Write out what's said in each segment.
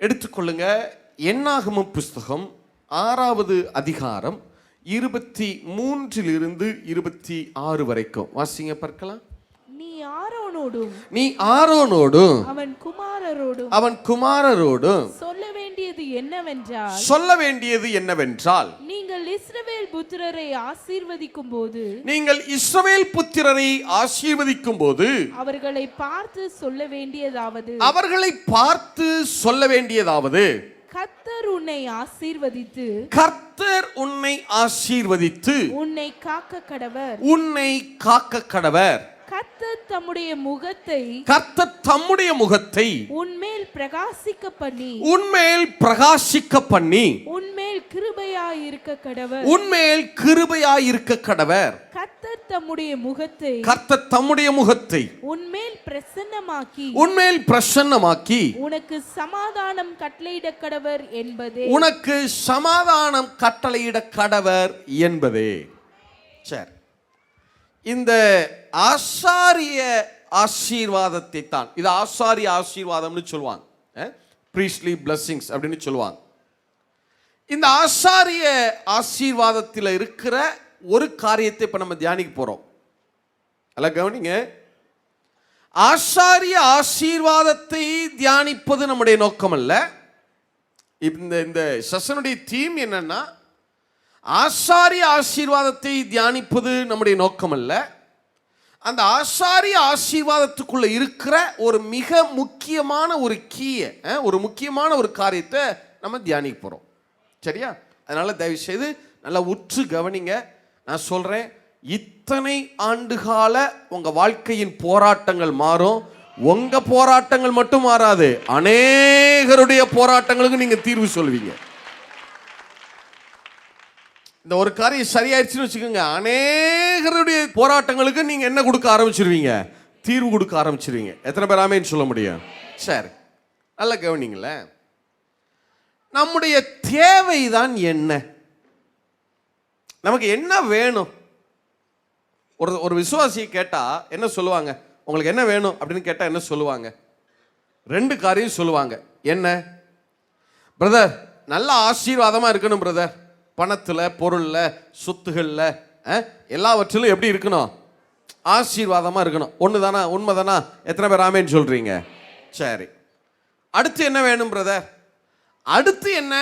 எடுத்துக்கொள்ளுங்க. என்னாகமம் புஸ்தகம் 6வது அதிகாரம் 23 26 வரைக்கும் வாசிங்க பார்க்கலாம். நீ ஆரோனோடும் அவன் குமாரரோடும் சொல்ல வேண்டியது என்னவென்றால் நீங்கள் இஸ்ரவேல் புத்திரரை ஆசீர்வதிக்கும் போது அவர்களை பார்த்து சொல்ல வேண்டியதாவது கர்த்தர் உன்னை ஆசீர்வதித்து உன்னை காக்க கடவர். கர்த்தர் தம்முடைய முகத்தை உன்மேல் பிரகாசிக்க பண்ணி உன்மேல் கிருபையாயிருக்க கடவர். கர்த்தர் தம்முடைய முகத்தை உன்மேல் பிரசன்னமாக்கி உனக்கு சமாதானம் கட்டளையிட கடவர் என்பதே. சரி, இந்த ஆசாரிய ஆசீர்வாதத்தை தான், இது ஆசாரிய ஆசீர்வாதம்னு சொல்லுவாங்க, priestly blessings அப்படின்னு சொல்லுவாங்க. இந்த ஆசாரிய ஆசீர்வாதத்தில் இருக்கிற ஒரு காரியத்தை இப்ப நம்ம தியானிக்க போறோம். அல்ல கவனிங்க, ஆசாரிய ஆசீர்வாதத்தை தியானிப்பது நம்முடைய நோக்கம் அல்ல. இந்த செஷனுடைய தீம் என்னன்னா, ஆசாரிய ஆசீர்வாதத்தை தியானிப்பது நம்முடைய நோக்கம் அல்ல. அந்த ஆசாரிய ஆசீர்வாதத்துக்குள்ள இருக்கிற ஒரு மிக முக்கியமான ஒரு கீயை, ஒரு முக்கியமான ஒரு காரியத்தை நம்ம தியானிக்க போறோம். சரியா? அதனால தயவு செய்து நல்லா உற்று கவனிங்க. நான் சொல்றேன், இத்தனை ஆண்டுகால உங்க வாழ்க்கையின் போராட்டங்கள் மாறும். உங்க போராட்டங்கள் மட்டும் மாறாது, அநேகருடைய போராட்டங்களுக்கு நீங்க தீர்வு சொல்வீங்க. இந்த ஒரு காரியம் சரியாயிருச்சுன்னு வச்சுக்கோங்க, அநேகருடைய போராட்டங்களுக்கு நீங்க என்ன கொடுக்க ஆரம்பிச்சிருவீங்க? தீர்வு கொடுக்க ஆரம்பிச்சிருவீங்க. எத்தனை பேர் ஆமேன்னு சொல்ல முடியும்? சரி, நல்லா கவனிங்களேன். நம்முடைய தேவைதான் என்ன? நமக்கு என்ன வேணும்? ஒரு விசுவாசியை கேட்டா என்ன சொல்லுவாங்க? உங்களுக்கு என்ன வேணும் அப்படின்னு கேட்டா என்ன சொல்லுவாங்க? 2 காரியம் சொல்லுவாங்க. என்ன? பிரதர், நல்ல ஆசீர்வாதமா இருக்கணும் பிரதர். பணத்துல, பொருள்ல, சொத்துகள்ல, எல்லாவற்றிலும் எப்படி இருக்கணும்? ஆசீர்வாதமா இருக்கணும். ஒண்ணுதானா? உண்மைதானா? எத்தனை பேர் ஆமேன்னு சொல்றீங்க? சரி, அடுத்து என்ன வேணும் பிரதர்? அடுத்து என்ன?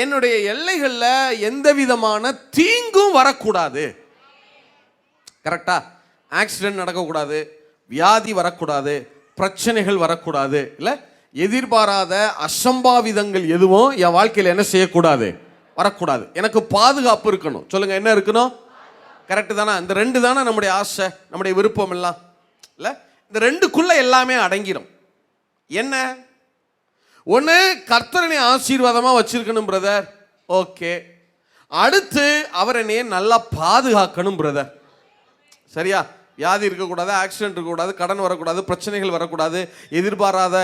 என்னுடைய எல்லைகள்ல எந்த விதமான தீங்கும் வரக்கூடாது. கரெக்டா? ஆக்சிடென்ட் நடக்கக்கூடாது, வியாதி வரக்கூடாது, பிரச்சனைகள் வரக்கூடாது, இல்ல எதிர்பாராத அசம்பாவிதங்கள் எதுவும் என் வாழ்க்கையில் என்ன செய்யக்கூடாது? வரக்கூடாது. எனக்கு பாதுகாப்பு இருக்கணும். சொல்லுங்க, என்ன இருக்கணும்? கரெக்டு தானே? இந்த 2 தானே நம்முடைய ஆசை, நம்முடைய விருப்பம் எல்லாம், இல்ல? இந்த 2க்குள்ள எல்லாமே அடங்கிடும். என்ன? ஒன்று, கர்த்தரனை ஆசீர்வாதமா வச்சிருக்கணும் பிரதர். ஓகே. அடுத்து அவர் என்னையே நல்லா பாதுகாக்கணும் பிரதர். சரியா? வியாதி இருக்கக்கூடாது, ஆக்சிடென்ட் இருக்கக்கூடாது, கடன் வரக்கூடாது, பிரச்சனைகள் வரக்கூடாது, எதிர்பாராத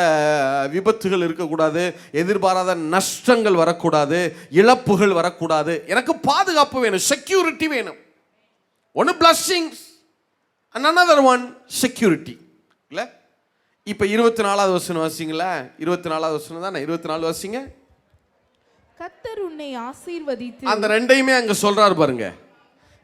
விபத்துகள் இருக்கக்கூடாது, எதிர்பாராத நஷ்டங்கள் வரக்கூடாது, இழப்புகள் வரக்கூடாது. எனக்கு பாதுகாப்பு வேணும், செக்யூரிட்டி வேணும். ஒன்று பிளஸ்ஸிங்ஸ், another one செக்யூரிட்டி. இல்ல? இப்போ 24வது வசனம் வாசிங்களா? 24வது வசனம் தானே? 24 வாசிங்க. கர்த்தர் உன்னை ஆசீர்வதித்து, அந்த 2யுமே அங்க சொல்றாரு பாருங்க.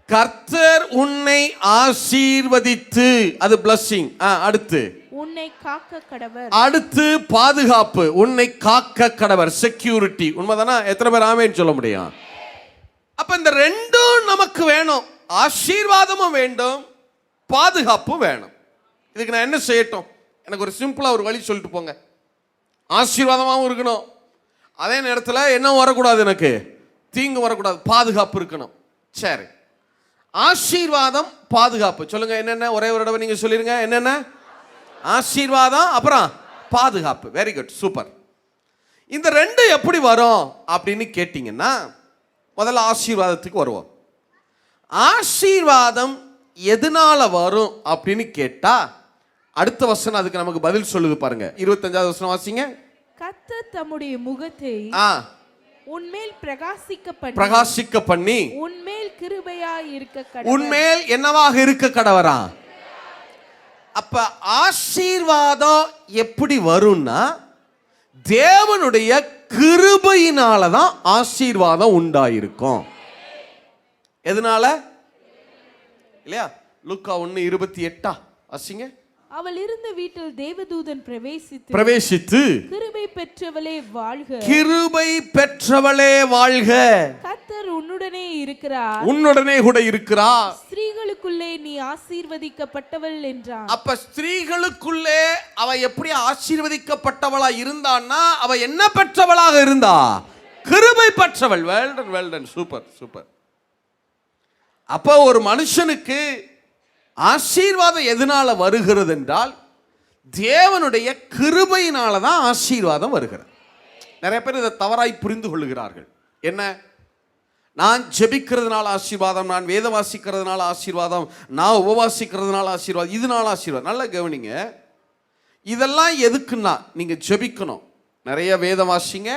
கர்த்தர் உன்னை ஆசீர்வதித்து, அது பிளஸிங். அடுத்து உன்னை காக்க கடவர். அடுத்து பாதுகாப்பு, உன்னை காக்க கடவர், செக்யூரிட்டி. உண்மைதானா? எத்தனை பேர் ஆமேன்னு சொல்ல முடியும்? அப்ப இந்த 2ம் நமக்கு வேணும். ஆசீர்வாதமும் வேண்டும், பாதுகாப்பும் வேணும். இதுக்கு நான் என்ன செய்யட்டும்? எனக்கு ஒரு சிம்பிளா ஒரு வழி சொல்லிட்டு போங்க. ஆசீர்வாதமாகவும் இருக்கணும், அதே நேரத்தில் என்ன வரக்கூடாது? எனக்கு தீங்கு வரக்கூடாது, பாதுகாப்பு இருக்கணும். சரி, ஆசீர்வாதம், பாதுகாப்பு. சொல்லுங்க, என்னென்ன? ஒரே ஒரு தடவை நீங்க சொல்லிருங்க. என்னென்ன? ஆசீர்வாதம், அப்புறம் பாதுகாப்பு. Very good, super. இந்த 2 எப்படி வரும் அப்படின்னு கேட்டீங்கன்னா, முதல்ல ஆசீர்வாதத்துக்கு வருவோம். ஆசீர்வாதம் எதனால வரும் அப்படின்னு கேட்டா, அடுத்த வசனம் அதுக்கு நமக்கு பதில் சொல்லுது பாருங்க. 25வது வசனம் வாசிங்க. கர்த்தர் தம்முடைய முகத்தை உன்மேல் பிரகாசிக்க பண்ணி உன்மேல் கிருபையாய் இருக்க கடவர். உன்மேல் என்னவாக இருக்க கடவரா? அப்ப ஆசீர்வாதம் எப்படி வரும்னா, தேவனுடைய கிருபையினால தான் ஆசீர்வாதம் உண்டாயிருக்கும். எதனால? இல்லையா? லூக்கா 1:28 வாசிங்க. அவள் இருந்த வீட்டில் தேவதூதன் பிரவேசித்து கிருபை பெற்றவளே வாழ்க, கிருபை பெற்றவளே வாழ்க, கர்த்தர் உன்னுடனே இருக்கிறார், உன்னுடனே கூட இருக்கிறார், ஸ்திரீகளுக்குள்ளே நீ ஆசீர்வதிக்கப்பட்டவள் என்றான். அப்ப ஸ்திரீகளுக்குள்ளே அவ எப்படி ஆசீர்வதிக்கப்பட்டவளா இருந்தான்னா, அவ என்ன பெற்றவளாக இருந்தா? கிருபை பெற்றவள். Well done well done, super super. அப்ப ஒரு மனுஷனுக்கு ஆசீர்வாதம் எதனால வருகிறது என்றால், தேவனுடைய கிருபையினால தான் ஆசீர்வாதம் வருகிறது. நிறைய பேர் இதை தவறாய் புரிந்து கொள்ளுகிறார்கள். என்ன? நான் ஜெபிக்கிறதுனால ஆசீர்வாதம், நான் வேத வாசிக்கிறதுனால ஆசீர்வாதம், நான் உபவாசிக்கிறதுனால ஆசீர்வாதம், இதனால ஆசீர்வாதம். நல்லா கவனிங்க. இதெல்லாம் எதுக்குன்னா, நீங்க ஜெபிக்கணும், நிறைய வேதம் வாசிங்க,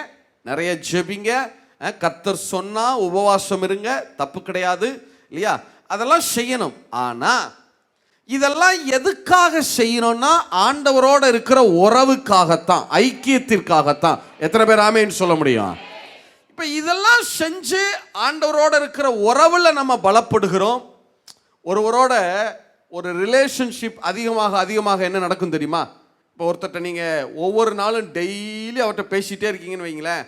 நிறைய ஜெபிங்க, கர்த்தர் சொன்னா உபவாசம் இருங்க, தப்பு கிடையாது இல்லையா? அதெல்லாம் செய்யணும். ஆனா இதெல்லாம் எதுக்காக செய்யணும்னா, ஆண்டவரோட இருக்கிற உறவுக்காகத்தான், ஐக்கியத்திற்காகத்தான். எத்தனை பேர் ஆமேன்னு சொல்ல முடியும்? இப்ப இதெல்லாம் செஞ்சு ஆண்டவரோட இருக்கிற உறவுல நம்ம பலப்படுகிறோம். ஒருவரோட ஒரு ரிலேஷன்ஷிப் அதிகமாக அதிகமாக என்ன நடக்கும் தெரியுமா? இப்போ ஒருத்தட்ட நீங்க ஒவ்வொரு நாளும் டெய்லி அவர்கிட்ட பேசிட்டே இருக்கீங்கன்னு வைங்களேன்,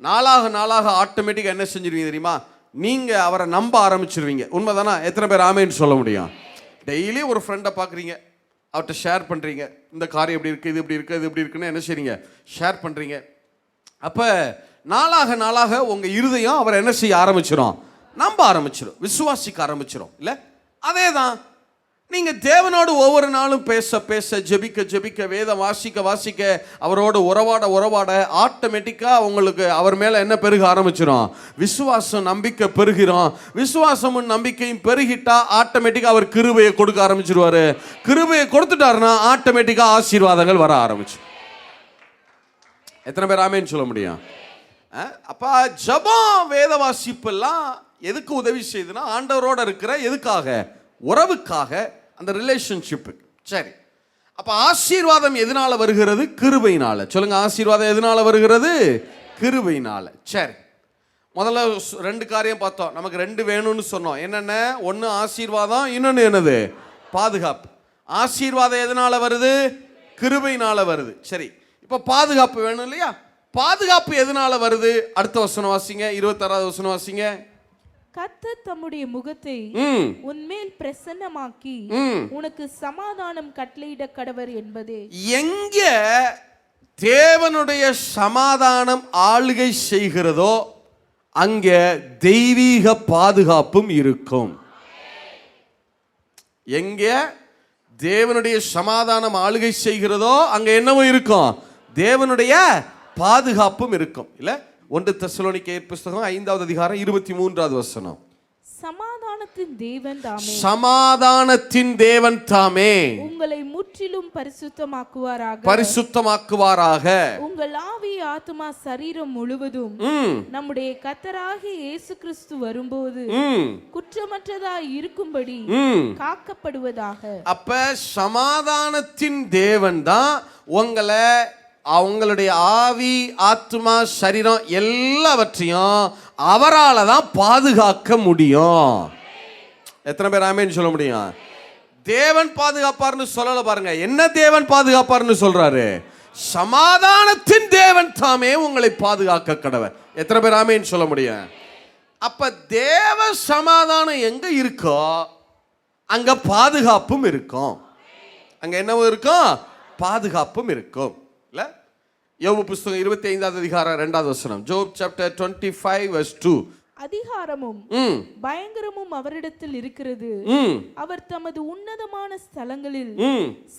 நாளாக நாளாக ஆட்டோமேட்டிக்காக என்ன செஞ்சிருவீங்க தெரியுமா? நீங்க அவரை நம்ப ஆரம்பிச்சிருவீங்க. உண்மைதானா? எத்தனை பேர் ஆமேன்னு சொல்ல முடியும்? டெய்லி ஒரு ஃப்ரெண்டை பார்க்குறீங்க, அவர்கிட்ட ஷேர் பண்ணுறீங்க, இந்த காரியம் எப்படி இருக்குது, இது எப்படி இருக்குது, இது எப்படி இருக்குன்னு என்ன செய்றீங்க? ஷேர் பண்ணுறீங்க. அப்போ நாளாக நாளாக உங்கள் இருதயம் அவரை என்ன செய்ய ஆரம்பிச்சிடும்? நம்ப ஆரம்பிச்சிடும், விசுவாசிக்க ஆரம்பிச்சிடும். இல்லை? அதே தான் நீங்கள் தேவனோடு ஒவ்வொரு நாளும் பேச பேச, ஜெபிக்க ஜெபிக்க, வேதம் வாசிக்க வாசிக்க, அவரோடு உறவாட உறவாட ஆட்டோமேட்டிக்காக உங்களுக்கு அவர் மேலே என்ன பெருக ஆரம்பிச்சிடும்? விசுவாசம், நம்பிக்கை பெருகிறோம். விசுவாசமும் நம்பிக்கையும் பெருகிட்டா ஆட்டோமேட்டிக்காக அவர் கிருபையை கொடுக்க ஆரம்பிச்சிருவாரு. கிருபையை கொடுத்துட்டாருன்னா ஆட்டோமேட்டிக்காக ஆசீர்வாதங்கள் வர ஆரம்பிச்சு. எத்தனை பேர் ஆமேன்னு சொல்ல முடியும்? அப்போ ஜெபம், வேத வாசிப்பெல்லாம் எதுக்கு உதவி செய்யுதுன்னா, ஆண்டவரோட இருக்கிற எதுக்காக? உறவுக்காக, அந்த ரிலேஷன்ஷிப்புக்கு. சரி, அப்ப ஆசீர்வாதம் எதனால வருகிறது? கிருபையினால. சொல்லுங்க, ஆசீர்வாதம் எதனால வருகிறது? கிருபையினால. சரி, முதல்ல 2 காரியம் பார்த்தோம். நமக்கு 2 வேணும்னு சொன்னோம். என்னென்ன? ஒன்று ஆசீர்வாதம், இன்னொன்று என்னது? பாதுகாப்பு. ஆசீர்வாதம் எதனால வருது? கிருபையினால வருது. சரி, இப்போ பாதுகாப்பு வேணும் இல்லையா? பாதுகாப்பு எதனால வருது? அடுத்த வசனம் வாசிங்க, 26வது வசனம் வாசிங்க. கர்த்தர் தம்முடைய முகத்தை உன்மேல் பிரசன்னமாக்கி உனக்கு சமாதானம் கட்டளையிட கடவர் என்பதே. எங்க தேவனுடைய சமாதானம் ஆளுகை செய்கிறதோ அங்க தெய்வீக பாதுகாப்பும் இருக்கும். எங்க தேவனுடைய சமாதானம் ஆளுகை செய்கிறதோ அங்க என்னவும் இருக்கும்? தேவனுடைய பாதுகாப்பும் இருக்கும். இல்ல? 1 தெசலோனிக்கேயர் புத்தகம் 5வது அதிகாரம் 23வது வசனம். சமாதானத்தின் தேவன் தாமே, சமாதானத்தின் தேவன் தாமே உங்களை முற்றிலும் பரிசுத்தமாக்குவாராக, பரிசுத்தமாக்குவாராக. உங்கள் ஆவி, ஆத்துமா, சரீரம் முழுவதும் நம்முடைய கர்த்தராகிய இயேசு கிறிஸ்து வரும்போது குற்றமற்றதாய் இருக்கும்படி காக்கப்படுவதாக. அப்ப சமாதானத்தின் தேவன் தான் உங்களை, அவங்களுடைய ஆவி, ஆத்மா, சரீரம் எல்லாவற்றையும் அவரால் தான் பாதுகாக்க முடியும். எத்தனை பேர் ஆமேன்னு சொல்ல முடியும்? தேவன் பாதுகாப்பார்னு சொல்லல பாருங்க. என்ன தேவன் பாதுகாப்பார்னு சொல்றாரு? சமாதானத்தின் தேவன் தாமே உங்களை பாதுகாக்க கடவர். எத்தனை பேர் ஆமேன்னு சொல்ல முடியும்? அப்ப தேவ சமாதானம் எங்க இருக்கோ அங்க பாதுகாப்பும் இருக்கும். அங்க என்னவும் இருக்கும்? பாதுகாப்பும் இருக்கும். யோபு புத்தகம் 25வது அதிகாரம் 2வது வசனம். ஜோப் சாப்டர் 25 verse 2. அதிகாரமும் பயங்கரமும் அவரிடத்தில் இருக்கிறது, அவர் தமது உன்னதமான ஸ்தலங்களில்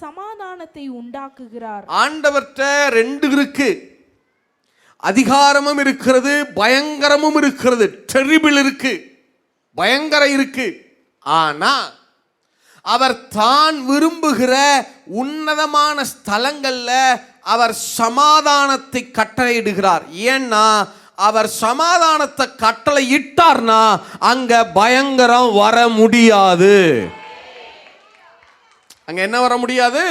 சமாதானத்தை உண்டாக்குகிறார். ஆண்டவர்ட்ட 2 இருக்கு. அதிகாரமும் இருக்கிறது, பயங்கரமும் இருக்கிறது. டெரிபிள் இருக்கு, பயங்கரம் இருக்கு. ஆனா அவர் தான் விரும்புகிற உன்னதமான ஸ்தலங்கள்ல அவர் சமாதானத்தை கட்டளையிடுகிறார். ஏன்னா அவர் சமாதானத்தை கட்டளை இட்டார்னா அங்க பயங்கரம் வர முடியாது. அங்க என்ன வர முடியாது?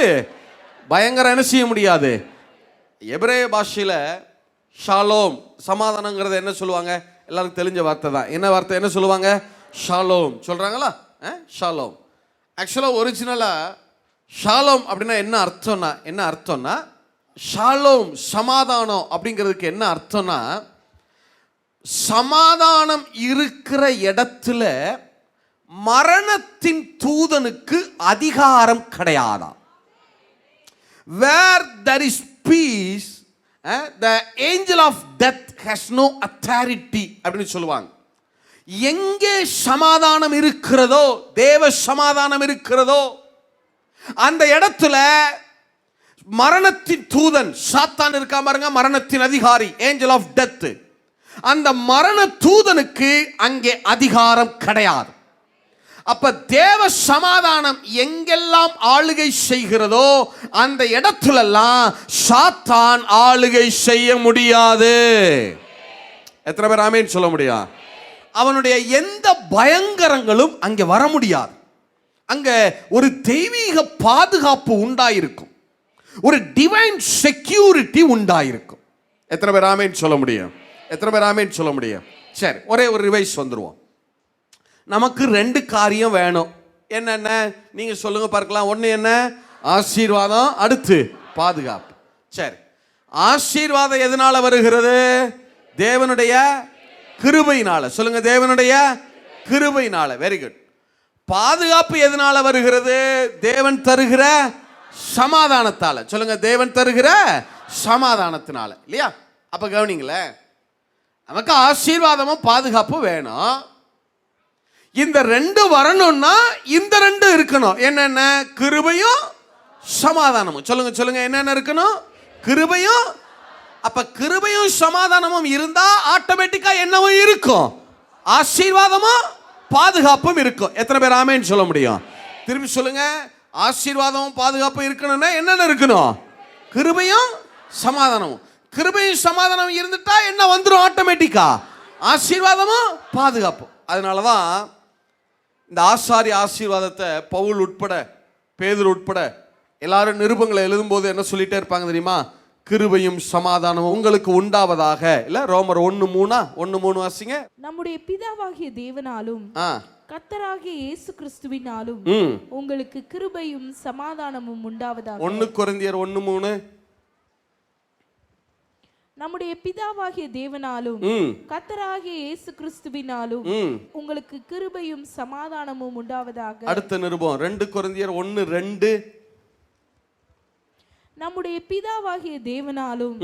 பயங்கரம் என்ன செய்ய முடியாது? எபிரேய பாஷையில ஷாலோம் சமாதானங்கிறது என்ன சொல்லுவாங்க? எல்லாருக்கும் தெரிஞ்ச வார்த்தை தான். என்ன வார்த்தை? என்ன சொல்லுவாங்க? ஷாலோம் சொல்றாங்களா? ஷாலோம். ஆக்சுவலாக ஒரிஜினலாக ஷாலோம் அப்படின்னா என்ன அர்த்தம்னா ஷாலோம் சமாதானம் அப்படிங்கிறதுக்கு என்ன அர்த்தம்னா, சமாதானம் இருக்கிற இடத்துல மரணத்தின் தூதனுக்கு அதிகாரம் கிடையாதாம். Where there is peace, the angel of death has no authority அப்படின்னு சொல்லுவாங்க. எங்கே சமாதானம் இருக்கிறதோ, தேவ சமாதானம் இருக்கிறதோ, அந்த இடத்துல மரணத்தின் தூதன் சாத்தான் இருக்கா பாருங்க, மரணத்தின் அதிகாரி, ஏஞ்சல் ஆஃப் டெத், அந்த மரண தூதனுக்கு அங்கே அதிகாரம் கிடையாது. அப்ப தேவ சமாதானம் எங்கெல்லாம் ஆளுகை செய்கிறதோ அந்த இடத்துலெல்லாம் சாத்தான் ஆளுகை செய்ய முடியாது. எத்தனை பேர் ஆமென் சொல்ல முடியும்? அவனுடைய எந்த பயங்கரங்களும் அங்கே வர முடியாது. அங்க ஒரு தெய்வீக பாதுகாப்பு உண்டாயிருக்கும், ஒரு டிவைன் செக்யூரிட்டி உண்டாயிருக்கும். எத்தனை பேர் ஆமென் சொல்ல முடியும்? எத்தனை பேர் ஆமென் சொல்ல முடியும்? சரி, ஒரே ஒரு ரிவைஸ் வந்துருவோம். நமக்கு ரெண்டு காரியம் வேணும். என்னென்ன நீங்க சொல்லுங்க பார்க்கலாம். ஒன்று என்ன? ஆசீர்வாதம், அடுத்து பாதுகாப்பு. சரி, ஆசீர்வாதம் எதனால வருகிறது? தேவனுடைய கிருபையினால. சொல்லுங்க, தேவனுடைய கிருபையினால. Very good. பாதுகாப்பு எதனால வருகிறது? தேவன் தருகிற சமாதானத்தால. சொல்லுங்க, தேவன் தருகிற சமாதானத்தினால. இல்லையா? அப்ப கவனிங்களேன், நமக்கு ஆசீர்வாதமும் பாதுகாப்பும் வேணும். இந்த ரெண்டு வரணும்னா இந்த ரெண்டு இருக்கணும். என்னென்ன? கிருபையும் சமாதானமும். சொல்லுங்க சொல்லுங்க, என்னென்ன இருக்கணும்? கிருபையும். அப்ப கிருபையும் சமாதானமும் இருந்தா ஆட்டோமேட்டிக்கா என்னவும் இருக்கும்? ஆசீர்வாதமும் பாதுகாப்பும் இருக்கும். எத்தனை பேர் ஆமென் சொல்ல முடியும்? திரும்பி சொல்லுங்க. ஆசீர்வாதமும் பாதுகாப்பும் இருக்கணும்னா என்னென்ன இருக்கணும்? கிருபையும் சமாதானமும். கிருபையும் சமாதானம் இருந்துட்டா என்ன வந்துடும்? ஆட்டோமேட்டிக்கா ஆசீர்வாதமும் பாதுகாப்பும். அதனாலதான் இந்த ஆசாரி ஆசீர்வாதத்தை பவுல் உட்பட, பேதுரு உட்பட எல்லாரும் நிருபங்களை எழுதும் போது என்ன சொல்லிட்டே இருப்பாங்க தெரியுமா? கிருபையும் சமாதானமும் உங்களுக்கு உண்டாவதாக. இல்ல, ரோமர் 1:3 வாசிங்க. நம்முடைய பிதாவாகிய தேவனாலும் கர்த்தராகிய இயேசு கிறிஸ்துவினாலும் உங்களுக்கு கிருபையும் சமாதானமும் உண்டாவதாக. 1 கொரிந்தியர் 1:3. நம்முடைய பிதாவாகிய தேவனாலும் கர்த்தராகிய இயேசு கிறிஸ்துவினாலும் உங்களுக்கு கிருபையும் சமாதானமும் உண்டாவதாக. அடுத்த நிருபம் 2 கொரிந்தியர் 1:2. நம்முடைய பிதாவாகிய தேவனாலும்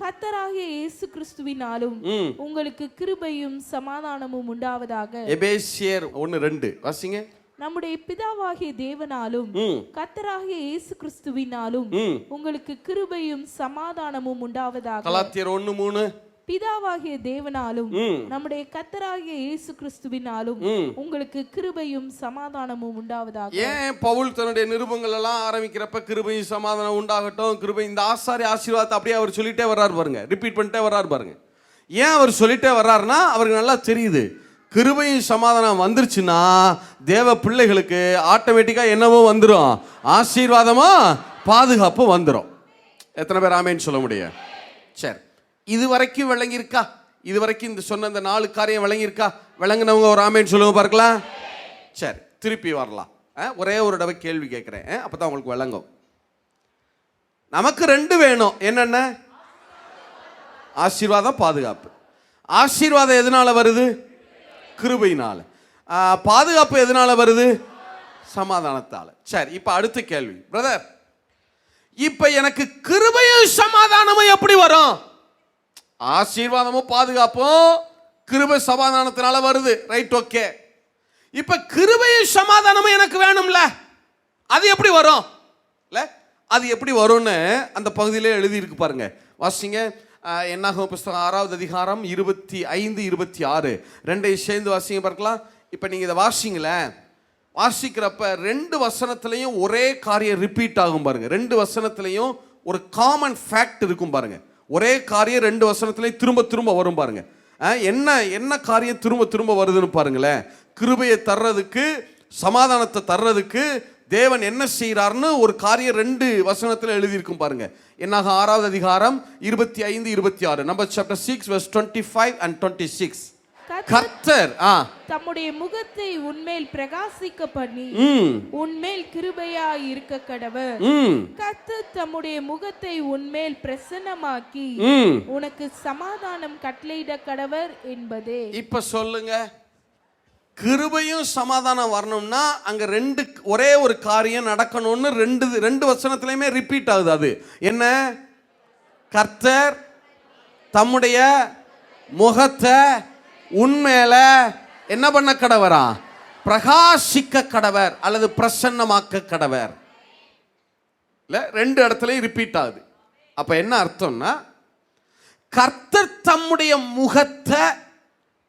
கர்த்தராகிய இயேசு கிறிஸ்துவினாலும் உங்களுக்கு கிருபையும் சமாதானமும் உண்டாவதாக. எபேசியர் 1:2 வாசிங்க. நம்முடைய பிதாவாகிய தேவனாலும் கர்த்தராகிய இயேசு கிறிஸ்துவினாலும் உங்களுக்கு கிருபையும் சமாதானமும் உண்டாவதாக. கலாத்தியர் 1:3. பிதாவாகிய தேவனாலும் நம்முடைய கர்த்தராகிய இயேசு கிறிஸ்துவினாலும் உங்களுக்கு கிருபையும் சமாதானமும் உண்டாவதாக. ஏன் பவுல் தன்னுடைய நிருபங்கள் எல்லாம் ஆரம்பிக்கிறப்ப கிருபையும் சமாதானம் உண்டாகட்டும், கிருபை, இந்த ஆசாரி ஆசீர்வாதத்தை அப்படியே அவர் சொல்லிட்டே வர்றாரு பாருங்க, ரிப்பீட் பண்ணிட்டே வர்றாரு பாருங்க. ஏன் அவர் சொல்லிட்டே வர்றாருன்னா அவருக்கு நல்லா தெரியுது, கிருபையும் சமாதானம் வந்துருச்சுன்னா தேவ பிள்ளைகளுக்கு ஆட்டோமேட்டிக்கா என்னவோ வந்துடும்? ஆசீர்வாதமா பாதுகாப்பு வந்துடும். எத்தனை பேர் ஆமேன்னு சொல்ல முடியும்? சரி, இது வரைக்கும் விளங்கியிருக்கா? இது வரைக்கும் இந்த சொன்ன இந்த 4 காரியம் விளங்கியிருக்கா? விளங்கினவங்க ஒரு ஆமேன்னு சொல்லுங்க பார்க்கலாம். சரி, திருப்பி வரலாம். ஒரே ஒரு தடவை கேள்வி கேட்குறேன், அப்பதான் உங்களுக்கு விளங்கும். நமக்கு 2 வேணும். என்னென்ன? ஆசீர்வாதம், பாதுகாப்பு. ஆசீர்வாதம் எதனால வருது? கிருபையினால. பாதுகாப்பு எதனால வருது? சமாதானத்தால. சரி, இப்ப அடுத்த கேள்வி, பிரதர், இப்ப எனக்கு கிருபையும் சமாதானமும் எப்படி வரும்? ஆசீர்வாதமும் பாதுகாப்பும் கிருபை சமாதானத்தினால வருது, ரைட், ஓகே. இப்ப கிருபையும் சமாதானமும் எனக்கு வேணும்ல, அது எப்படி வரும்? இல்ல, அது எப்படி வரும்னு அந்த பகுதியிலே எழுதி இருக்கு பாருங்க, வாசிங்க. என்னாகும் புஸ்தகம் 6வது அதிகாரம் 25, 26 ரெண்டையும் சேர்ந்து வாசிங்க பார்க்கலாம். இப்ப நீங்க இதை வாசிங்களேன். வாசிக்கிறப்ப 2 வசனத்திலையும் ஒரே காரியம் ரிப்பீட் ஆகும் பாருங்க. 2 வசனத்திலையும் ஒரு காமன் ஃபேக்ட் இருக்கும் பாருங்க. ஒரே காரியம் 2 வசனத்திலையும் திரும்ப திரும்ப வரும் பாருங்க. என்ன காரியம் திரும்ப திரும்ப வருதுன்னு பாருங்களேன். கிருபையை தர்றதுக்கு, சமாதானத்தை தர்றதுக்கு தேவன் என்ன செய்யறாருன்னு ஒரு காரியம் 2 வசனத்துல எழுதியிருக்கும் பாருங்க. என்னாக 6வது அதிகாரம் 25, 26. Number chapter 6 verse 25 and 26. கர்த்தர் தம்முடைய முகத்தை உன்மேல் பிரகாசிக்க பண்ணி உன்மேல் கிருபையாய் இருக்க கடவர். கர்த்தர் தம்முடைய முகத்தை உன்மேல் பிரசன்னமாக்கி உனக்கு சமாதானம் கட்டளையிட கடவர் என்பதே. இப்ப சொல்லுங்க, கிருபையும் சமாதானம் வரணும்னா அங்க ஒரே ஒரு காரியம் நடக்கணும்னு ரெண்டு வசனத்திலயுமே ரிப்பீட் ஆகுது. அது என்ன? கர்த்தர் தம்முடைய முகத்தை உண்மையில என்ன பண்ண கடவரா? பிரகாசிக்க கடவர் அல்லது பிரசன்னமாக்க கடவர். இல்ல, 2 இடத்துலயும் ரிப்பீட் ஆகுது. அப்ப என்ன அர்த்தம்னா, கர்த்தர் தம்முடைய முகத்தை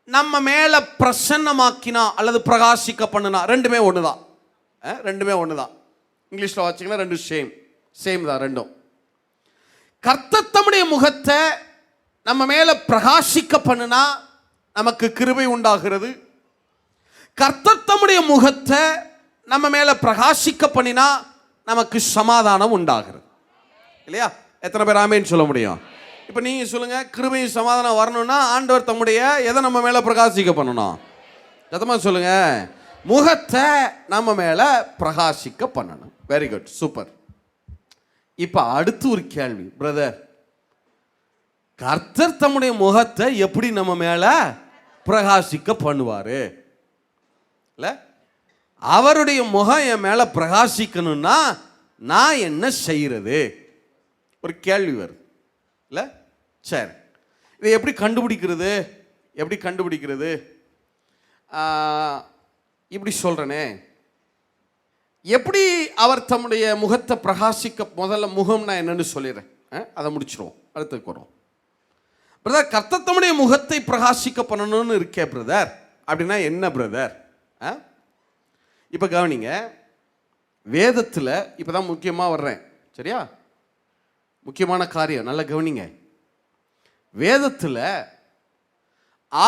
நம்ம மேல பிரசன்னமாக்கினா அல்லது பிரகாசிக்க பண்ணுனா ரெண்டுமே ஒண்ணுதான். ரெண்டுமே ஒண்ணுதான். இங்கிலீஷ்ல வாசிங்கன்னா 2 சேம் தான் ரெண்டும். கர்த்தர் தம்முடைய முகத்தை நம்ம மேல பிரகாசிக்க பண்ணுனா நமக்கு கிருபை உண்டாகிறது. கர்த்தர் தம்முடைய முகத்தை நம்ம மேல பிரகாசிக்க பண்ணினா நமக்கு சமாதானம் உண்டாகிறது. இல்லையா? எத்தனை பேர் ஆமேன்னு சொல்ல முடியும்? இப்ப நீங்க சொல்லுங்க, கிருபையும் சமாதானம் வரணும்னா ஆண்டவர் தம்முடைய எதை நம்ம மேல பிரகாசிக்க பண்ணணும்? சத்தமா சொல்லுங்க, முகத்தை நம்ம மேல பிரகாசிக்க பண்ணணும். Very good, super. இப்ப அடுத்து ஒரு கேள்வி, பிரதர், கர்த்தர் தம்முடைய முகத்தை எப்படி நம்ம மேல பிரகாசிக்க பண்ணுவாரு? இல்ல, அவருடைய முகம் என் மேல பிரகாசிக்கணும்னா நான் என்ன செய்யறது? ஒரு கேள்வி வருது. இல்ல, சரி, இதை எப்படி கண்டுபிடிக்கிறது? இப்படி சொல்றேனே, எப்படி அவர் தம்முடைய முகத்தை பிரகாசிக்க, முதல்ல முகம்னா என்னன்னு சொல்லிடுறேன், அதை முடிச்சிருவோம், அடுத்துக்கு வரும். பிரதர், கர்த்தர் தம்முடைய முகத்தை பிரகாசிக்க பண்ணணும்னு இருக்கே பிரதர், அப்படின்னா என்ன பிரதர்? இப்போ கவனிங்க, வேதத்தில் இப்போதான் முக்கியமாக வர்றேன், சரியா? முக்கியமான காரியம், நல்லா கவனிங்க. வேதத்தில்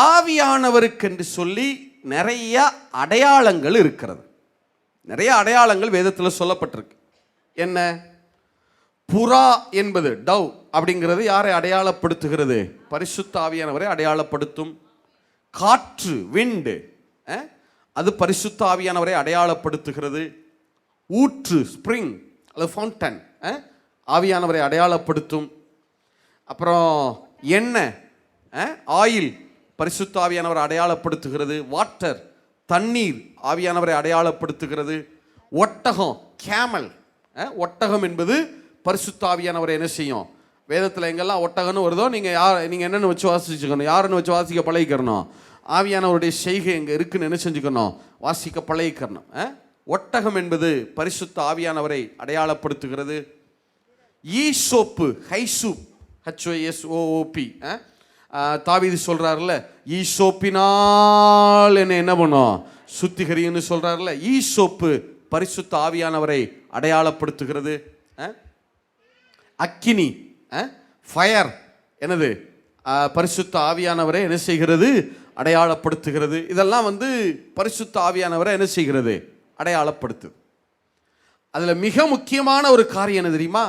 ஆவியானவருக்கு என்று சொல்லி நிறைய அடையாளங்கள் இருக்கிறது. நிறைய அடையாளங்கள் வேதத்தில் சொல்லப்பட்டிருக்கு. என்ன? புறா என்பது, டவ் அப்படிங்கிறது யாரை அடையாளப்படுத்துகிறது? பரிசுத்த ஆவியானவரை அடையாளப்படுத்தும். காற்று, விண்டு, அது பரிசுத்த ஆவியானவரை அடையாளப்படுத்துகிறது. ஊற்று, ஸ்ப்ரிங் அல்லது ஃபவுண்டன், ஆவியானவரை அடையாளப்படுத்தும். அப்புறம் எண்ணெய், ஆயில், பரிசுத்த ஆவியானவரை அடையாளப்படுத்துகிறது. வாட்டர், தண்ணீர், ஆவியானவரை அடையாளப்படுத்துகிறது. ஒட்டகம், கேமல், ஒட்டகம் என்பது பரிசுத்த ஆவியானவரை என்ன செய்யும்? வேதத்தில் எங்கெல்லாம் ஒட்டகம்னு வருதோ நீங்கள் என்னென்னு வச்சு வாசிச்சுக்கணும், யாருன்னு வச்சு வாசிக்க பழகிக்கிறணும். ஆவியானவருடைய செய்கை எங்கே இருக்குன்னு என்ன செஞ்சுக்கணும்? வாசிக்க பழகிக்கிறணும். ஒட்டகம் என்பது பரிசுத்த ஆவியானவரை அடையாளப்படுத்துகிறது. ஈசோப்பு, ஹைசூப், HYSOOP, தாவீது சொல்றாருல, ஈசோப்பினால் என்ன பண்ணும்? சுத்திகரின்னு சொல்றாருல. ஈசோப்பு பரிசுத்த ஆவியானவரை அடையாளப்படுத்துகிறது. அக்கினி, ஃபயர், என்னது? பரிசுத்த ஆவியானவரை என்ன செய்கிறது? அடையாளப்படுத்துகிறது. இதெல்லாம் பரிசுத்த ஆவியானவரை என்ன செய்கிறது? அடையாளப்படுத்து. அதில் மிக முக்கியமான ஒரு காரியம் என்ன தெரியுமா?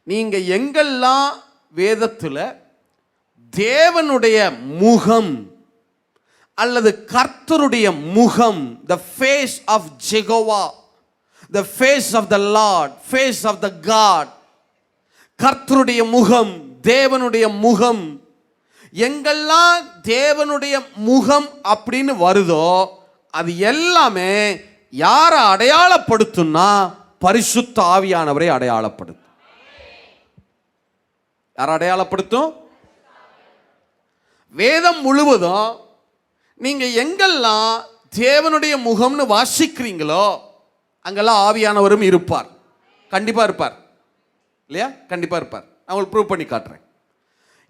நீங்க எங்கெல்லாம் வேதத்தில் தேவனுடைய முகம் அல்லது கர்த்தருடைய முகம், the face of Jehovah, the face of the Lord, face of the God, கர்த்தருடைய முகம், தேவனுடைய முகம், எங்கெல்லாம் தேவனுடைய முகம் அப்படின்னு வருதோ அது எல்லாமே யாரை அடையாளப்படுத்தும்னா பரிசுத்த ஆவியானவரை அடையாளப்படுத்தும். யாரை அடையாளப்படுத்தும்? வேதம் முழுவதும் நீங்க எங்கெல்லாம் தேவனுடைய முகம்னு வாசிக்கிறீங்களோ அங்கெல்லாம் ஆவியானவரும் இருப்பார். கண்டிப்பா இருப்பார், இல்லையா? கண்டிப்பா இருப்பார். நான் உங்களுக்கு ப்ரூவ் பண்ணி காட்டுறேன்.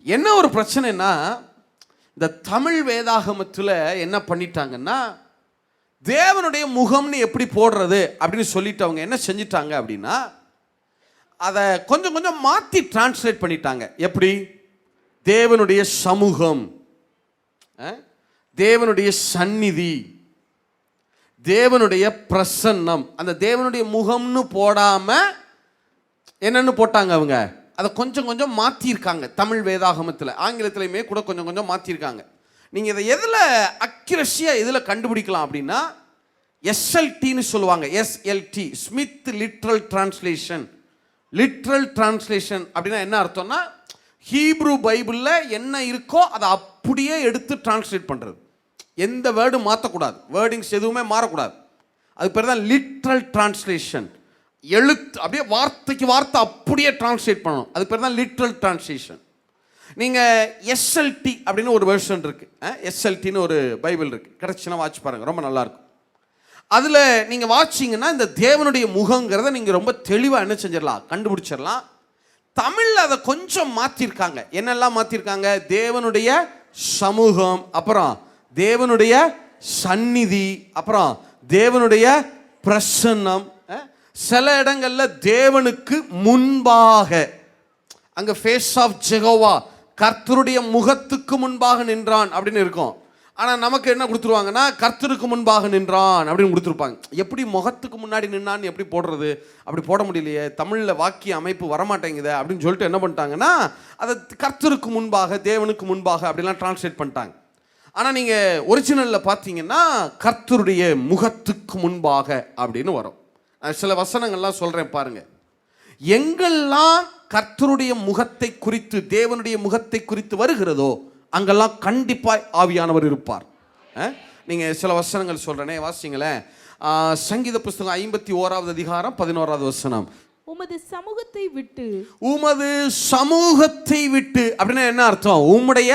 என்ன ஒரு பிரச்சனைனா, இந்த தமிழ் வேதாகமத்தில் என்ன பண்ணிட்டாங்கன்னா, தேவனுடைய முகம்னு எப்படி போடுறது அப்படின்னு சொல்லிட்டு அவங்க என்ன செஞ்சிட்டாங்க அப்படின்னா, அதை கொஞ்சம் கொஞ்சம் மாற்றி டிரான்ஸ்லேட் பண்ணிட்டாங்க. எப்படி? தேவனுடைய சமூகம், தேவனுடைய சந்நிதி, தேவனுடைய பிரசன்னம். அந்த தேவனுடைய முகம்னு போடாம என்னன்னு போட்டாங்க அவங்க, அதை கொஞ்சம் கொஞ்சம் மாற்றிருக்காங்க. தமிழ் வேதாகமத்தில், ஆங்கிலத்திலையுமே கூட கொஞ்சம் கொஞ்சம் மாற்றிருக்காங்க. நீங்கள் இதை எதில் அக்யூரஸியாக எதில் கண்டுபிடிக்கலாம் அப்படின்னா, எஸ்எல்டின்னு சொல்லுவாங்க. SLT, Smith literal translation. Literal translation அப்படின்னா என்ன அர்த்தம்னா, ஹீப்ரு பைபிளில் என்ன இருக்கோ அதை அப்படியே எடுத்து டிரான்ஸ்லேட் பண்ணுறது. எந்த வேர்டும் மாற்றக்கூடாது, வேர்டிங்ஸ் எதுவுமே மாறக்கூடாது. அது பேர் தான் லிட்ரல் டிரான்ஸ்லேஷன். எழுத்து அப்படியே வார்த்தைக்கு வார்த்தை அப்படியே டிரான்ஸ்லேட் பண்ணணும். அது பேர் தான் லிட்ரல் டிரான்ஸ்லேஷன். நீங்கள் எஸ்எல்டி அப்படின்னு ஒரு வெர்ஷன் இருக்குது, எஸ்எல்டின்னு ஒரு பைபிள் இருக்குது, கிடச்சுன்னா வாட்ச் பாருங்கள், ரொம்ப நல்லாயிருக்கும். அதில் நீங்கள் வாட்சிங்கன்னா இந்த தேவனுடைய முகங்கிறத நீங்கள் ரொம்ப தெளிவாக என்ன செஞ்சிடலாம், கண்டுபிடிச்சிடலாம். தமிழில் அதை கொஞ்சம் மாற்றிருக்காங்க. என்னெல்லாம் மாற்றிருக்காங்க, தேவனுடைய சமூகம், அப்புறம் தேவனுடைய சந்நிதி, அப்புறம் தேவனுடைய பிரசன்னம். சில இடங்களில் தேவனுக்கு முன்பாக, அங்கே ஃபேஸ் ஆஃப் ஜெகோவா, கர்த்தருடைய முகத்துக்கு முன்பாக நின்றான் அப்படின்னு இருக்கும். ஆனால் நமக்கு என்ன கொடுத்துருவாங்கன்னா, கர்த்தருக்கு முன்பாக நின்றான் அப்படின்னு கொடுத்துருப்பாங்க. எப்படி முகத்துக்கு முன்னாடி நின்னான்னு எப்படி போடுறது, அப்படி போட முடியலையே, தமிழில் வாக்கிய அமைப்பு வரமாட்டேங்குது அப்படின்னு சொல்லிட்டு என்ன பண்ணிட்டாங்கன்னா, அதை கர்த்தருக்கு முன்பாக, தேவனுக்கு முன்பாக அப்படிலாம் டிரான்ஸ்லேட் பண்ணிட்டாங்க. ஆனால் நீங்கள் ஒரிஜினலில் பார்த்தீங்கன்னா கர்த்தருடைய முகத்துக்கு முன்பாக அப்படின்னு வரும். சில வசனங்கள்லாம் சொல்கிறேன் பாருங்க. எங்கெல்லாம் கர்த்தருடைய முகத்தை குறித்து, தேவனுடைய முகத்தை குறித்து வருகிறதோ அங்கெல்லாம் கண்டிப்பாக ஆவியானவர் இருப்பார். நீங்கள் சில வசனங்கள் சொல்கிறேனே, வாசிங்களேன். சங்கீத புஸ்தகம் 51வது அதிகாரம் 11வது வசனம். உமது சமூகத்தை விட்டு, உமது சமூகத்தை விட்டு அப்படின்னா என்ன அர்த்தம், உம்முடைய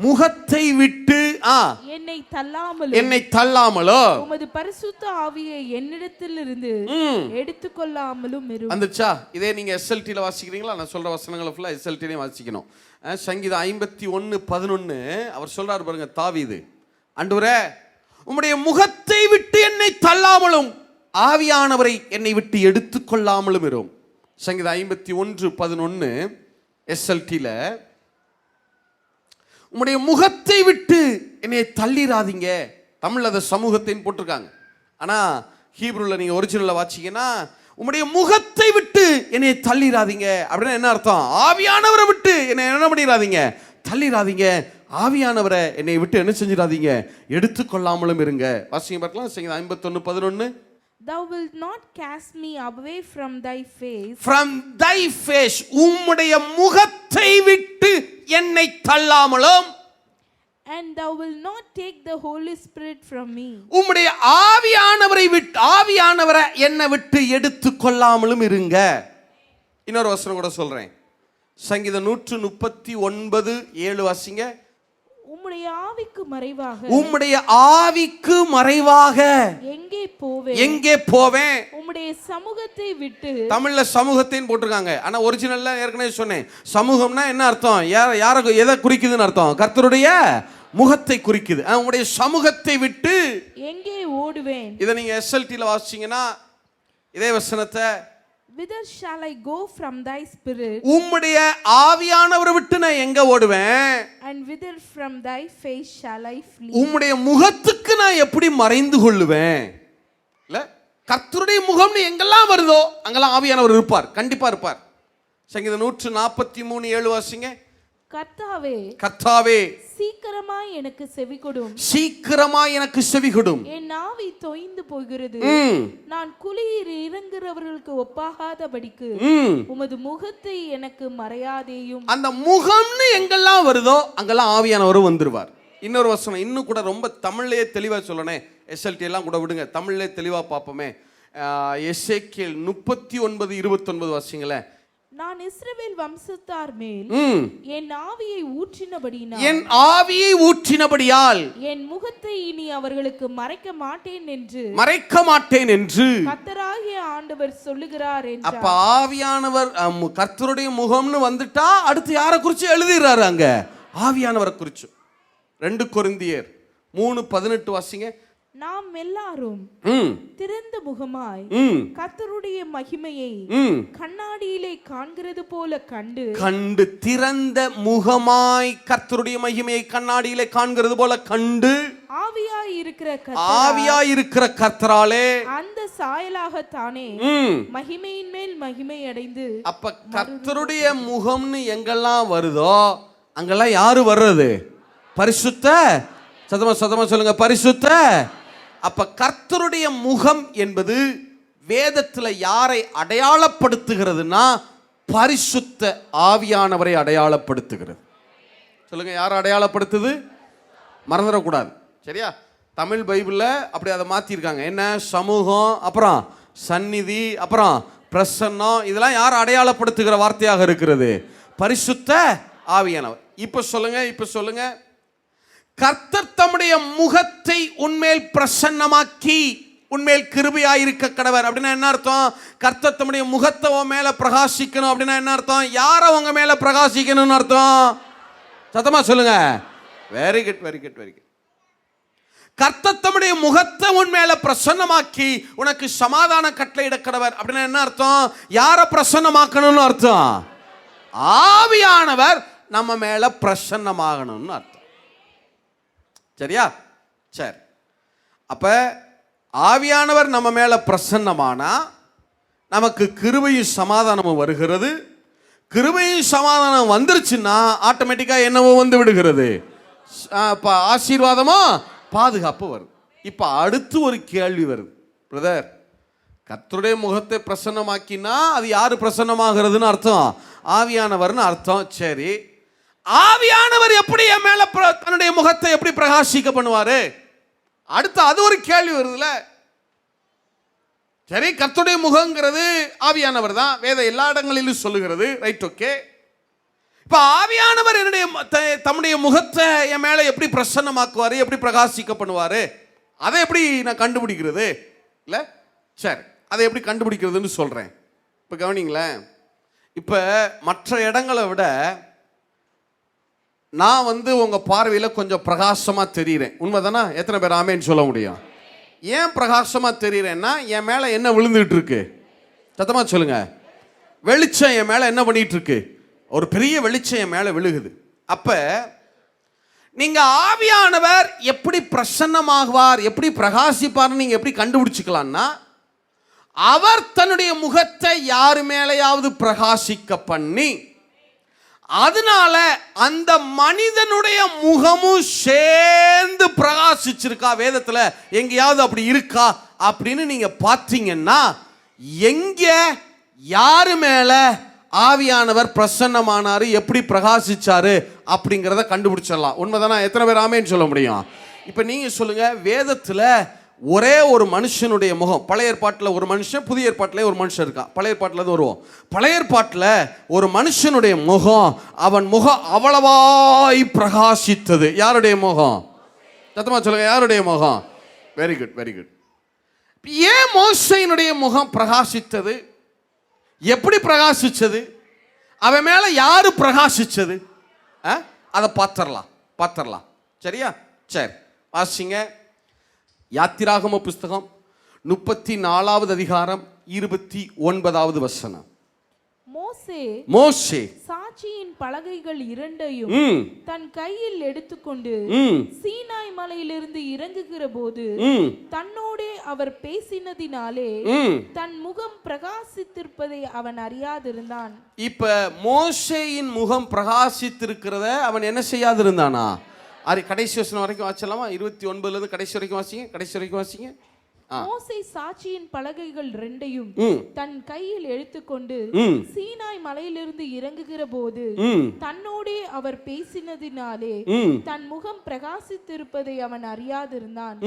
முகத்தை விட்டு என்னை தள்ளாமலோ உமது பரிசுத்த ஆவியை என்னிடத்திலிருந்து எடுத்துக்கொள்ளாமலும் இரு. வந்துச்சா? இதே நீங்க எஸ்எல்டில வாசிக்கிறீங்களா? நான் சொல்ற வசனங்களை ஃபுல்லா எஸ்எல்டிலையும் வாசிக்கணும். சங்கீதம் 51:11 அவர் சொல்றாரு பாருங்க, தாவீது, ஆண்டவரே உம்முடைய முகத்தை விட்டு என்னை தள்ளாமலும் ஆவியானவரை என்னை விட்டு எடுத்துக்கொள்ளாமலும் இரும். சங்கீதம் 51:11 எஸ்எல்டில, உம்முடைய முகத்தை விட்டு என்னை தள்ளிராதீங்க. தமிழ் அதை சமூகத்தைன்னு போட்டிருக்காங்க. ஆனால் ஹீப்ருல நீங்கள் ஒரிஜினலில் வாசிங்கன்னா, உம்முடைய முகத்தை விட்டு என்னை தள்ளிராதீங்க அப்படின்னா என்ன அர்த்தம், ஆவியானவரை விட்டு என்னை என்ன பண்ணிடாதீங்க, தள்ளிராதீங்க. ஆவியானவரை என்னை விட்டு என்ன செஞ்சிடாதீங்க, எடுத்துக்கொள்ளாமலும் இருங்க. வாசிங்க பார்க்கலாம். சங்கீதம் 51:11. Thou wilt not cast me away from thy face. From thy face, உம்முடைய முகத்தை விட்டு என்னை தள்ளாமலும். And thou wilt not take the Holy Spirit from me. உம்முடைய ஆவியானவரை விட்டு, ஆவியானவரை என்னை விட்டு எடுத்துக்கொள்ளாமலும் இருங்க. இன்னொரு வசனம் கூட சொல்றேன். சங்கீதம் 139:7 வாசிங்க. உம்முடைய ஆவிக்கு மறைவாக, உம்முடைய ஆவிக்கு மறைவாக எங்கே போவேன், உம்முடைய சமூகத்தை விட்டு. தமிழ்ல சமூகத்தைன்னு போட்டிருக்காங்க. ஆனா ஒரிஜினல்ல ஏற்கனவே சொன்னேன், சமூகம்னா என்ன அர்த்தம், யாரை எதை குறிக்குதுன்னு அர்த்தம், கர்த்தருடைய முகத்தை குறிக்குது. உம்முடைய சமூகத்தை விட்டு எங்கே ஓடுவேன். இதை நீங்க எஸ்எல்டில வாசிச்சீங்கன்னா இதே வசனத்தை, whither shall I go from thy spirit, உம்முடைய ஆவியானவரை விட்டு நான் எங்க ஓடுவேன், and whither from thy face shall I flee, உம்முடைய முகத்துக்கு நான் எப்படி மறைந்து கொள்ளுவேன். இல்ல, கர்த்தருடைய முகம்னு எங்கெல்லாம் வருதோ அங்கெல்லாம் ஆவியானவர் இருப்பார், கண்டிப்பா இருப்பார். சங்கீதம் 143:7 வாசிங்க. கர்த்தாவே சீக்கிரமாய் எனக்கு செவிகொடும், சீக்கிரமாய் எனக்கு செவிகொடும். என் ஆவி தொய்ந்து போகிறது, நான் குளிர் இறங்குறவர்களுக்கு ஒப்பாகாதபடிக்கு உமது முகத்தை எனக்கு மறையாதேயும். அந்த முகம்னு எங்கெல்லாம் வருதோ அங்கெல்லாம் ஆவியானவர் வந்துருவார். இன்னொரு வசனம் இன்னும் கூட ரொம்ப தமிழ்லயே தெளிவா சொல்லணே, எஸ்எல்டி எல்லாம் கூட விடுங்க, தமிழ்லயே தெளிவா பார்ப்போமே. எசேக்கியேல் 39:29 வாசிங்களேன். நான் இஸ்ரவேல் வம்சத்தார் மேல் என் ஆவியை ஊற்றினபடியால், என் ஆவியை ஊற்றினபடியால் என் முகத்தை இனி அவர்களுக்கு மறைக்க மாட்டேன் என்று கர்த்தராகிய ஆண்டவர் சொல்லுகிறார் என்றார். அப்ப ஆவியானவர், கர்த்தருடைய முகம்னு வந்துட்டா அடுத்து யாரை குறிச்சு எழுதிறாரு அங்க, ஆவியானவரை குறிச்சு. 2 கொரிந்தியர் 3:18 வாசிங்க. நாம் எல்லாரும் திறந்த முகமாய் கர்த்தருடைய மகிமையை கண்ணாடியிலே காண்கிறது போல கண்டு திறந்த முகமாய் கர்த்தருடைய மகிமையை கண்ணாடியிலே காண்கிறது போல கண்டு ஆவியாய் இருக்கிற கர்த்தராலே அந்த சாயலாகத்தானே மகிமையின் மேல் மகிமை அடைந்து. அப்ப கர்த்தருடைய முகம்னு எங்கெல்லாம் வருதோ அங்கெல்லாம் யாரு வர்றது? பரிசுத்த. சதமா சொல்லுங்க, பரிசுத்த. அப்ப கர்த்தருடைய முகம் என்பது வேதத்துல யாரை அடையாளப்படுத்துகிறதுனா பரிசுத்த ஆவியானவரை அடையாளப்படுத்துகிறது. சொல்லுங்க, யாரை அடையாளப்படுத்துது? மறந்துடக்கூடாது, சரியா? தமிழ் பைபிள்ல அப்படி அதை மாத்திருக்காங்க. என்ன? சமூகம், அப்புறம் சந்நிதி, அப்புறம் பிரசன்னம், இதெல்லாம் யார் அடையாளப்படுத்துகிற வார்த்தையாக இருக்கிறது? பரிசுத்த ஆவியானவர். இப்ப சொல்லுங்க, கர்த்தர் தம்முடைய முகத்தை உன்மேல் பிரசன்னமாக்கி உன்மேல் கிருபையாயிருக்க கடவர் அப்படின்னா என்ன அர்த்தம்? கர்த்தர் தம்முடைய முகத்தை உன் மேல பிரகாசிக்கணும் அப்படின்னா என்ன அர்த்தம்? யார உங்க மேல பிரகாசிக்கணும்னு அர்த்தம்? சத்தமா சொல்லுங்க. Very good. கர்த்தர் தம்முடைய முகத்தை உன் மேல பிரசன்னமாக்கி உனக்கு சமாதான கட்டளையிட கடவர் அப்படின்னா என்ன அர்த்தம்? யார பிரசன்னமாக்கணும்னு அர்த்தம்? ஆவியானவர் நம்ம மேல பிரசன்னமாகணும்னு அர்த்தம். சரியா? சரி. அப்ப ஆவியானவர் நம்ம மேல பிரசன்னமானா நமக்கு கிருபையும் சமாதானமும் வருகிறது. கிருபையும் சமாதானம் வந்துருச்சுன்னா ஆட்டோமேட்டிக்கா என்னவோ வந்து விடுகிறது? ஆசீர்வாதமோ பாதுகாப்பு வருது. இப்ப அடுத்து ஒரு கேள்வி வருது. பிரதர், கர்த்தருடைய முகத்தை பிரசன்னமாக்கினா அது யாரு பிரசன்னமாகிறதுன்னு அர்த்தம்? ஆவியானவர்னு அர்த்தம். சரி, ஆவியானவர் எப்படி என் மேல தன்னுடைய முகத்தை எப்படி பிரகாசிக்க பண்ணுவாரு? அடுத்து அது ஒரு கேள்வி வருதுல. சரி, கர்த்தருடைய முகங்கிறது ஆவியானவர் தான், வேத எல்லா இடங்களிலும் சொல்லுகிறது. Right, okay. இப்ப ஆவியானவர் என்னுடைய தம்முடைய முகத்தை என் மேல எப்படி பிரசன்னமாக்குவாரு, எப்படி பிரகாசிக்க பண்ணுவாரு? அதை எப்படி நான் கண்டுபிடிக்கிறது? இல்ல, சரி, அதை எப்படி கண்டுபிடிக்கிறதுன்னு சொல்றேன். இப்ப கவனிங்களேன். இப்ப மற்ற இடங்களை விட நான் உங்க பார்வையில கொஞ்சம் பிரகாசமா தெரிகிறேன். உண்மைதானா? எத்தனை பேர் ஆமேன்னு சொல்ல முடியும்? ஏன் பிரகாசமா தெரிகிறேன்னா என் மேல என்ன விழுந்துட்டு இருக்கு? சத்தமா சொல்லுங்க. வெளிச்சம் என் மேல என்ன பண்ணிட்டு இருக்கு? ஒரு பெரிய வெளிச்சம் என் மேல விழுகுது. அப்ப நீங்க ஆவியானவர் எப்படி பிரசன்னமாகுவார், எப்படி பிரகாசிப்பார் நீங்க எப்படி கண்டுபிடிச்சுக்கலாம்னா, அவர் தன்னுடைய முகத்தை யாரு மேலையாவது பிரகாசிக்க பண்ணி அதனால அந்த மனிதனுடைய முகமும் சேர்ந்து பிரகாசிச்சிருக்கா, வேதத்துல எங்கேயாவது அப்படி இருக்கா அப்படின்னு நீங்க பார்த்தீங்கன்னா, எங்க யாரு மேல ஆவியானவர் பிரசன்னமானாரு, எப்படி பிரகாசிச்சாரு அப்படிங்கிறத கண்டுபிடிச்சிடலாம். உண்மைதானா? எத்தனை பேர் ஆமேன்னு சொல்ல முடியும்? இப்ப நீங்க சொல்லுங்க, வேதத்துல ஒரே ஒரு மனுஷனுடைய முகம், பழைய ஏற்பாட்டில் ஒரு மனுஷன், புதிய ஏற்பாட்டில் ஒரு மனுஷன் இருக்கான். பழைய ஏற்பாட்டில் வருவோம். பழைய ஏற்பாட்டில் ஒரு மனுஷனுடைய முகம், அவன் முகம் அவ்வளவாய் பிரகாசித்தது. யாருடைய முகம்? சத்தமா சொல்லுங்க, யாருடைய முகம்? Very good. ஏன் மோசேயினுடைய முகம் பிரகாசித்தது? எப்படி பிரகாசிச்சது? அவன் மேல யாரு பிரகாசிச்சது? அதை பார்த்துடலாம். சரியா? சரி, வாசிங்க. யாத்திராகம புஸ்தகம் 34வது அதிகாரம் 29வது வசனம். மோசே சாட்சியின் பலகைகள் இரண்டையும் தன் கையில் எடுத்துக்கொண்டு சீனாய் மலையிலிருந்து இறங்குகிற போது தன்னோடே அவர் பேசினதினாலே தன் முகம் பிரகாசித்திருப்பதை அவன் அறியாதிருந்தான். இப்ப மோசேயின் முகம் பிரகாசித்திருக்கிறத அவன் என்ன செய்யாதிருந்தானா? கடைசி வசனம் வரைக்கும் வாசிக்கலாமா? 29ல இருந்து கடைசி வரைக்கும் வாசிங்க. மோசே சாட்சியின் பலகைகள் இரண்டையும் தன் கையில் எடுத்துக்கொண்டு சீனாய் மலையிலிருந்து இறங்குகிற போது தன்னோடே அவர் பேசினதினாலே தன் முகம் பிரகாசித்திருப்பதை அவன் அறியாதிருந்தான்.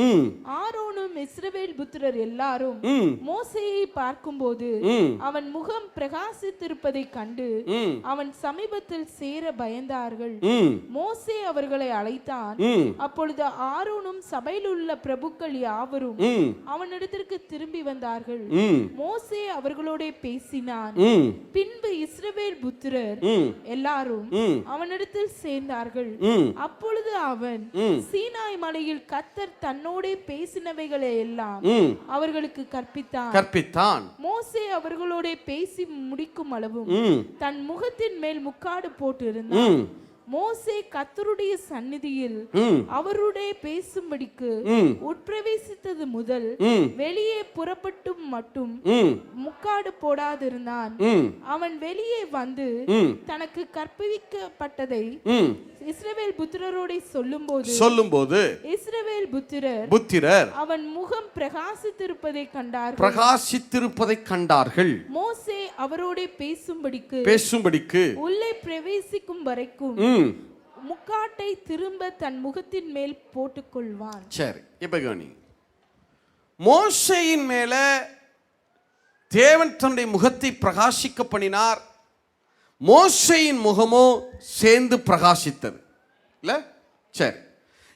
ஆரோனும் இஸ்ரவேல் புத்திரர் எல்லாரும் மோசேயை பார்க்கும்போது அவன் முகம் பிரகாசித்திருப்பதை கண்டு அவன் சமீபத்தில் சேர பயந்தார்கள். மோசே அவர்களை அழைத்தான். அப்பொழுது ஆரோனும் சபையில் உள்ள பிரபுக்கள் யாவரும் அவனிடத்திற்கு திரும்பி வந்தார்கள். மோசே அவர்களோட பேசினான். பின்பு இஸ்ரவேல் புத்திரர் எல்லாரும் அவனிடத்தில் சேர்ந்தார்கள். அப்பொழுது அவன் சீனாய் மலையில் கர்த்தர் தன்னோட பேசினவைகளை எல்லாம் அவர்களுக்கு கற்பித்தான். மோசே அவர்களோட பேசி முடிக்கும் அளவும் தன் முகத்தின் மேல் முக்காடு போட்டு இருந்தான். மோசே கர்த்தருடைய சந்நிதியில் அவருடைய பேசும்படிக்கு உட்பிரவேசித்தது முதல் வெளியே புறப்பட்டு மட்டும் முக்காடு போடாதிருந்தான். அவன் வெளியே வந்து தனக்கு கற்பிக்கப்பட்டதை இஸ்ரவேல் புத்திரரோட சொல்லும்போது இஸ்ரவேல் புத்திரர் அவன் முகம் பிரகாசித்திருப்பதை கண்டார்கள். மோசே அவரோட பேசும்படிக்கு உள்ளே பிரவேசிக்கும் வரைக்கும் முக்காட்டை திரும்ப தன் முகத்தின் மேல் போட்டுக்கொள்வான். சரி, இப்ப கவனி. மோசேயின் மேல தேவன் தன்னுடைய முகத்தை பிரகாசிக்க பண்ணினார். மோசேயின் முகமோ சேர்ந்து பிரகாசித்தது இல்ல? சரி,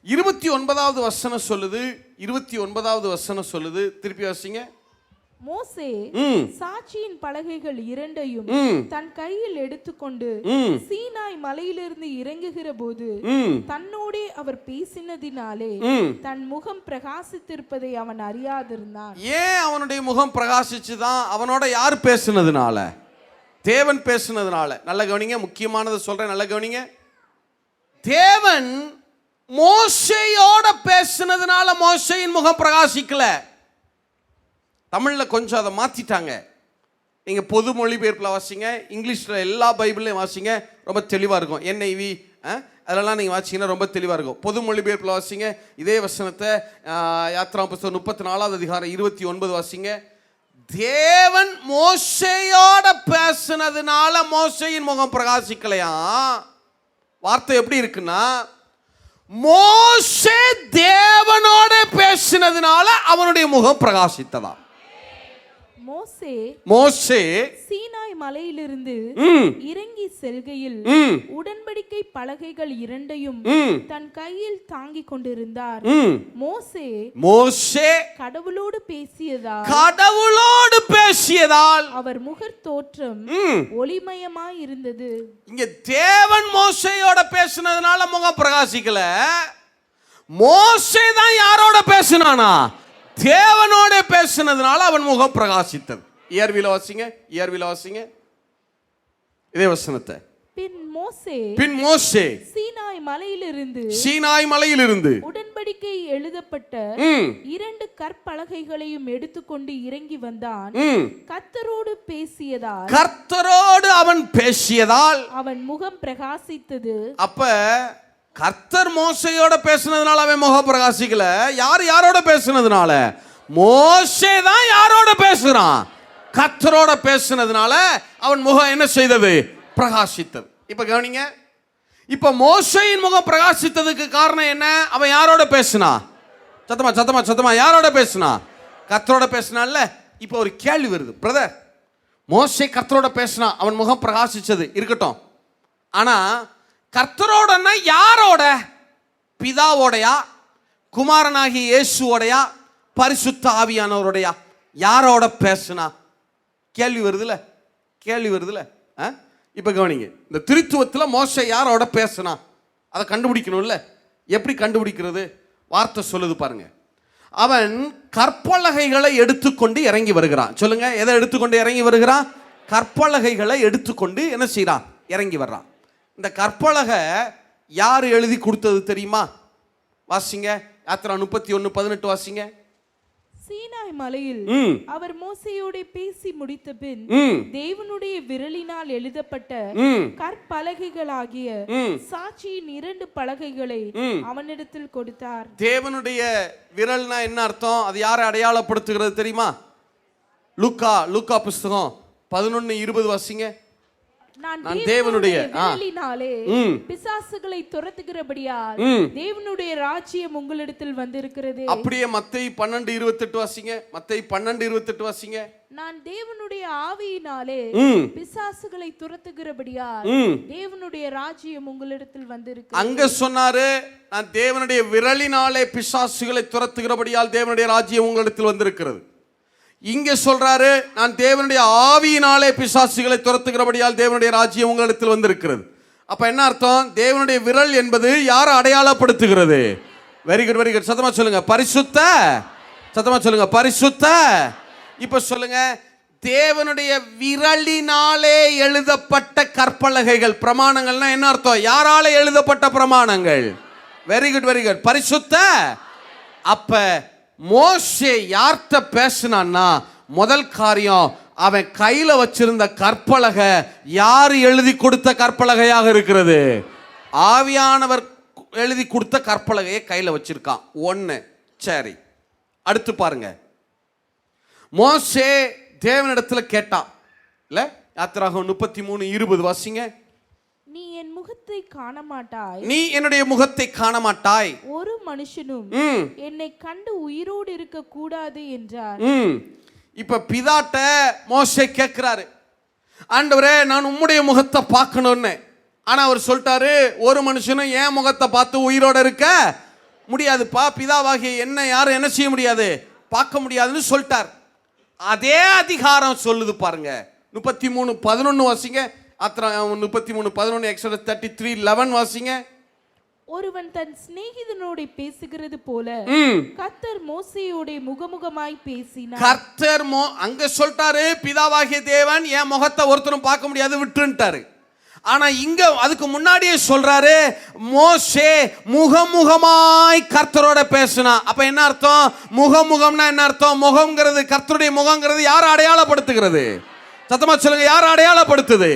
29வது வசனம் சொல்லுது. 29வது வசனம் சொல்லுது, திருப்பி வாசிங்க. மோசே சாட்சியின் பலகைகள் இரண்டையும் தன் கையில் எடுத்துக்கொண்டு சீனாய் மலையிலிருந்து இறங்குகிற போது தன்னோட அவர் பேசினதினாலே தன் முகம் பிரகாசித்திருப்பதை அவன் அறியாதிருந்தான். ஏன் அவனுடைய முகம் பிரகாசிச்சுதான்? அவனோட யார் பேசினதுனால? தேவன் பேசினதுனால. நல்ல கவனிங்க, முக்கியமானதை சொல்றேன், நல்ல கவனிங்க. தேவன் மோசேயோட பேசினதுனால மோசேயின் முகம் பிரகாசிக்கல. தமிழ்ல கொஞ்சம் அதை மாத்திட்டாங்க. நீங்க பொது மொழிபெயர்ப்பில் வாசிங்க, இங்கிலீஷ்ல எல்லா பைபிளையும் வாசிங்க, ரொம்ப தெளிவா இருக்கும். NIV அதெல்லாம் நீங்க வாசிங்கன்னா ரொம்ப தெளிவா இருக்கும். பொது மொழிபெயர்ப்பில் வாசிங்க இதே வசனத்தை. யாத்ரா புஸ்தகம் 34வது அதிகாரம் 29 வாசிங்க. தேவன் மோசேயோட பேசினதுனால மோசேயின் முகம் பிரகாசிக்கலையா? வார்த்தை எப்படி இருக்குன்னா, மோசே தேவனோட பேசினதுனால அவனுடைய முகம் பிரகாசித்ததா? மோசே சீனாய் மலையிலிருந்து இறங்கி செல்கையில் உடன்படிக்கை பலகைகள் இரண்டையும் தன் கையில் தாங்கிக் கொண்டிருந்தார். மோசே கடவுளோடு பேசியதால் அவர் முகத் தோற்றம் ஒளிமயமாய் இருந்தது. இங்க தேவன் மோசேயோட பேசினதுனால முகம் பிரகாசிக்கல. மோசே தான் யாரோட பேசினானா? தேவனோட பேசினதுனால அவன் முகம் பிரகாசித்தது. இயர்வில வாசிங்க இதே வசனத்தை. பின் மோசே சீனாய் மலையிலிருந்து உடன்படிக்கை எழுதப்பட்ட இரண்டு கற்பலகைகளையும் எடுத்துக்கொண்டு இறங்கி வந்தான். கர்த்தரோடு அவன் பேசியதால் அவன் முகம் பிரகாசித்தது. அப்ப கர்த்தர் மோசேயோட பேசினதுனால அவன் முகம் பிரகாசிக்கல. யாரோட பேசினதுனால? மோசே தான் யாரோட பேசுறான்? கர்த்தரோட பேசினதுனால அவன் முகம் என்ன செய்தது? பிரகாசித்தது. இப்ப கவனிங்க, இப்ப மோசேயின் முகம் பிரகாசித்ததுக்கு காரணம் என்ன? அவன் யாரோட பேசினா? சத்தமா யாரோட பேசினா? கர்த்தரோட பேசினான்ல. இப்ப ஒரு கேள்வி வருது, பிரதர், மோசே கர்த்தரோட பேசினா அவன் முகம் பிரகாசிச்சது இருக்கட்டும், ஆனா கர்த்தரோடனா யாரோட? பிதாவோடையா, குமாரனாகிய இயேசுவோடையா, பரிசுத்த ஆவியானவரோடையா? யாரோட பேசுனா? கேள்வி வருதுல. இப்ப கவனிங்க, இந்த திருத்துவத்துல மோசே யாரோட பேசுனா அதை கண்டுபிடிக்கணும்ல. எப்படி கண்டுபிடிக்கிறது? வார்த்தை சொல்லுது பாருங்க. அவன் கற்பலகைகளை எடுத்துக்கொண்டு இறங்கி வருகிறான். சொல்லுங்க, எதை எடுத்துக்கொண்டு இறங்கி வருகிறான்? கற்பலகைகளை எடுத்துக்கொண்டு என்ன செய்யறான்? இறங்கி வர்றான். இந்த கற்பலகை யார் எழுதி கொடுத்தது தெரியுமா? வாசிங்க, யாத்ரா 31:18 வாசிங்க. சீனாய் மலையில் அவர் மோசேயோட பேசி முடித்த பின் தேவனுடைய விரலினால் எழுதப்பட்ட கற்பலகைகளாகிய சாட்சியின் 2 பலகைகளை அவனிடத்தில் கொடுத்தார். தேவனுடைய விரல்னா என்ன அர்த்தம்? அது யாரை அடையாளப்படுத்துகிறது தெரியுமா? லூக்கா புஸ்தகம் 11:20 வாசிங்க. நான் தேவனுடைய விரலினாலே பிசாசுகளை துரத்துகிறபடியால் தேவனுடைய ராஜ்யம் உங்களிடத்தில் வந்திருக்கிறது. அப்படியே மத்தேயு 12:28 வாசிங்க. மத்தேயு 12:28 வாசிங்க. நான் தேவனுடைய ஆவியினாலே பிசாசுகளை துரத்துகிறபடியால் தேவனுடைய ராஜ்யம் உங்களிடத்தில் வந்திருக்கு. அங்க சொன்னாரு, நான் தேவனுடைய விரலினாலே பிசாசுகளை துரத்துகிறபடியால் தேவனுடைய ராஜ்யம் உங்களிடத்தில் வந்திருக்கிறது. இங்க சொல்றாரு, நான் தேவனுடைய ஆவியினாலே பிசாசுகளை துரத்துகிறபடியால் தேவனுடைய ராஜ்யம் உங்களிடத்தில் வந்திருக்கிறது. அப்ப என்ன அர்த்தம்? தேவனுடைய விரல் என்பது யாரை அடையாளப்படுத்துகிறது? Very good, very good. சத்தமா சொல்லுங்க, பரிசுத்த. சத்தமா சொல்லுங்க, பரிசுத்த. இப்ப சொல்லுங்க, தேவனுடைய விரலினாலே எழுதப்பட்ட கற்பலகைகள், பிரமாணங்கள்னா என்ன அர்த்தம்? யாரால எழுதப்பட்ட பிரமாணங்கள்? வெரி குட், வெரி குட், பரிசுத்த. அப்ப மோசே யார்கிட்ட பேசினான்னா, முதல் காரியம், அவன் கையில வச்சிருந்த கற்பலகை யார் எழுதி கொடுத்த கற்பலகையாக இருக்கிறது? ஆவியானவர் எழுதி கொடுத்த கற்பலகையை கையில வச்சிருக்கான். ஒன்னு. சரி, அடுத்து பாருங்க. மோசே தேவனிடத்துல கேட்டான் இல்ல? யாத்திராகமம் 33:20 வாசிங்க. நீ என் முகத்தை காண மாட்டாய், நீ என்னுடைய முகத்தை காண மாட்டாய், ஒரு மனுஷனும் என்னை கண்டு உயிரோடு இருக்க கூடாது என்றார். இப்ப பிதாட்ட மோசே கேட்கிறாரு, ஆண்டவரே நான் உம்முடைய முகத்தை பார்க்கணும்னு. ஆனா அவர் சொல்லிட்டாரு, ஒரு மனுஷனும் என் முகத்தை பார்த்து உயிரோட இருக்க முடியாதுப்பா, பிதாவாகிய என்ன யாரும் என்ன செய்ய முடியாது, பார்க்க முடியாதுன்னு சொல்லிட்டார். அதே அதிகாரம் சொல்லுது பாருங்க, 33:11 வாசிங்க. 33:11 எக்ஸோடஸ் 33:11 வாசிங்க. ஒருவன் தன் சிநேகிதனோட பேசுகிறது போல கர்த்தர் மோசேயோட முகமுகமாய் பேசினார். கர்த்தர் அங்க சொல்லிட்டாரு, பிதாவாகிய தேவன் என் முகத்தை ஒருத்தரும் பார்க்க முடியாது விட்டுட்டாரு. ஆனா இங்க அதுக்கு முன்னாடியே சொல்றாரு, மோசே முகமுகமாய் கர்த்தரோட பேசினா. அப்ப என்ன அர்த்தம்? முகமுகம்னா என்ன அர்த்தம்? முகம்ங்கிறது, கர்த்தருடைய முகம்ங்கிறது யாரை அடையாளப்படுத்துகிறது? சத்தமா சொல்லுங்க, யாரை அடையாளப்படுத்துது?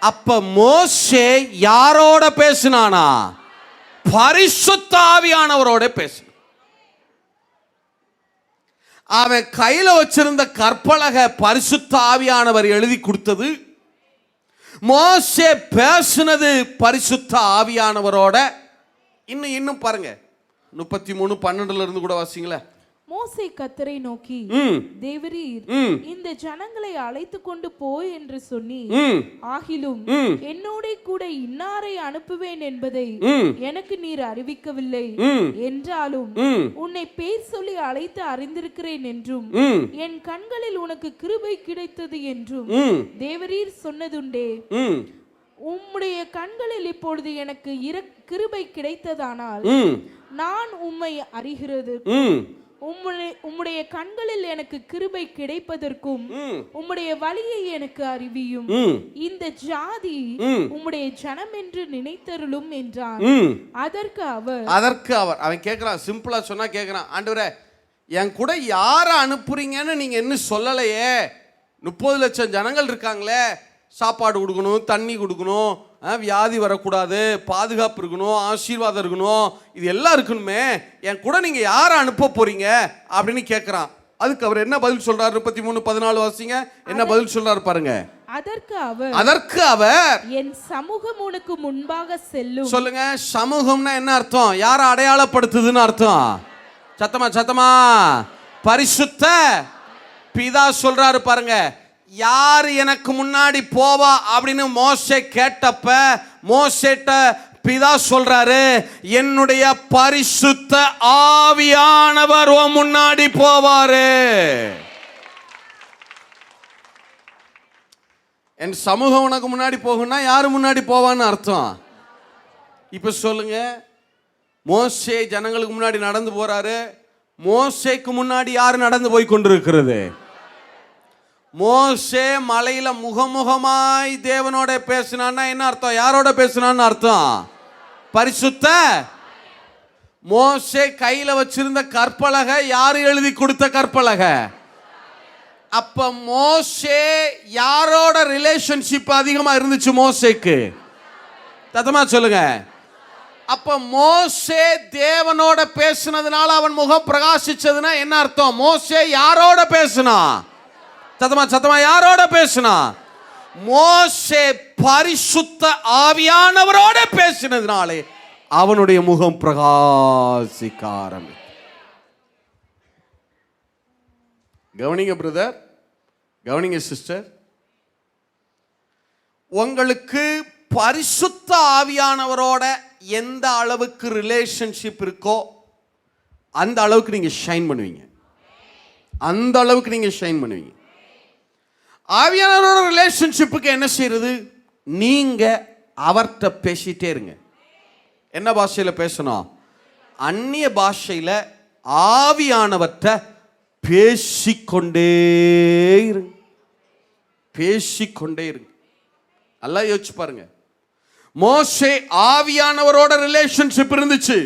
அப்ப மோசே யாரோட பேசினானா? பரிசுத்த ஆவியானவரோட பேசினான். அவன் கையில வச்சிருந்த கற்பலகை பரிசுத்த ஆவியானவர் எழுதி கொடுத்தது. மோசே பேசினது பரிசுத்த ஆவியானவரோட. இன்னும் பாருங்க, 33:12 இருந்து கூட வாசிங்களே. மோசே கர்த்தரை நோக்கி, தேவரீர் இந்த ஜனங்களை அழைத்து கொண்டு போய் என்று சொன்னி, ஆகிலும் என்னோட கூட இன்னாரை அனுப்புவேன் என்பதை எனக்கு நீர் அறிவிக்கவில்லை. என்றாலும் உன்னை பேர் சொல்லி அழைத்து அறிந்திருக்கிறேன் என்றும் என் கண்களில் உனக்கு கிருபை கிடைத்தது என்றும் தேவரீர் சொன்னதுண்டே. உம்முடைய கண்களில் இப்பொழுது எனக்கு கிருபை கிடைத்ததானால் நான் உம்மை அறிகிறது, உம்முடைய கண்களில் எனக்கு கிருபை கிடைப்பதற்கும் உம்முடைய வழியை எனக்கு அறிவியும். இந்த ஜாதி உம்முடைய ஜனம் என்று நினைத்தருளும் என்றான். அதற்கு அவர் அவன் கேட்கிறான், சிம்பிளா சொன்னா கேட்கிறான், ஆண்டவரே என் கூட யாரை அனுப்புறீங்கன்னு நீங்க என்ன சொல்லலையே? 30 லட்சம் ஜனங்கள் இருக்காங்களே, சாப்பாடு கொடுக்கணும், தண்ணி கொடுக்கணும், வியாதி வரக்கூடாது, பாதுகாப்பு இருக்கணும், ஆசீர்வாதம் இருக்கணும், இது எல்லாம் இருக்கணுமே, என் கூட நீங்க யாரை அனுப்ப போறீங்க அப்படின்னு கேட்கிறான். அதுக்கு அவர் என்ன பதில் சொல்றாரு? 33:14 வாசிங்க. என்ன பதில் சொல்றாரு பாருங்க. அதற்கு அவர் என் சமூகம் உனக்கு முன்பாக செல்லும். சொல்லுங்க, சமூகம்னா என்ன அர்த்தம்? யாரை அடையாளப்படுத்துதுன்னு அர்த்தம்? சத்தமா பரிசுத்த பிதா சொல்றாரு பாருங்க. யார் எனக்கு முன்னாடி போவா அப்படின்னு மோசே கேட்டப்ப மோசேட்ட பிதா சொல்றாரு, என்னுடைய பரிசுத்த ஆவியானவர் முன்னாடி போவாரு. என் சமூகம் உனக்கு முன்னாடி போகும்னா யாரு முன்னாடி போவான்னு அர்த்தம். இப்ப சொல்லுங்க, மோசே ஜனங்களுக்கு முன்னாடி நடந்து போறாரு, மோசேக்கு முன்னாடி யாரு நடந்து போய் கொண்டிருக்கிறது? மோசே மலையில முகமுகமாய் தேவனோட பேசினான்னா என்ன அர்த்தம்? யாரோட பேசினான்னு அர்த்தம்? பரிசுத்த. மோசே கையில வச்சிருந்த கற்பலகை யாரு எழுதி கொடுத்த கற்பலகை? அப்ப மோசே யாரோட ரிலேஷன்ஷிப் அதிகமா இருந்துச்சு மோசேக்கு? சத்தமா சொல்லுங்க. அப்ப மோசே தேவனோட பேசினதுனால அவன் முகம் பிரகாசிச்சதுன்னா என்ன அர்த்தம்? மோசே யாரோட பேசினா? சத்தமா யாரோட பேசினா? மோசே பரிசுத்த ஆவியானவரோட பேசினதுனாலே அவனுடைய முகம் பிரகாசிக்க ஆரம்பித்தது. கவனிங்க பிரதர், கவனிங்க சிஸ்டர், உங்களுக்கு பரிசுத்த ஆவியானவரோட எந்த அளவுக்கு ரிலேஷன்ஷிப் இருக்கோ அந்த அளவுக்கு நீங்க ஷைன் பண்ணுவீங்க. அந்த அளவுக்கு நீங்க ஷைன் பண்ணுவீங்க. ஆவியானவரோட ரிலேஷன்ஷிப்புக்கு என்ன செய்யறது? நீங்க அவர்கிட்ட பேசிட்டே இருங்க. என்ன பாஷையில பேசணும்? அந்நிய பாஷையில ஆவியானவர்கிட்ட பேசிக்கொண்டே இருங்க. பேசிக்கொண்டே இருங்க. நல்லா யோசிச்சு பாருங்க. மோசே ஆவியானவரோட ரிலேஷன்ஷிப் இருந்துச்சு.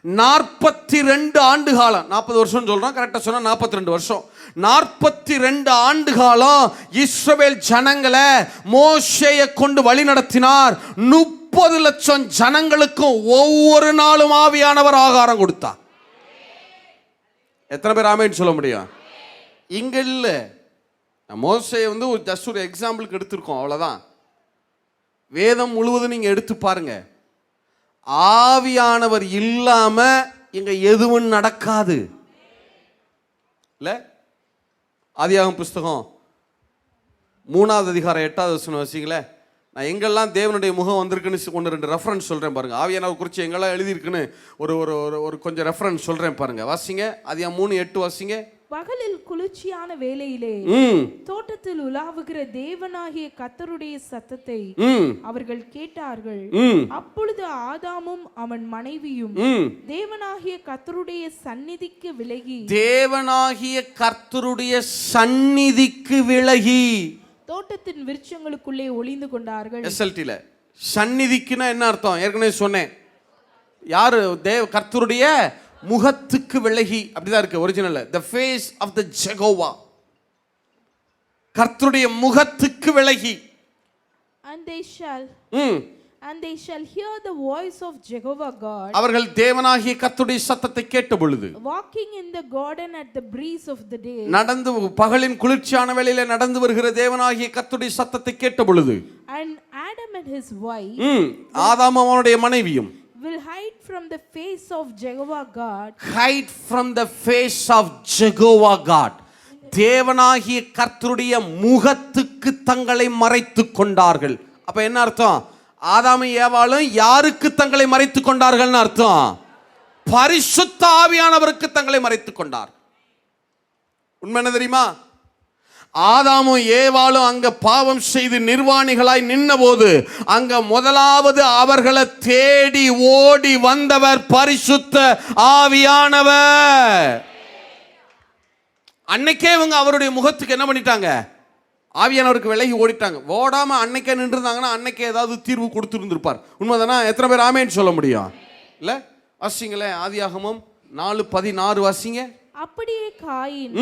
42 ஆண்டு காலம், 40 வருஷம் சொல்றோம், கரெக்டா சொன்னா 42 வருஷம். 42 ஆண்டு காலம் இஸ்ரவேல் ஜனங்களை மோசேயை கொண்டு வழி நடத்தினார். 30 லட்சம் ஜனங்களுக்கும் ஒவ்வொரு நாளும் ஆவியானவர் ஆகாரம் கொடுத்தார். எத்தனை பேர் ஆமென் சொல்ல முடியும்? இங்க இல்ல, மோசேயை ஜஸ்ட் ஒரு எக்ஸாம்பிளுக்கு எடுத்திருக்கோம், அவ்வளவுதான். வேதம் முழுவதும் நீங்க எடுத்து பாருங்க. ஆவியானவர் இல்லாம இங்க எதுவும் நடக்காது. இல்ல, ஆதியாகமம் புஸ்தகம் 3ஆவது அதிகாரம் 8வது வசனம் வாசிங்களே. நான் எங்கெல்லாம் தேவனுடைய முகம் வந்திருக்குன்னு 1-2 ரெஃபரன்ஸ் சொல்றேன் பாருங்க. ஆவியானவர் குறித்து எங்கெல்லாம் எழுதியிருக்குன்னு ஒரு கொஞ்சம் ரெஃபரன்ஸ் சொல்றேன் பாருங்க. வாசிங்க, ஆதியாகமம் 3:8 வாசிங்க. பகலில் குளிர்ச்சியான வேளையிலே தோட்டத்தில் உலாவுகிற தேவனாகிய கர்த்தருடைய சத்தத்தை அவர்கள் கேட்டார்கள். அப்பொழுது ஆதாமும் அவன் மனைவியும் தேவனாகிய கர்த்தருடைய சந்நிதிக்கு விலகி தோட்டத்தின் விருட்சங்களுக்குள்ளே ஒளிந்து கொண்டார்கள். எஸ்எல்டில சந்நிதிக்குன்னா என்ன அர்த்தம்? ஏற்கனவே சொன்னேன். யாரு? கர்த்தருடைய முகத்துக்கு விலகி, அப்படிதான் இருக்கு ஒரிஜினல்ல. the face of the Jehovah, கர்த்தருடைய முகத்துக்கு விலகி. and they shall hear the voice of Jehovah God, அவர்கள் தேவனாகிய கர்த்தருடைய சத்தத்தை கேட்ட பொழுது, walking in the garden at the breeze of the day, நடந்து பகலின் குளிர்ச்சியான வேளையிலே நடந்து வருகிற தேவனாகிய கர்த்தருடைய சத்தத்தை கேட்ட பொழுது, and Adam and his wife, ஆதாம் அவனுடைய மனைவியும் will hide from the face of Jehovah God, hide from the face of Jehovah God, தேவனாகிய கர்த்தருடைய முகத்துக்கு தங்களை மறைத்துக் கொண்டார்கள். அப்ப என்ன அர்த்தம்? ஆதாமும் ஏவாளும் யாருக்கு தங்களை மறைத்துக் கொண்டார்கள்னு அர்த்தம்? பரிசுத்த ஆவியானவருக்கு தங்களை மறைத்துக் கொண்டார். உண்மை என்ன தெரியுமா? ஆதாமும் ஏவாளும் அங்க பாவம் செய்து நிர்வாணிகளாய் நின்னபோது அங்க முதலாவது அவர்களை தேடி ஓடி வந்தவர் பரிசுத்த ஆவியானவர். அன்னைக்கே இவங்க அவருடைய முகத்துக்கு என்ன பண்ணிட்டாங்க? ஆவியானவருக்கு விலகி ஓடிட்டாங்க. ஓடாம அன்னைக்கே நின்று இருந்தாங்கன்னா அன்னைக்கே ஏதாவது தீர்வு கொடுத்துருந்துருப்பார். உண்மைதானா? எத்தனை பேர் ஆமேன்னு சொல்ல முடியும்? இல்ல, வாசிங்களே, ஆதியாகமம் 4:16 வாசிங்க. அப்படியே காயின்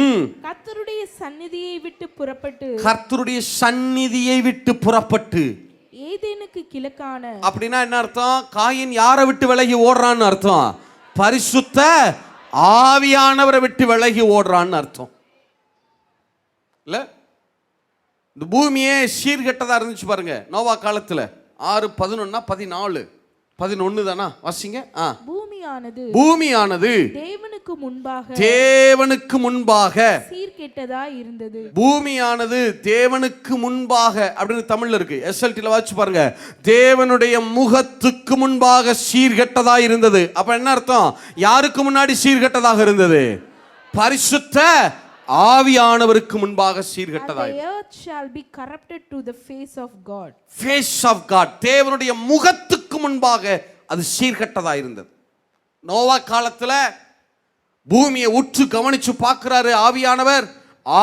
கர்த்தருடைய சந்நிதியை விட்டு புறப்பட்டு ஏதேனுக்கு கிழக்கான. அப்படின்னா என்ன அர்த்தம்? காயின் யாரை விட்டு விலகி ஓடுறான்னு அர்த்தம்? பரிசுத்த ஆவியானவரை விட்டு விலகி ஓடுறான்னு அர்த்தம். இல்ல, இந்த பூமியே சீர்கெட்டதா இருந்துச்சு பாருங்க. நோவா காலத்துல 6:11 தானா? வாசிங்க. பூமியானது தேவனுக்கு முன்பாக சீர்கெட்டதா இருந்தது. பூமியானது தேவனுக்கு முன்பாக அப்படின்னு தமிழ்ல இருக்கு. எஸ்எல்டில வாசிச்சு பாருங்க. தேவனுடைய முகத்துக்கு முன்பாக சீர்கெட்டதா இருந்தது. அப்ப என்ன அர்த்தம்? யாருக்கு முன்னாடி சீர்கெட்டதாக இருந்தது? பரிசுத்த ஆவியானவருக்கு முன்பாக சீர்கெட்டதா. The earth shall be corrupted to the face of God. Face of God, தேவனுடைய முகத்துக்கு முன்பாக அது சீர்கெட்டதா இருந்தது. நோவா காலத்துல பூமியை உற்று கவனிச்சு பார்க்கிறாரு ஆவியானவர்.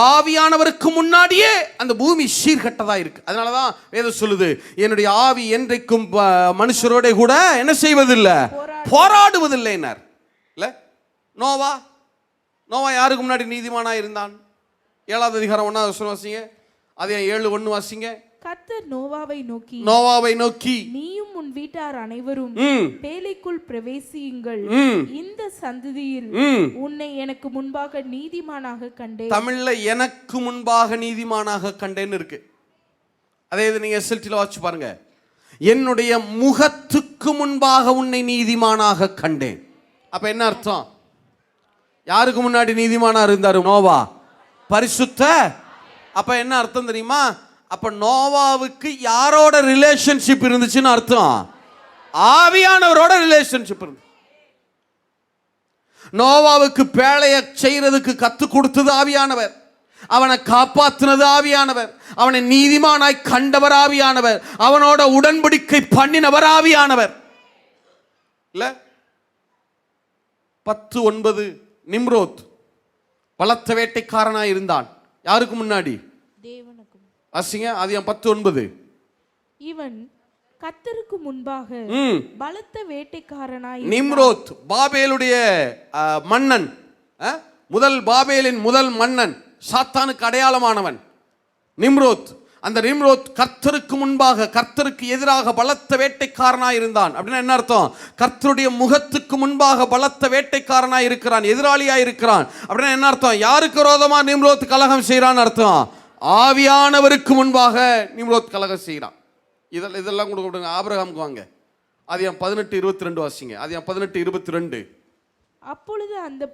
ஆவியானவருக்கு முன்னாடியே அந்த பூமி சீர்கெட்டதா இருக்கு. அதனாலதான் வேதம் சொல்லுது, என்னுடைய ஆவி என்றைக்கும் மனுஷரோட கூட என்ன செய்வதில்லை, போராடுவதில்லை. இல்ல, நோவா யாருக்கு முன்னாடி நீதிமானா இருந்தான்? 7வது அதிகாரம் 1வது வசனம் வாசிங்க. அதே 7:1 வாசிங்க. கர்த்தர் நோவாவை நோக்கி நீயும் உன் வீட்டார் அனைவரும் பேழைக்குள் பிரவேசியுங்கள், இந்த சந்ததியில் உன்னை எனக்கு முன்பாக நீதிமானாக கண்டேன். தமிழ்ல எனக்கு முன்பாக நீதிமானாக கண்டேன்னு இருக்கு. அதே இது நீங்க எஸ்எல்டில வாசிச்சு பாருங்க. என்னுடைய முகத்துக்கு முன்பாக உன்னை நீதிமானாக கண்டேன். அப்ப என்ன அர்த்தம்? யாருக்கு முன்னாடி நீதிமானா இருந்தாரு நோவா? பரிசுத்த அப்ப என்ன அர்த்தம் தெரியுமா? அப்ப நோவாவுக்கு யாரோட ரிலேஷன்ஷிப் இருந்துச்சுன்னு அர்த்தம்? ஆவியானவரோட ரிலேஷன்ஷிப் இருந்து. நோவாவுக்கு பேழைய செய்யறதுக்கு கத்து கொடுத்தது ஆவியானவர், அவனை காப்பாற்றினது ஆவியானவர், அவனை நீதிமானாய் கண்டவர் ஆவியானவர், அவனோட உடன்படிக்கை பண்ணினவர் ஆவியானவர். இல்ல 10:9 நிம்ரோத் பலத்த வேட்டைக்காரனாய் இருந்தான். யாருக்கு முன்னாடி? தேவனுக்கும். வாசிங்க ஆதியாகமம் 10:9. இவன் கர்த்தருக்கு முன்பாக பலத்த வேட்டைக்காரனாய் நிம்ரோத் பாபேலுடைய மன்னன், முதல் பாபேலின் முதல் மன்னன், சாத்தானுக்கு அடையாளமானவன் நிம்ரோத். அந்த நிம்ரோத் கர்த்தருக்கு முன்பாக, கர்த்தருக்கு எதிராக பலத்த வேட்டைக்காரனாய் இருந்தான். அப்படின்னா என்ன அர்த்தம்? கர்த்தருடைய முகத்துக்கு முன்பாக பலத்த வேட்டைக்காரனாய் இருக்கிறான், எதிராளியாய் இருக்கிறான். அப்படின்னா என்ன அர்த்தம்? யாருக்கு விரோதமா நிம்ரோத் கலகம் செய்யறான்னு அர்த்தம்? ஆவியானவருக்கு முன்பாக நிம்ரோத் கலகம் செய்யறான். இதெல்லாம் கொடுங்க. ஆபிரகாமுக்கு வாங்க, ஆதியாகமம் 18:22 வாசிங்க. ஆதியாகமம் 18:22. அப்பொழுது அந்த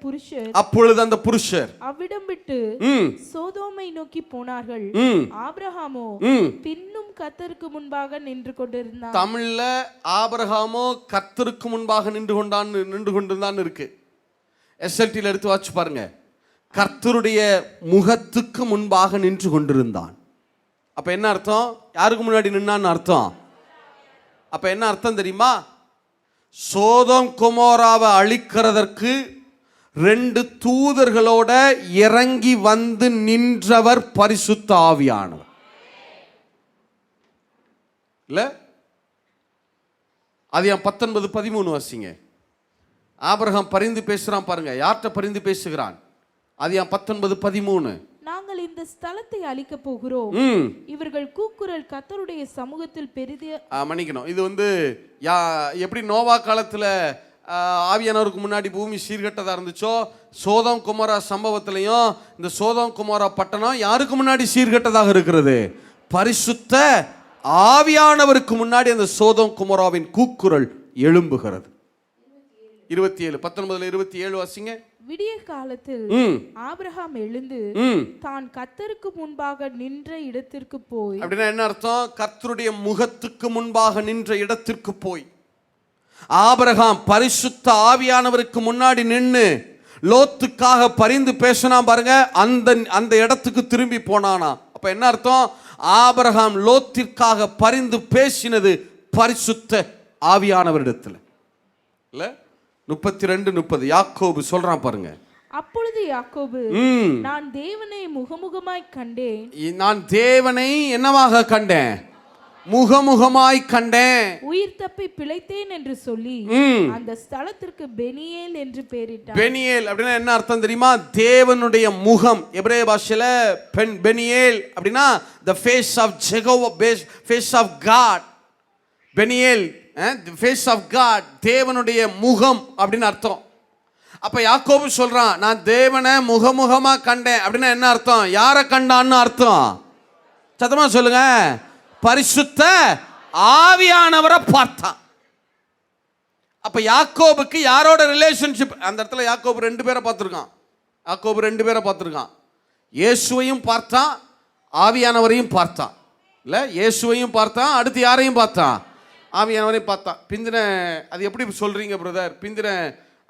புருஷர் அவ்விடம் விட்டு சோதோமை நோக்கி போனார்கள். ஆபிரகாமோ பின்னும் கர்த்தருக்கு முன்பாக நின்று கொண்டிருந்தான். தமிழ்ல ஆபிரகாமோ கர்த்தருக்கு முன்பாக நின்று கொண்டிருந்தான் இருக்கு. எஸ்எல்டில எடுத்து வாச்சு பாருங்க. கர்த்தருடைய முகத்துக்கு முன்பாக நின்று கொண்டிருந்தான். அப்ப என்ன அர்த்தம்? யாருக்கு முன்னாடி நின்னான்னு அர்த்தம். அப்ப என்ன அர்த்தம் தெரியுமா? சோதோம் கொமோராவை அழிக்கிறதற்கு 2 தூதர்களோட இறங்கி வந்து நின்றவர் பரிசுத்த ஆவியானவர். இல்ல ஆதியாகமம் 19:13 வாசிங்க. ஆபிரகாம் பரிந்து பேசுறான் பாருங்க. யார்கிட்ட பரிந்து பேசுகிறான்? ஆதியாகமம் 19:13. நாங்கள் இந்த ஸ்தலத்தை அழிக்க போகிறோம், இவர்கள் கூக்குரல் கர்த்தருடைய சமூகத்தில் பெரிது. மன்னிக்கணும், இது எப்படி நோவா காலத்துல ஆவியானவருக்கு முன்னாடி பூமி சீர்கட்டதா இருந்துச்சோ, சோதோம் குமாரா சம்பவத்திலையும் இந்த சோதோம் குமாரா பட்டணம் யாருக்கு முன்னாடி சீர்கட்டதாக இருக்கிறது? பரிசுத்த ஆவியானவருக்கு முன்னாடி அந்த சோதோம் குமாராவின் கூக்குரல் எழும்புகிறது. 27 19:27 வாசிங்க. விடிய காலத்தில் ஆபிரகாம் எழுந்து தான் கர்த்தருக்கு முன்பாக நின்ற இடத்திற்கு போய். அப்படின்னா என்ன அர்த்தம்? கர்த்தருடைய முகத்துக்கு முன்பாக நின்ற இடத்திற்கு போய் ஆபிரகாம் பரிசுத்த ஆவியானவருக்கு முன்னாடி நின்று லோத்துக்காக பரிந்து பேசினா பாருங்க. அந்த இடத்துக்கு திரும்பி போனானா. அப்ப என்ன அர்த்தம்? ஆபிரகாம் லோத்திற்காக பரிந்து பேசினது பரிசுத்த ஆவியானவரிடத்துல. இல்ல 32:30 யாக்கோபு சொல்றான் பாருங்க. அப்பொழுது யாக்கோபு நான் தேவனை முகமுகமாய் கண்டேன். நான் தேவனை என்னவாக கண்டேன்? முகமுகமாய் கண்டேன். உயிர் தப்பி பிழைத்தேன் என்று சொல்லி அந்த ஸ்தலத்திற்கு பெனியேல் என்று பெயரிட்டார். பெனியேல் அப்படின்னா என்ன அர்த்தம் தெரியுமா? தேவனுடைய முகம். எபிரேய பாஷையில பெனியேல் அப்படின்னா the face of Jehovah, face of God. Peniel face of God, தேவனுடைய முகம் அப்படின்னு அர்த்தம். அப்ப யாக்கோபு சொல்றான் நான் தேவனை முகமுகமா கண்டேன். அப்படின்னா என்ன அர்த்தம்? யாரை கண்டான்னு அர்த்தம்? சத்தமா சொல்லுங்க. பரிசுத்த ஆவியானவரை பார்த்தான். அப்ப யாக்கோபுக்கு யாரோட ரிலேஷன்ஷிப்? அந்த இடத்துல யாக்கோபு 2 பேரை பார்த்திருக்கான். இயேசுவையும் பார்த்தான், ஆவியானவரையும் பார்த்தான். இல்ல இயேசுவையும் பார்த்தான், அடுத்து யாரையும் பார்த்தான்? ஆவியானவரையும் பார்த்தான். பிந்தின அது எப்படி சொல்றீங்க பிரதர்? பிந்தின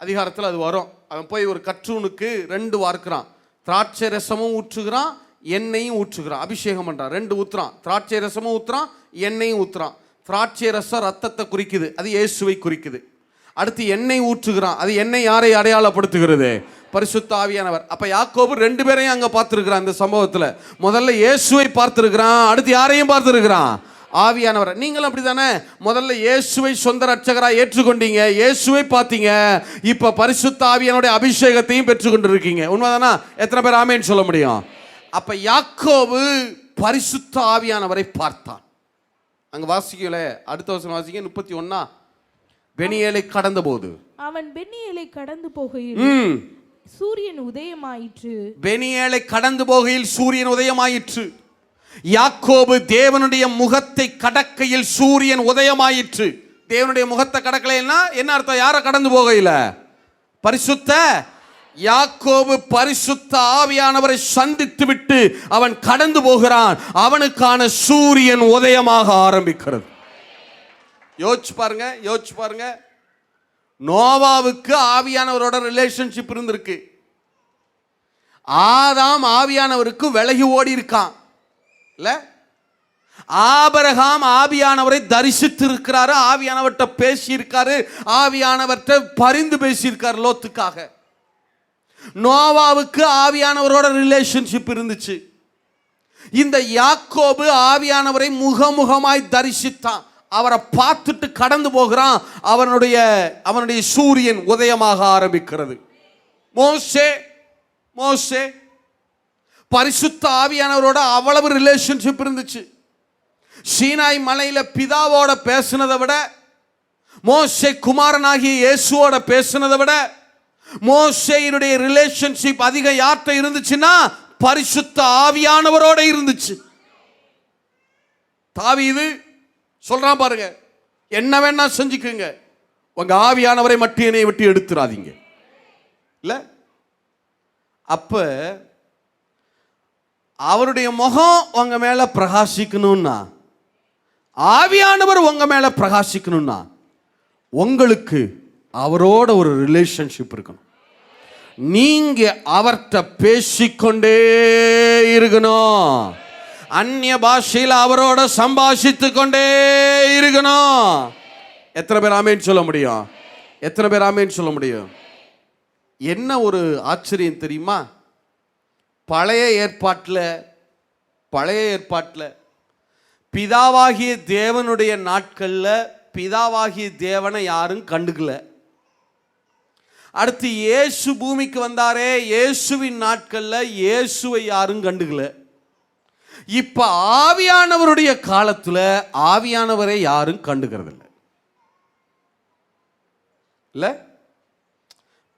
அதிகாரத்தில் அது வரும். அவன் போய் ஒரு கற்றூனுக்கு 2 வார்க்கிறான். திராட்சை ரசமும் ஊற்றுகிறான், எண்ணெயும் ஊற்றுகிறான். அபிஷேகம் பண்றான். 2 ஊத்துறான். திராட்சை ரசமும் ஊத்துறான், எண்ணெயும் ஊத்துறான். திராட்சை ரசம் ரத்தத்தை குறிக்குது, அது இயேசுவை குறிக்குது. அடுத்து எண்ணெய் ஊற்றுகிறான். அது எண்ணெய் யாரை அடையாளப்படுத்துகிறது? பரிசுத்த ஆவியானவர். அப்ப யாக்கோபு 2 பேரையும் அங்க பார்த்திருக்கிறான். இந்த சம்பவத்துல முதல்ல இயேசுவை பார்த்திருக்கிறான், அடுத்து யாரையும் பார்த்திருக்கிறான்? ஆவியானவர். நீங்களும் அப்படித்தானே? முதல்ல இயேசுவை சொந்த ரட்சகராக ஏற்றுக்கொண்டீங்க, இயேசுவை பார்த்தீங்க, இப்ப பரிசுத்த ஆவியானுடைய அபிஷேகத்தையும் பெற்றுக்கொண்டு இருக்கீங்க. உண்மைதானா? எத்தனை பேர் ஆமேன்னு சொல்ல முடியும்? அப்ப யாக்கோபு பரிசுத்த ஆவியானவரை பார்த்தான். அங்க வாசிக்கல, அடுத்த வருஷம் வாசிக்க 31. பெனியேலை கடந்த போது, அவன் பெனியேலை கடந்து போகையில் சூரியன் உதயமாயிற்று. பெனியேலை கடந்து போகையில் சூரியன் உதயமாயிற்று. யாக்கோபு தேவனுடைய முகத்தை கடக்கையில் சூரியன் உதயமாயிற்று. தேவனுடைய முகத்தை கடக்கலைன்னா என்ன அர்த்தம்? யாரை கடந்து போகையில? பரிசுத்த யாக்கோபு பரிசுத்த ஆவியானவரை சந்தித்து விட்டு அவன் கடந்து போகிறான். அவனுக்கான சூரியன் உதயமாக ஆரம்பிக்கிறது. யோசிச்சு பாருங்க. நோவாவுக்கு ஆவியானவரோட ரிலேஷன்ஷிப் இருந்திருக்கு. ஆதாம் ஆவியானவருக்கு விலகி ஓடி இருக்கான் இல்ல. ஆபிரகாம் ஆவியானவரை தரிசித்து இருக்கிறாரு, ஆவியானவர்கிட்ட பேசி இருக்காரு, ஆவியானவர்கிட்ட பரிந்து பேசி இருக்காரு லோத்துக்காக. நோவாவுக்கு ஆவியானவரோட ரிலேஷன்ஷிப் இருந்துச்சு. இந்த யாக்கோபு ஆவியானவரை முகமுகமாய் தரிசித்தான். அவரை பார்த்துட்டு கடந்து போகிறான். அவனுடைய சூரியன் உதயமாக ஆரம்பிக்கிறது. மோசே பரிசுத்த ஆவியானவரோட அவ்வளவு ரிலேஷன்ஷிப் இருந்துச்சு. சீனாய் மலையில பிதாவோட பேசினதை விட, மோசே குமாரனாகிய இயேசுவோட பேசினதை விட, மோசேயினுடைய ரிலேஷன்ஷிப் அதிக யார்கிட்ட இருந்துச்சுன்னா பரிசுத்த ஆவியானவரோட இருந்துச்சு. தாவீது சொல்றான் பாருங்க, என்ன வேணா செஞ்சுக்குங்க, உங்க ஆவியானவரை மட்டும் என்னை விட்டு எடுத்துறாதீங்க இல்ல. அப்ப அவருடைய முகம் உங்க மேல பிரகாசிக்கணும்னா, ஆவியானவர் உங்க மேல பிரகாசிக்கணும்னா, உங்களுக்கு அவரோட ஒரு ரிலேஷன்ஷிப் இருக்கணும். நீங்க அவர்கிட்ட பேசிக்கொண்டே இருக்கணும். அந்நிய பாஷையில் அவரோட சம்பாஷித்து கொண்டே இருக்கணும். எத்தனை பேர் ஆமேன் சொல்ல முடியும்? எத்தனை பேர் ஆமேன் சொல்ல முடியும்? என்ன ஒரு ஆச்சரியம் தெரியுமா? பழைய ஏற்பாட்டில் பிதாவாகிய தேவனுடைய நாட்களில் பிதாவாகிய தேவனை யாரும் கண்டுக்கல. அடுத்து இயேசு பூமிக்கு வந்தாரே, இயேசுவின் நாட்களில் இயேசுவை யாரும் கண்டுக்கல. இப்ப ஆவியானவருடைய காலத்தில் ஆவியானவரை யாரும் கண்டுக்கிறது இல்ல.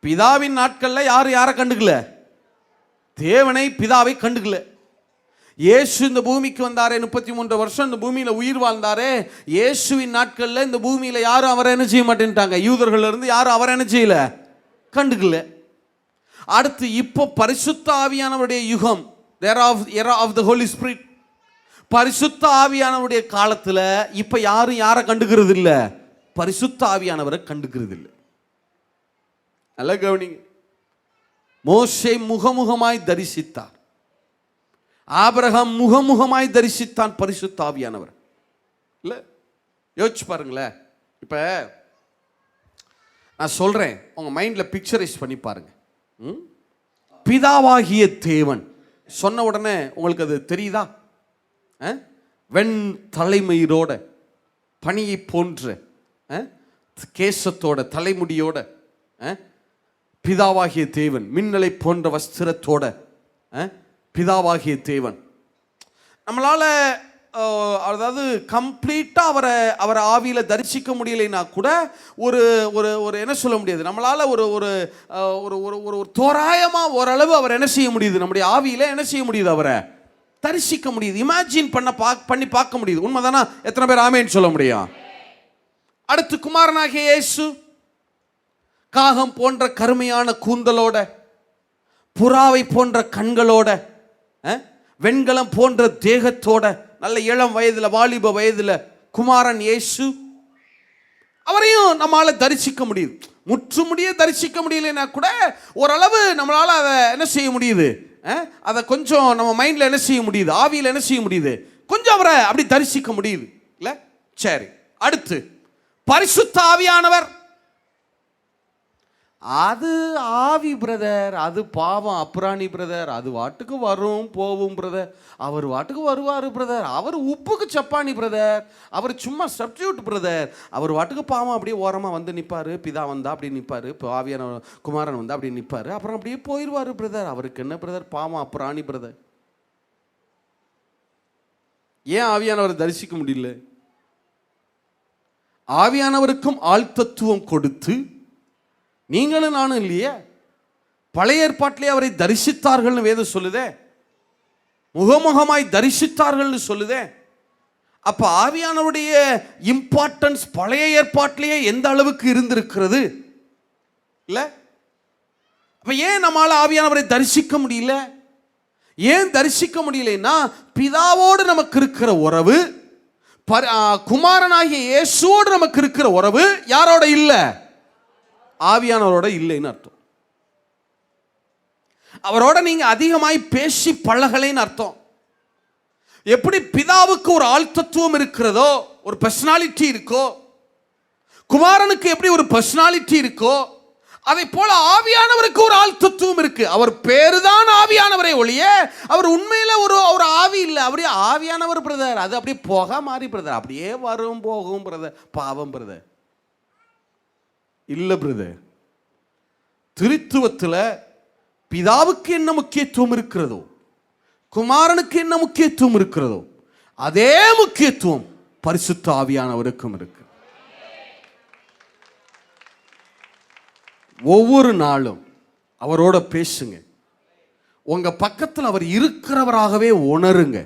பிதாவின் நாட்களில் யாரை கண்டுக்கல? தேவனை பிதாவை கண்டுக்கல. இயேசு இந்த பூமிக்கு வந்தாரே, 33 வருஷம் இந்த பூமியில உயிர் வாழ்ந்தாரே, இயேசுவின் நாட்களில் இந்த பூமியில யாரும் அவரை என்ன செய்ய மாட்டேன்ட்டாங்க. யூதர்கள் இருந்து யாரும் அவரை என்ன செய்யல, கண்டுக்கல. அடுத்து இப்போ பரிசுத்த ஆவியானவருடைய யுகம், era of the Holy Spirit, பரிசுத்த ஆவியானவருடைய காலத்தில் இப்ப யாரும் யாரை கண்டுக்கிறது இல்லை? பரிசுத்த ஆவியானவரை கண்டுக்கிறது இல்லை. நல்ல கவனிங்க. மோசே முகமுகமாய் தரிசித்தார், ஆபிரகாம் முகமுகமாய் தரிசித்தான் பரிசுத்த ஆவியானவர் இல்ல. யோசிச்சு பாருங்களேன். இப்ப நான் சொல்றேன், உங்க மைண்ட்ல பிக்சரைஸ் பண்ணி பாருங்க. பிதாவாகிய தேவன் சொன்ன உடனே உங்களுக்கு அது தெரியுதா? வெண் தலைமயிரோட, பனியை போன்ற கேசத்தோட, தலைமுடியோட, பிதாவாகிய தேவன் மின்னலை போன்ற வஸ்திரத்தோட பிதாவாகிய தேவன். நம்மளால அதாவது கம்ப்ளீட்டா அவரை ஆவியில தரிசிக்க முடியலைன்னா கூட ஒரு ஒரு என்ன சொல்ல முடியாது, நம்மளால ஒரு ஒரு ஒரு தோராயமா ஓரளவு அவர் என்ன செய்ய முடியுது, நம்முடைய ஆவியில என்ன செய்ய முடியுது, அவரை தரிசிக்க முடியுது, இமேஜின் பண்ணி பார்க்க முடியுது. உண்மைதானா? எத்தனை பேர் ஆமேன்னு சொல்ல முடியும்? அடுத்து குமாரனாகிய இயேசு காகம் போன்ற கருமையான கூந்தலோட, புறாவை போன்ற கண்களோட, வெண்கலம் போன்ற தேகத்தோட, நல்ல இளம் வயதுல, வாலிப வயதுல குமாரன் இயேசு, அவரையும் நம்மளால தரிசிக்க முடியுது. முற்றுமுடிய தரிசிக்க முடியலன்னா கூட ஓரளவு நம்மளால அதை என்ன செய்ய முடியுது, அதை கொஞ்சம் நம்ம மைண்ட்ல என்ன செய்ய முடியுது, ஆவியில் என்ன செய்ய முடியுது, கொஞ்சம் அவரை அப்படி தரிசிக்க முடியுது இல்ல. சரி, அடுத்து பரிசுத்த ஆவியானவர். அது ஆவி பிரதர், அது பாவம் அப்புராணி பிரதர், அது வாட்டுக்கு வரும் போவும் பிரதர், அவர் வாட்டுக்கு வருவார் பிரதர், அவர் உப்புக்கு சப்பானி பிரதர், அவர் சும்மா சப்ஸ்டியூட் பிரதர், அவர் வாட்டுக்கு பாவம் அப்படியே ஓரமாக வந்து நிற்பார், பிதா வந்தா அப்படி நிற்பார், இப்போ ஆவியான குமாரன் வந்தா அப்படி நிற்பார், அப்புறம் அப்படியே போயிடுவார் பிரதர், அவருக்கு என்ன பிரதர், பாவம் அப்புராணி பிரதர். ஏன் ஆவியானவரை தரிசிக்க முடியல? ஆவியானவருக்கும் ஆழ்த்தத்துவம் கொடுத்து, நீங்களும் நானும் இல்லையே, பழைய ஏற்பாட்டிலே அவரை தரிசித்தார்கள்னு வேதம் சொல்லுதே, முகமுகமாய் தரிசித்தார்கள்னு சொல்லுதே. அப்ப ஆவியானவருடைய இம்பார்ட்டன்ஸ் பழைய ஏற்பாட்டிலேயே எந்த அளவுக்கு இருந்திருக்கிறது இல்ல. அப்ப ஏன் நம்மால ஆவியானவரை தரிசிக்க முடியல? ஏன் தரிசிக்க முடியலன்னா, பிதாவோடு நமக்கு இருக்கிற உறவு, குமாரனாகிய இயேசுவோடு நமக்கு இருக்கிற உறவு யாரோட இல்ல? ஆவியானவரோட இல்லைன்னு அர்த்தம். அவரோட நீங்க அதிகமாய் பேசி பழகலைன்னு அர்த்தம். எப்படி பிதாவுக்கு ஒரு ஆள் தத்துவம் இருக்கிறதோ, ஒரு பர்சனாலிட்டி இருக்கோ, குமாரனுக்கு எப்படி ஒரு பர்சனாலிட்டி இருக்கோ, அதை போல ஆவியானவருக்கு ஒரு ஆள் தத்துவம் இருக்கு. அவர் பேருதான் ஆவியானவரை ஒழிய அவர் உண்மையில ஒரு ஆவி இல்லை. அப்படியே ஆவியானவர் பிரதர், அது அப்படியே போக மாறி பிரதர், அப்படியே வரும் போகும் பிரதர், பாவம் பிரதர் இல்ல பிரதர். திருத்துவத்தில் பிதாவுக்கு என்ன முக்கியத்துவம் இருக்கிறதோ, குமாரனுக்கு என்ன முக்கியத்துவம் இருக்கிறதோ, அதே முக்கியத்துவம் பரிசுத்த ஆவியானவருக்கும் இருக்கு. ஒவ்வொரு நாளும் அவரோட பேசுங்க. உங்க பக்கத்தில் அவர் இருக்கிறவராகவே உணருங்க.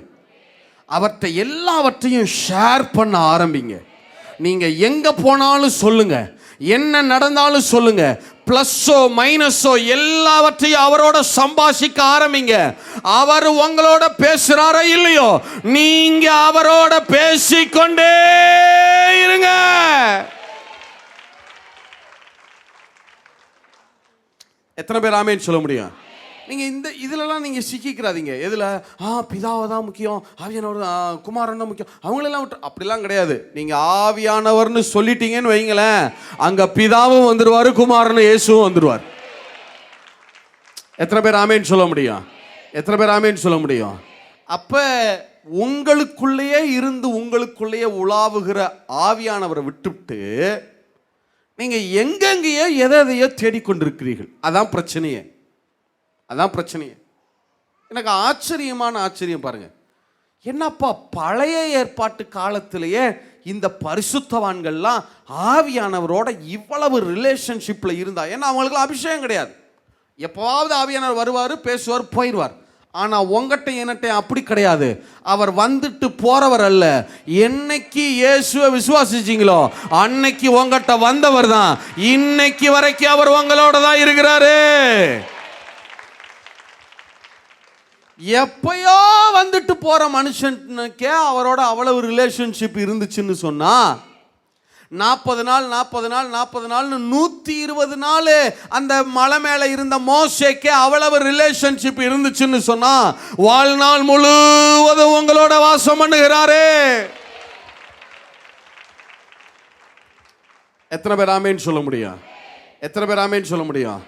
அவர்கிட்ட எல்லாவற்றையும் ஷேர் பண்ண ஆரம்பிங்க. நீங்க எங்க போனாலும் சொல்லுங்க, என்ன நடந்தாலும் சொல்லுங்க, பிளஸ்ஸோ மைனஸோ எல்லாவற்றையும் அவரோட சம்பாஷிக்க ஆரம்பிங்க. அவர் உங்களோட பேசுறாரோ இல்லையோ, நீங்க அவரோட பேசிக்கொண்டே இருங்க. எத்தனை பேர் ஆமேன்னு சொல்ல முடியும்? நீங்க இந்த இதுலலாம் நீங்க சிக்கிக்கிறாதீங்க. எதுல? பிதாவை தான் முக்கியம், ஆவியானவர் குமாரன் தான் முக்கியம், அவங்களெல்லாம் விட்டு அப்படிலாம் கிடையாது. நீங்க ஆவியானவர்னு சொல்லிட்டீங்கன்னு வைங்களேன், அங்க பிதாவும் வந்துருவாரு, குமாரனும் இயேசுவும் வந்துருவார். எத்தனை பேர் ஆமேன்னு சொல்ல முடியும்? எத்தனை பேர் ஆமேன்னு சொல்ல முடியும்? அப்ப உங்களுக்குள்ளேயே இருந்து உங்களுக்குள்ளேயே உலாவுகிற ஆவியானவரை விட்டுவிட்டு நீங்க எங்கெங்கேயோ எதையோ தேடிக்கொண்டிருக்கிறீர்கள். அதான் பிரச்சனையே, அதான் பிரச்சனையே. எனக்கு ஆச்சரியம் பாருங்க, என்னப்பா பழைய ஏற்பாட்டு காலத்திலேயே இந்த பரிசுத்தவான்கள்லாம் ஆவியானவரோட இவ்வளவு ரிலேஷன்ஷிப்ல இருந்தா, ஏன்னா அவங்களுக்கு அபிஷேகம் கிடையாது. எப்பவாவது ஆவியானவர் வருவார், பேசுவார், போயிடுவார். ஆனா உங்ககிட்ட என்னட்ட அப்படி கிடையாது. அவர் வந்துட்டு போறவர் அல்ல. என்னைக்கு இயேசுவை விசுவாசிச்சீங்களோ அன்னைக்கு உங்ககிட்ட வந்தவர் தான். இன்னைக்கு வரைக்கும் அவர் உங்களோட தான் இருக்கிறாரு. எப்பயோ வந்துட்டு போற மனுஷனுக்கே அவரோட அவ்வளவு ரிலேஷன்ஷிப் இருந்துச்சுன்னு சொன்னா, 40 நாள் 120 நாள் அந்த மலை மேல இருந்த மோசேக்கே அவ்வளவு ரிலேஷன்ஷிப் இருந்துச்சுன்னு சொன்னா, வாழ்நாள் முழுவதும் உங்களோட வாசம் பண்ணுகிறாரு. எத்தனை பேர் ஆமேன்னு சொல்ல முடியும்? எத்தனை பேர் ஆமேன்னு சொல்ல முடியும்?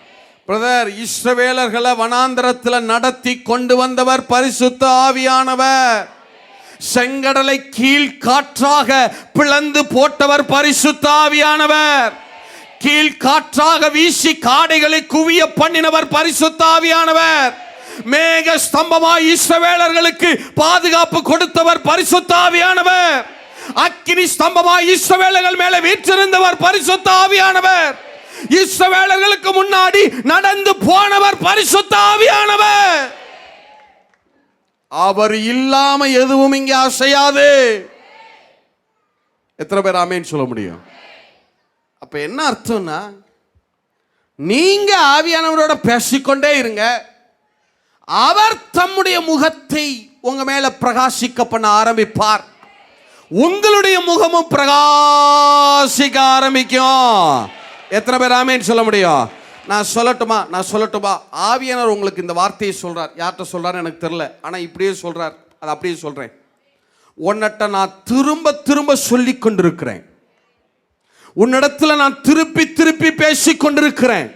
பிரதர், இஸ்ரவேலர்களை வனாந்தரத்தில் நடத்தி கொண்டு வந்தவர் பரிசுத்த ஆவியானவர். செங்கடலை கீழ் காற்றாக பிளந்து போட்டவர் பரிசுத்த ஆவியானவர். கீழ் காற்றாக வீசி காடைகளை குவிய பண்ணினவர் பரிசுத்த ஆவியானவர். மேக ஸ்தம்பமாய் இஸ்ரவேலர்களுக்கு பாதுகாப்பு கொடுத்தவர் பரிசுத்த ஆவியானவர். அக்கினி ஸ்தம்பமாய் இஸ்ரவேலர்கள் மேலே வீற்றிருந்தவர் பரிசுத்த ஆவியானவர். இஸ்ரவேலர்களுக்கு முன்னாடி நடந்து போனவர் பரிசுத்த ஆவியானவர். அவர் இல்லாம எதுவும் இங்கே அசையாது. எத்தனை பேர் ஆமேன்னு சொல்ல முடியும்? அப்ப என்ன அர்த்தம்னா, நீங்க ஆவியானவரோட பேசிக்கொண்டே இருங்க, அவர் தம்முடைய முகத்தை உங்க மேல பிரகாசிக்க பண்ண ஆரம்பிப்பார். உங்களுடைய முகமும் பிரகாசிக்க ஆரம்பிக்கும். எத்தனை பேர் ஆமேன்னு சொல்ல முடியும்? நான் சொல்லட்டுமா? ஆவியானவர் உங்களுக்கு இந்த வார்த்தையை சொல்றார். யார்கிட்ட சொல்றாரு எனக்கு தெரியல, ஆனா இப்படியே சொல்றார். அது அப்படியே சொல்றேன். உன்னிட்ட நான் திரும்ப சொல்லி கொண்டிருக்கிறேன். உன்னிடத்துல நான் திருப்பி பேசிக் கொண்டிருக்கிறேன்.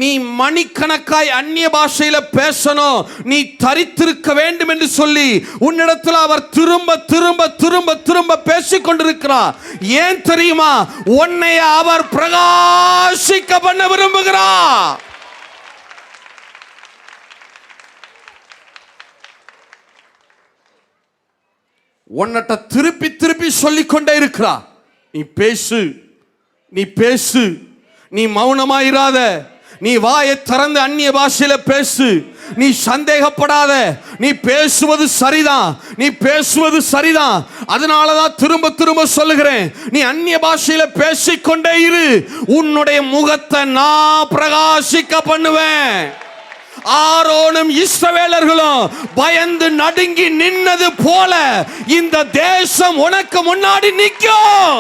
நீ மணிக்கணக்காய் அந்நிய பாஷையில பேசணும், நீ தரித்திருக்க வேண்டும் என்று சொல்லி உன்னிடத்தில் அவர் திரும்ப பேசிக் கொண்டிருக்கிறார். ஏன் தெரியுமா? உன்னை அவர் பிரகாசிக்க பண்ண விரும்புகிறார். உன்னிட்ட திருப்பி சொல்லிக்கொண்டே இருக்கிறார். நீ பேசு, நீ மௌனமாயிராத, நீ வாயை திறந்து அந்நிய பாஷையில பேசு. நீ சந்தேகப்படாத. நீ பேசுவது சரிதான், நீ பேசுவது சரிதான். அதனாலதான் திரும்ப திரும்ப சொல்லுகிறேன், நீ அந்நிய பாஷையில பேசிக்கொண்டே இரு. உன்னுடைய முகத்தை நான் பிரகாசிக்க பண்ணுவேன். ஆரோனும் இஸ்ரவேலர்களும் பயந்து நடுங்கி நின்னது போல இந்த தேசம் உனக்கு முன்னாடி நிற்கும்.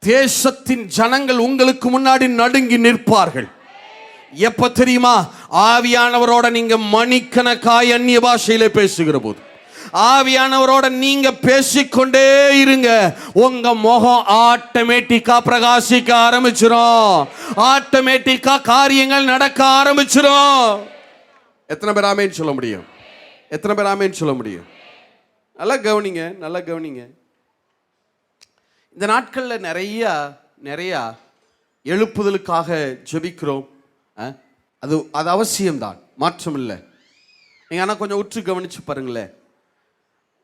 தேசத்தின் ஜனங்கள் உங்களுக்கு முன்னாடி நடுங்கி நிற்பார்கள். எப்ப தெரியுமா? ஆவியானவரோட நீங்க மணிக்கணக்காய் அந்நிய பாஷையிலே பேசுகிற போது. ஆவியானவரோட நீங்க பேசிக்கொண்டே இருங்க. உங்க முகம் ஆட்டோமேட்டிக்கா பிரகாசிக்க ஆரம்பிச்சிரும். ஆட்டோமேட்டிக்கா காரியங்கள் நடக்க ஆரம்பிச்சிரும். எத்தனை பேர் ஆமேன்னு சொல்ல முடியும்? எத்தனை பேர் ஆமேன்னு சொல்ல முடியும்? நல்லா கவனிங்க, நல்லா கவனிங்க. இந்த நாட்களில் நிறைய எழுப்புதலுக்காக ஜெபிக்கிறோம். அது அவசியம்தான், மாற்றம் இல்லை. நீங்கள் ஆனால் கொஞ்சம் உற்று கவனிச்சு பாருங்களேன்.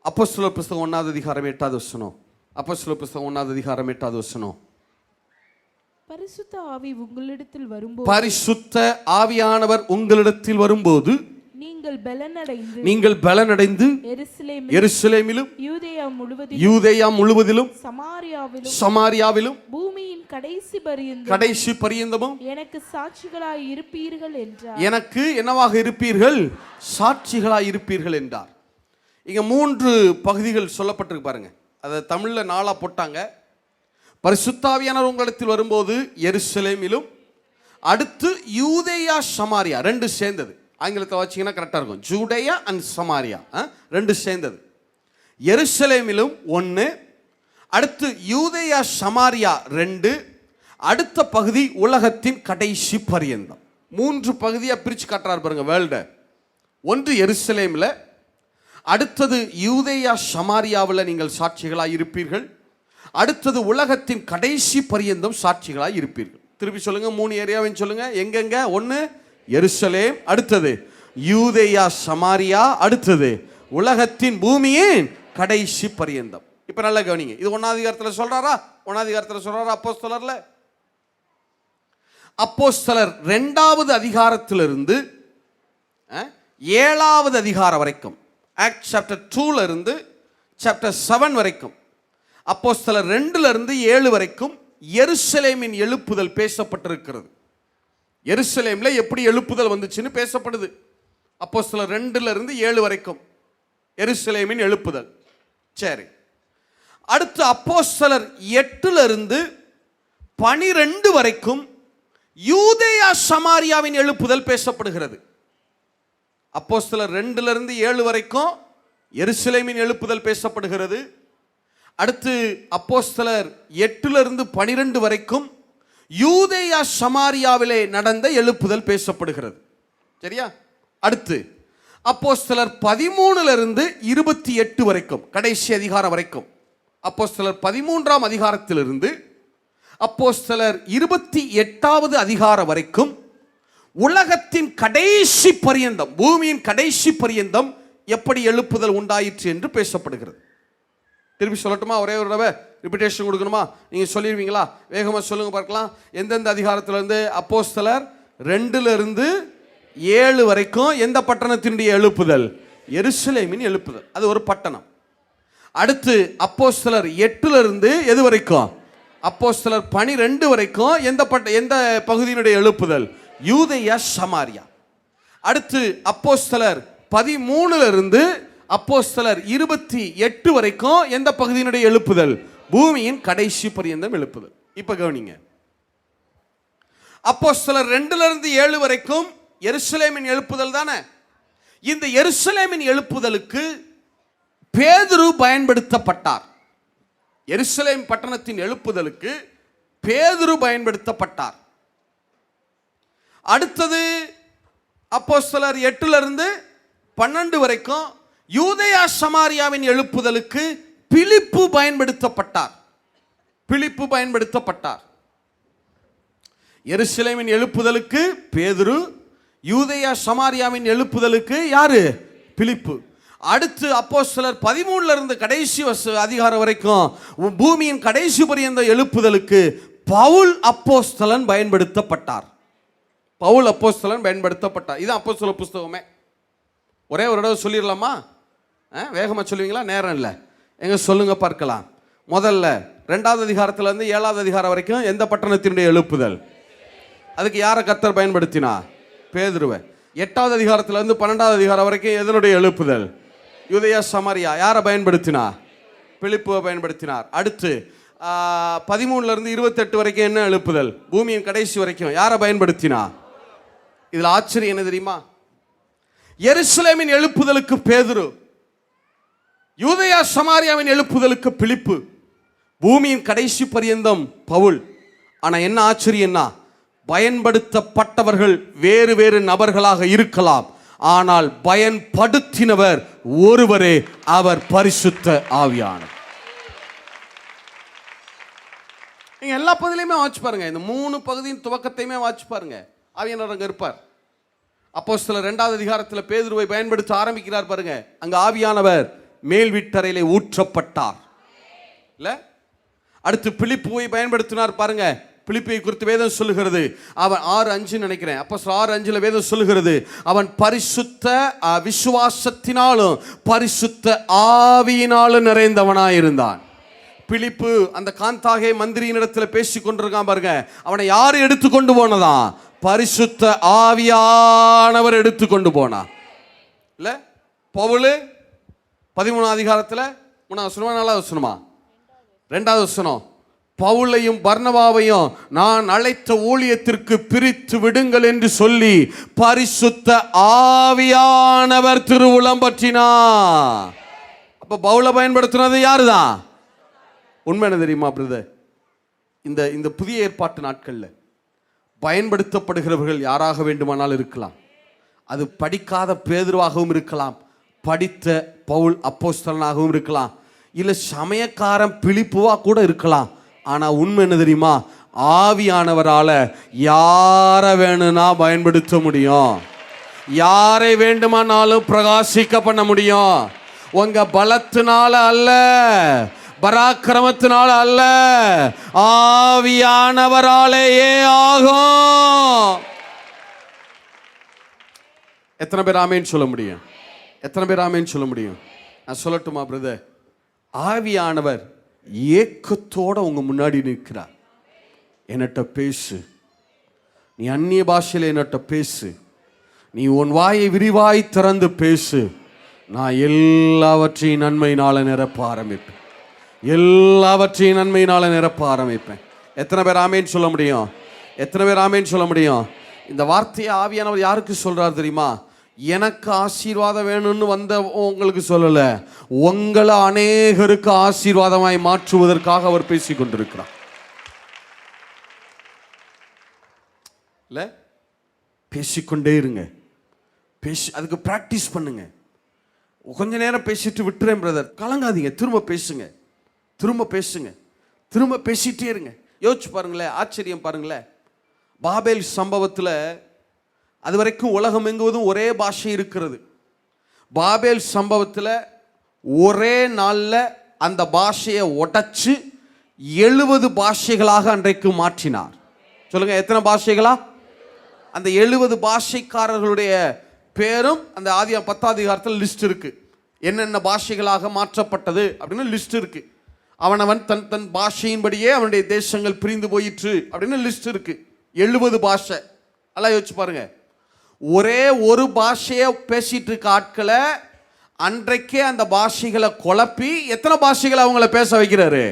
அப்போஸ்தலர் புஸ்தகம் 1 அதிகாரம் 8 வசனம். அப்போஸ்தலர் புஸ்தகம் 1 அதிகாரம் 8 வசனம். பரிசுத்த ஆவி உங்களிடத்தில் வரும்போது, பரிசுத்த ஆவியானவர் உங்களிடத்தில் வரும்போது நீங்கள் பலனடைந்து எருசலேமிலும் யூதேயா முழுவதிலும் சமாரியாவிலும் பூமியின் கடைசி பரியந்தமும் எனக்கு சாட்சிகளாய் இருப்பீர்கள் என்றார். எனக்கு என்னவாக இருப்பீர்கள்? சாட்சிகளாய் இருப்பீர்கள் என்றார். இங்க 3 பகுதிகள் சொல்லப்பட்டிருக்கு பாருங்க. அதை தமிழ்ல 4 போட்டாங்க. பரிசுத்தாவியானவர் உங்களிடத்தில் வரும்போது எருசலேமிலும், அடுத்து யூதேயா சமாரியா, 2 சேர்ந்தது. ஆங்கிலத்தை வச்சிங்கன்னா கரெக்டாக இருக்கும். ஜூடேயா அண்ட் சமாரியா 2 சேர்ந்தது. எருசலேமிலும் 1, அடுத்து யூதேயா சமாரியா 2, அடுத்த பகுதி உலகத்தின் கடைசி பரியந்தம். 3 பகுதியாக பிரித்து காட்டுறாரு பாருங்க வேர்ல்ட. ஒன்று எருசலேமில், அடுத்தது யூதேயா சமாரியாவில் நீங்கள் சாட்சிகளாக இருப்பீர்கள், அடுத்தது உலகத்தின் கடைசி பரியந்தம் சாட்சிகளாக இருப்பீர்கள். திருப்பி சொல்லுங்க, 3 ஏரியாவையும் சொல்லுங்க. எங்கெங்க? 1 எருசலேம், அடுத்தது யூதேயா சமாரியா, அடுத்தது உலகத்தின் பூமியின் கடைசி பரியந்தம். இப்ப நல்லா கவனிங்க. இது 1ஆம் அதிகாரத்தில் சொல்றாரா? 1ஆம் அதிகாரத்தில் சொல்றாரா? அப்போஸ்தலர்ல அப்போஸ்தலர் 2வது அதிகாரத்திலிருந்து 7வது அதிகாரம் வரைக்கும், ஆக்ட் சாப்டர் 2ல இருந்து சாப்டர் 7 வரைக்கும், அப்போஸ்தலர் 2ல இருந்து 7 வரைக்கும் எருசலேமின் எழுப்புதல் பேசப்பட்டிருக்கிறது. எருசலேம்ல எப்படி எழுப்புதல் வந்துச்சுன்னு பேசப்படுது. அப்போஸ்தலர் 2ல இருந்து 7 வரைக்கும் எருசலேமின் எழுப்புதல். சரி, அடுத்து அப்போஸ்தலர் 8ல இருந்து 12 வரைக்கும் யூதேயா சமாரியாவின் எழுப்புதல் பேசப்படுகிறது. அப்போஸ்தலர் 2ல இருந்து 7 வரைக்கும் எருசலேமின் எழுப்புதல் பேசப்படுகிறது. அடுத்து அப்போஸ்தலர் 8ல இருந்து 12 வரைக்கும் யூதேயா சமாரியாவிலே நடந்த எழுப்புதல் பேசப்படுகிறது. சரியா? அடுத்து அப்போஸ்தலர் 13ல இருந்து 28 வரைக்கும், கடைசி அதிகாரம் வரைக்கும், அப்போஸ்தலர் 13ஆம் அதிகாரத்திலிருந்து அப்போஸ்தலர் 28வது அதிகாரம் வரைக்கும் உலகத்தின் கடைசி பரியந்தம், பூமியின் கடைசி பரியந்தம் எப்படி எழுப்புதல் உண்டாயிற்று என்று பேசப்படுகிறது. திருப்பி சொல்லட்டுமா? ஒரே ஒரு தடவை ரிப்பிட்டேஷன் கொடுக்கணுமா? நீங்கள் சொல்லிடுவீங்களா? வேகமாக சொல்லுங்க பார்க்கலாம். எந்தெந்த அதிகாரத்திலிருந்து? அப்போஸ்தலர் 2ல இருந்து 7 வரைக்கும் எந்த பட்டணத்தினுடைய எழுப்புதல்? எருசலேமின் எழுப்புதல். அது ஒரு பட்டணம். அடுத்து அப்போஸ்தலர் 8ல இருந்து எது வரைக்கும்? அப்போஸ்தலர் 12 வரைக்கும் எந்த பகுதியினுடைய எழுப்புதல்? யூதேயா சமாரியா. அடுத்து அப்போஸ்தலர் 13ல இருந்து அப்போஸ்தலர் 28 வரைக்கும் எந்த பகுதியினுடைய எழுப்புதல்? பூமியின் கடைசி பரியந்தம் எழுப்புதல். இப்ப கவனிங்க. அப்போஸ்தலர் 2ல இருந்து 7 வரைக்கும் எருசலேமின் எழுப்புதல் தானே. இந்த எருசலேமின் எழுப்புதலுக்கு பேதுரு பயன்படுத்தப்பட்டார். எருசலேம் பட்டணத்தின் எழுப்புதலுக்கு பேதுரு பயன்படுத்தப்பட்டார். அடுத்தது அப்போஸ்தலர் 8ல இருந்து 12 வரைக்கும் யூதேயா சமாரியாவின் எழுப்புதலுக்கு பிலிப்பு பயன்படுத்தப்பட்டார். பிலிப்பு பயன்படுத்தப்பட்டார். எருசலேமின் எழுப்புதலுக்கு பேதுரு, யூதேயா சமாரியாவின் எழுப்புதலுக்கு யாரு? பிலிப்பு. அடுத்து அப்போஸ்தலர் 13ல இருந்து கடைசி அதிகாரம் வரைக்கும் பூமியின் கடைசி பரியந்த எழுப்புதலுக்கு பவுல் அப்போஸ்தலன் பயன்படுத்தப்பட்டார். பவுல் அப்போஸ்தலன் பயன்படுத்தப்பட்டார். இது அப்போஸ்தலர் புஸ்தகமே. ஒரே ஒரு தடவை சொல்லிடலாமா? வேகமாக சொல்லுவீங்களா? நேரம் இல்லை. எங்க சொல்லுங்க பார்க்கலாம். முதல்ல 2வது அதிகாரத்திலிருந்து 7வது அதிகாரம் வரைக்கும் எந்த பட்டணத்தினுடைய எழுப்புதல்? அதுக்கு யாரை கர்த்தர் பயன்படுத்தினா? பேதுருவை. 8வது அதிகாரத்திலிருந்து 12வது அதிகாரம் வரைக்கும் எதனுடைய எழுப்புதல்? யூதேயா சமாரியா. யாரை பயன்படுத்தினா? பிலிப்புவை பயன்படுத்தினார். அடுத்து 13லிருந்து 28 வரைக்கும் என்ன எழுப்புதல்? பூமியின் கடைசி வரைக்கும் யாரை பயன்படுத்தினா? இதில் ஆச்சரியம் என்ன தெரியுமா? எருசலேமின் எழுப்புதலுக்கு பேதுரு, யூதேயா சமாரியாவின் எழுப்புதலுக்கு பிலிப்பு, பூமியின் கடைசி பரியந்தம் பவுல். ஆனா என்ன ஆச்சரியம்னா, பயன்படுத்தப்பட்டவர்கள் வேறு வேறு நபர்களாக இருக்கலாம், ஆனால் பயன்படுத்தினவர் ஒருவரே, அவர் பரிசுத்த ஆவியானவர். நீங்க எல்லா பகுதியிலுமே வாட்சி பாருங்க. இந்த 3 பகுதியின் துவக்கத்தையுமே வாட்சி பாருங்க. ஆவியானவர் அங்க இருப்பார். அப்போஸ்தலர் 2வது அதிகாரத்தில் பேதுருவை பயன்படுத்த ஆரம்பிக்கிறார் பாருங்க. அங்க ஆவியானவர் மேல் வீட்டறையிலே ஊற்றப்பட்டார் இல்ல. அடுத்து பிலிப்புவை பயன்படுத்தினார் பாருங்க. பிலிப்பை குறித்து வேதம் சொல்லுகிறது, அவன் 6:5 நினைக்கிறேன், அப்போஸ்தலர் 6:5 வேதம் சொல்லுகிறது, அவன் பரிசுத்த விசுவாசத்தினாலும் பரிசுத்த ஆவியினாலும் நிறைந்தவனாய் இருந்தான். பிலிப்பு அந்த காந்தாகே மந்திரியினிடத்தில் பேசி கொண்டிருக்கான் பாருங்க. அவனை யாரு எடுத்துக்கொண்டு போனதான்? பரிசுத்த ஆவியானவர் எடுத்துக்கொண்டு போனா இல்ல. பவுல் 13வது அதிகாரத்தில் 3வது வசனமா 4வது வசனமா? 2வது வசனம். பவுலையும் பர்னபாவையும் நான் அழைத்த ஊழியத்திற்கு பிரித்து விடுங்கள் என்று சொல்லி பரிசுத்த ஆவியானவர் திருவுளம் பற்றினார். அப்ப பவுலை பயன்படுத்தினது யாருதான்? உண்மை என்ன தெரியுமா பிரதர்? இந்த புதிய ஏற்பாட்டு நாட்கள்ல பயன்படுத்தப்படுகிறவர்கள் யாராக வேண்டுமானால் இருக்கலாம். அது படிக்காத பேதுருவாகவும் இருக்கலாம், படித்த பவுல் அப்போஸ்தலனாகவும் இருக்கலாம், இல்ல சமயக்காரன் பிலிப்புவா கூட இருக்கலாம். ஆனா உண்மை என்ன தெரியுமா? ஆவியானவரால யாரை வேணும்னா பயன்படுத்த முடியும், யாரை வேண்டுமானாலும் பிரகாசிக்க பண்ண முடியும். உங்க பலத்தினால அல்ல, பராக்கிரமத்தினால அல்ல, ஆவியானவராலேயே ஆகும். எத்தனை பேர் ஆமேன்னு சொல்ல முடியும்? எத்தனை பேர் ஆமேன்னு சொல்ல முடியும்? நான் சொல்லட்டுமா பிரதர்? ஆவியானவர் ஏக்கத்தோட உங்க முன்னாடி நிற்கிறார். என்னட்ட பேசு, நீ அந்நிய பாஷையில் என்னட்ட பேசு, நீ உன் வாயை விரிவாய் திறந்து பேசு, நான் எல்லாவற்றையும் நன்மையினால நிரப்ப ஆரம்பிப்பேன், எல்லாவற்றையும் நன்மையினால நிரப்ப ஆரம்பிப்பேன். எத்தனை பேர் ஆமேன்னு சொல்ல முடியும்? எத்தனை பேர் ஆமேன்னு சொல்ல முடியும்? இந்த வார்த்தையை ஆவியானவர் யாருக்கு சொல்றார் தெரியுமா? எனக்கு ஆசீர்வாதம் வேணும்னு வந்த உங்களுக்கு சொல்லல, உங்களை அநேகருக்கு ஆசீர்வாதமாய் மாற்றுவதற்காக அவர் பேசிக் கொண்டிருக்கிறார் இல்ல. பேசிக்கொண்டே இருங்க, அதுக்கு பிராக்டிஸ் பண்ணுங்க. கொஞ்ச நேரம் பேசிட்டு விட்டுறேன் பிரதர், கலங்காதீங்க, திரும்ப பேசுங்க, திரும்ப பேசுங்க, திரும்ப பேசிட்டே இருங்க. யோசிச்சு பாருங்களேன், ஆச்சரியம் பாருங்களேன். பாபேல் சம்பவத்தில் அது வரைக்கும் உலகம் எங்குவதும் ஒரே பாஷை இருக்கிறது. பாபேல் சம்பவத்தில் ஒரே நாளில் அந்த பாஷையை உடைச்சு 70 பாஷைகளாக அன்றைக்கு மாற்றினார். சொல்லுங்க, எத்தனை பாஷைகளா? அந்த 70 பாஷைக்காரர்களுடைய பேரும் அந்த 10வது அதிகாரத்தில் லிஸ்ட் இருக்கு. என்னென்ன பாஷைகளாக மாற்றப்பட்டது அப்படின்னு லிஸ்ட் இருக்கு. அவனவன் தன் தன் பாஷையின்படியே அவனுடைய தேசங்கள் பிரிந்து போயிற்று அப்படின்னு லிஸ்ட் இருக்கு. 70 பாஷை. எல்லாம் யோசிச்சு பாருங்க. ஒரே ஒரு பாஷையை பேசிட்டு இருக்க ஆட்களை அன்றைக்கே அந்த பாஷைகளை குழப்பி எத்தனை பாஷைகளை அவங்கள பேச வைக்கிறாரு?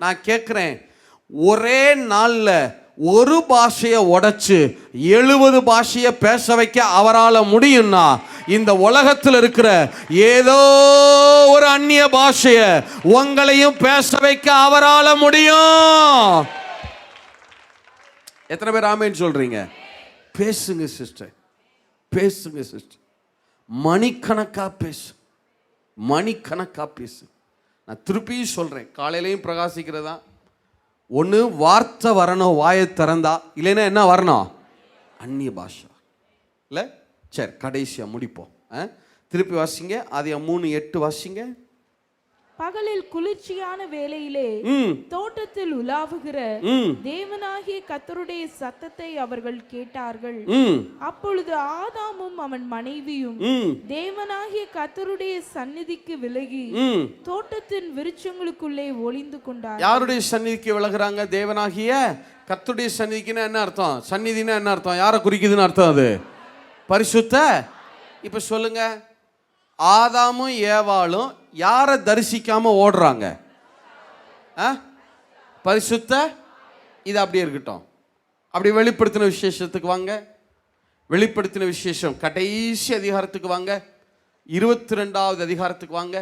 நான் கேட்குறேன், ஒரே நாளில் ஒரு பாஷையை உடைச்சு 70 பாஷையை பேச வைக்க அவரால் முடியும்னா, இந்த உலகத்தில் இருக்கிற ஏதோ ஒரு அந்நிய பாஷையை உங்களையும் பேச வைக்க அவரால் முடியும். எத்தனை பேர் ஆமேன்னு சொல்றீங்க? பேசுங்க சிஸ்டர், பேசுங்க சிஸ்டர், மணிக்கணக்கா பேசு, மணிக்கணக்கா பேசு. நான் திருப்பியும் சொல்றேன், காலையிலையும் பிரகாசிக்கிறதா, ஒன்று வார்த்தை வரணும் வாயை திறந்தா, இல்லைன்னா என்ன வரணும்? அந்நிய பாஷா இல்லை. சரி, கடைசியாக முடிப்போம். திருப்பி வாசிங்க, அது 3:8 வாசிங்க. பகலில் குளிர்ச்சியான வேளையிலே தோட்டத்தில் உலாவுகிற தேவனாகிய கர்த்தருடைய சத்தத்தை அவர்கள் கேட்டார்கள். அப்பொழுது ஆதாமும் அவன் மனைவியும் தேவனாகிய கர்த்தருடைய சந்நிதிக்கு விலகி தோட்டத்தின் விருட்சங்களுக்குள்ளே ஒளிந்து கொண்டார். யாருடைய சந்நிதிக்கு விலகுறாங்க? தேவனாகிய கர்த்தருடைய சந்நிதிக்குன்னா என்ன அர்த்தம்? சந்நிதினா என்ன அர்த்தம்? யாரை குறிக்குதுன்னு அர்த்தம்? அது பரிசுத்த. இப்ப சொல்லுங்க, ஆதாமும் ஏவாளும் யாரை தரிசிக்காம ஓடுறாங்க? பரிசுத்த. இது அப்படியே இருக்கட்டும். அப்படி வெளிப்படுத்தின விசேஷத்துக்கு வாங்க. வெளிப்படுத்தின விசேஷம் கடைசி அதிகாரத்துக்கு வாங்க. 22வது அதிகாரத்துக்கு வாங்க.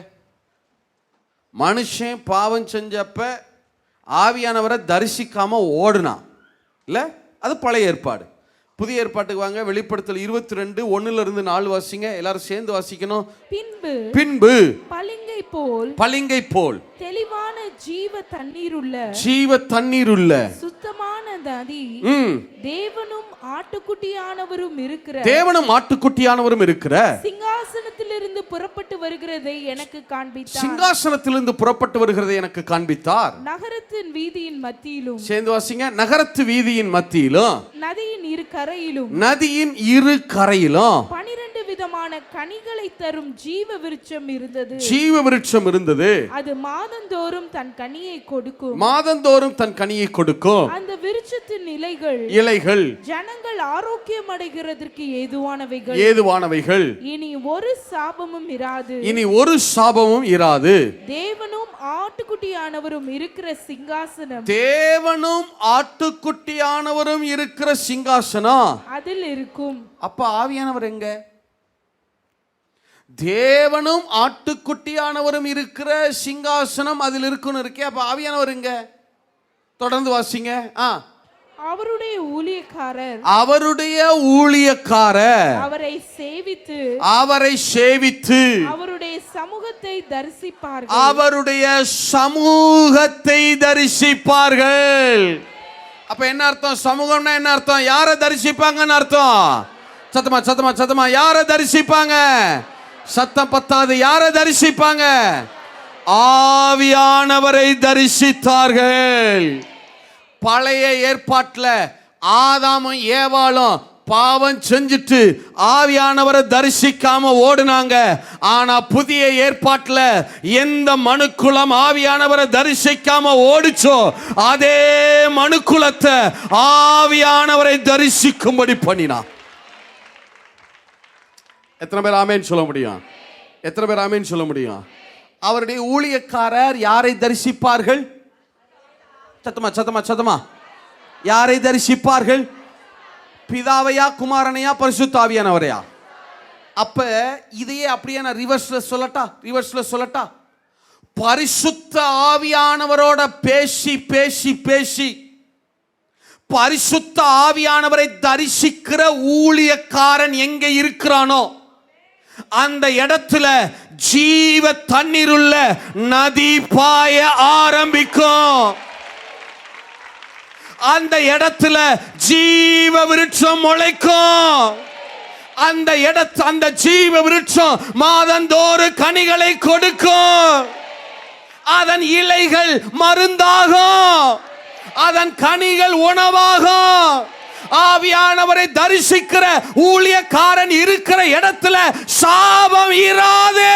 மனுஷன் பாவம் செஞ்சப்ப ஆவியானவரை தரிசிக்காம ஓடுனான் இல்ல? அது பழைய ஏற்பாடு. புதிய ஏற்பாட்டுக்கு வாங்க. வெளிப்படுத்தல் 22:1-4 வாசிங்க. எல்லாரும் சேர்ந்து வாசிக்கணும். பின்பு பளிங்கை போல் தெளிவான ஜீவ தண்ணீருள்ள சுத்தமான நதி தேவனும் ஆட்டுக்குட்டியானவரும் இருக்கிற சிங்காசனத்திலிருந்து புறப்பட்டு வருகிறதை எனக்கு காண்பித்தார். நகரத்தின் வீதியின் மத்தியிலும், சேர்ந்து வாசிங்க, நகரத்து வீதியின் மத்தியிலும் நதியின் இரு கரையிலும் 12 விதமான கனிகளை தரும் ஜீவ விருட்சம் இருந்தது. அது மாதந்தோறும் தன் கனியை கொடுக்கும். அந்த விருட்சத்தின் இலைகள் ஜனங்கள் ஆரோக்கியம் அடைகிறதற்கு ஏதுவானவைகள். இனி ஒரு சாபமும் இராது. தேவனும் ஆட்டுக்குட்டியானவரும் இருக்கிற சிங்காசனம் அதில் இருக்கும். அப்ப ஆவியானவர் எங்க? தேவனும் ஆட்டுக்குட்டியானவரும் இருக்கிற சிங்காசனம் அதில் இருக்குன்னு இருக்கே. அப்ப ஆவியானவர் எங்க? தொடர்ந்து வாசிங்க. அவருடைய ஊழியக்காரர் அவரை சேவித்து அவருடைய சமூகத்தை தரிசிப்பார்கள். அப்ப என்ன அர்த்தம்? சமூகம்னா என்ன அர்த்தம்? யாரை தரிசிப்பாங்கன்னு அர்த்தம். சத்தமா யாரை தரிசிப்பாங்க? சத்தம் பத்தாது. யாரை தரிசிப்பாங்க? ஆவியானவரை தரிசித்தார்கள். பழைய ஏற்பாட்டில் ஆதாமும் ஏவாளும் பாவம் செஞ்சுட்டு ஆவியானவரை தரிசிக்காம ஓடுனாங்க. ஆனா புதிய ஏற்பாட்டில் எந்த மனுக்குலம் ஆவியானவரை தரிசிக்காம ஓடிச்சோ அதே மனுக்குலத்தை ஆவியானவரை தரிசிக்கும்படி பண்ணினான். எத்தனை பேர் ஆமேன் சொல்ல முடியும்? அவருடைய ஊழியக்காரர் யாரை தரிசிப்பார்கள்? சத்தமா யாரை தரிசிப்பார்கள்? பிதாவையா, குமாரனையா, பரிசுத்த ஆவியானவரையா? அப்ப இதையே அப்படியே நான் ரிவர்ஸ்ல சொல்லட்டா? பரிசுத்த ஆவியானவரோட பேசி பரிசுத்த ஆவியானவரை தரிசிக்கிற ஊழியக்காரன் எங்க இருக்கிறானோ அந்த இடத்துல ஜீவ தண்ணீருள்ள நதி பாய ஆரம்பிக்கும். அந்த இடத்துல ஜீவ விருட்சம் முளைக்கும். அந்த ஜீவ விருட்சம் மாதந்தோறும் கனிகளை கொடுக்கும். அதன் இலைகள் மருந்தாகும், அதன் கனிகள் உணவாகும். ஆவியானவரை தரிசிக்கிற ஊழியக்காரன் இருக்கிற இடத்துல சாபம் இராதே.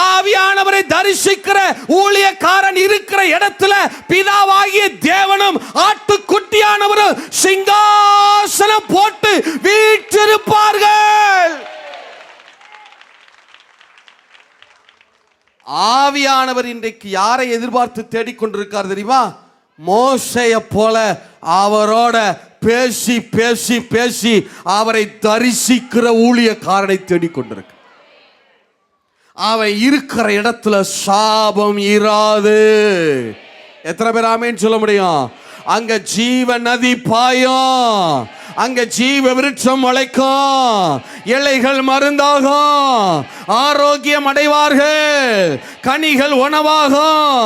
ஆவியானவரை தரிசிக்கிற ஊழியக்காரன் இருக்கிற இடத்துல பிதாவாகிய தேவனும் ஆட்டுக்குட்டியானவரும் சிங்காசனம் போட்டு வீற்றிருப்பார்கள். ஆவியானவர் இன்றைக்கு யாரை எதிர்பார்த்து தேடிக்கொண்டிருக்கார் தெரியுமா? மோசேயை போல அவரோட பேசி அவரை தரிசிக்கிற ஊழியக்காரனை தேடிக்கொண்டிருக்க. அவன் இருக்கிற இடத்துல சாபம் இராது. எத்தனை பேர் ஆமேன்னு சொல்ல முடியும்? அங்க ஜீவ நதி பாயும், அங்க ஜீவ விருட்சம் முளைக்கும், இலைகள் மருந்தாகும், ஆரோக்கியம் அடைவார்கள், கனிகள் உணவாகும்.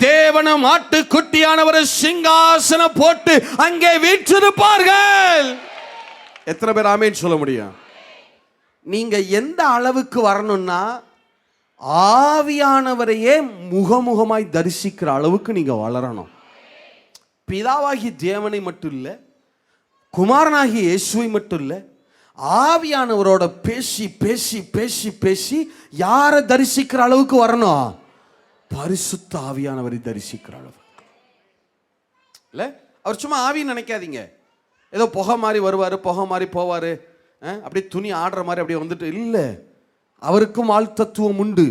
தேவனும் ஆட்டுக்குட்டியானவர் சிங்காசனம் போட்டு அங்கே வீற்றிருப்பார்கள். எத்தனை பேர் ஆமேன்னு சொல்ல முடியும்? நீங்க எந்த அளவுக்கு வரணும்னா ஆவியானவரையே முகமுகமாய் தரிசிக்கிற அளவுக்கு நீங்க வளரணும். பிதாவாகி தேவனை மட்டும் இல்லை, குமாரனாகி இயேசுவை மட்டும் இல்லை, ஆவியானவரோட பேசி பேசி பேசி பேசி யாரை தரிசிக்கிற அளவுக்கு வரணும்? பரிசுத்த ஆவியானவரை தரிசிக்கிற அளவு இல்லை. அவர் சும்மா ஆவின்னு நினைக்காதீங்க, ஏதோ புகை மாதிரி வருவார், புகை மாதிரி போவார், அப்படியே துணி ஆடுற மாதிரி அப்படியே வந்துட்டு இல்லை. அவருக்கும் ஆள் தத்துவம் உண்டு.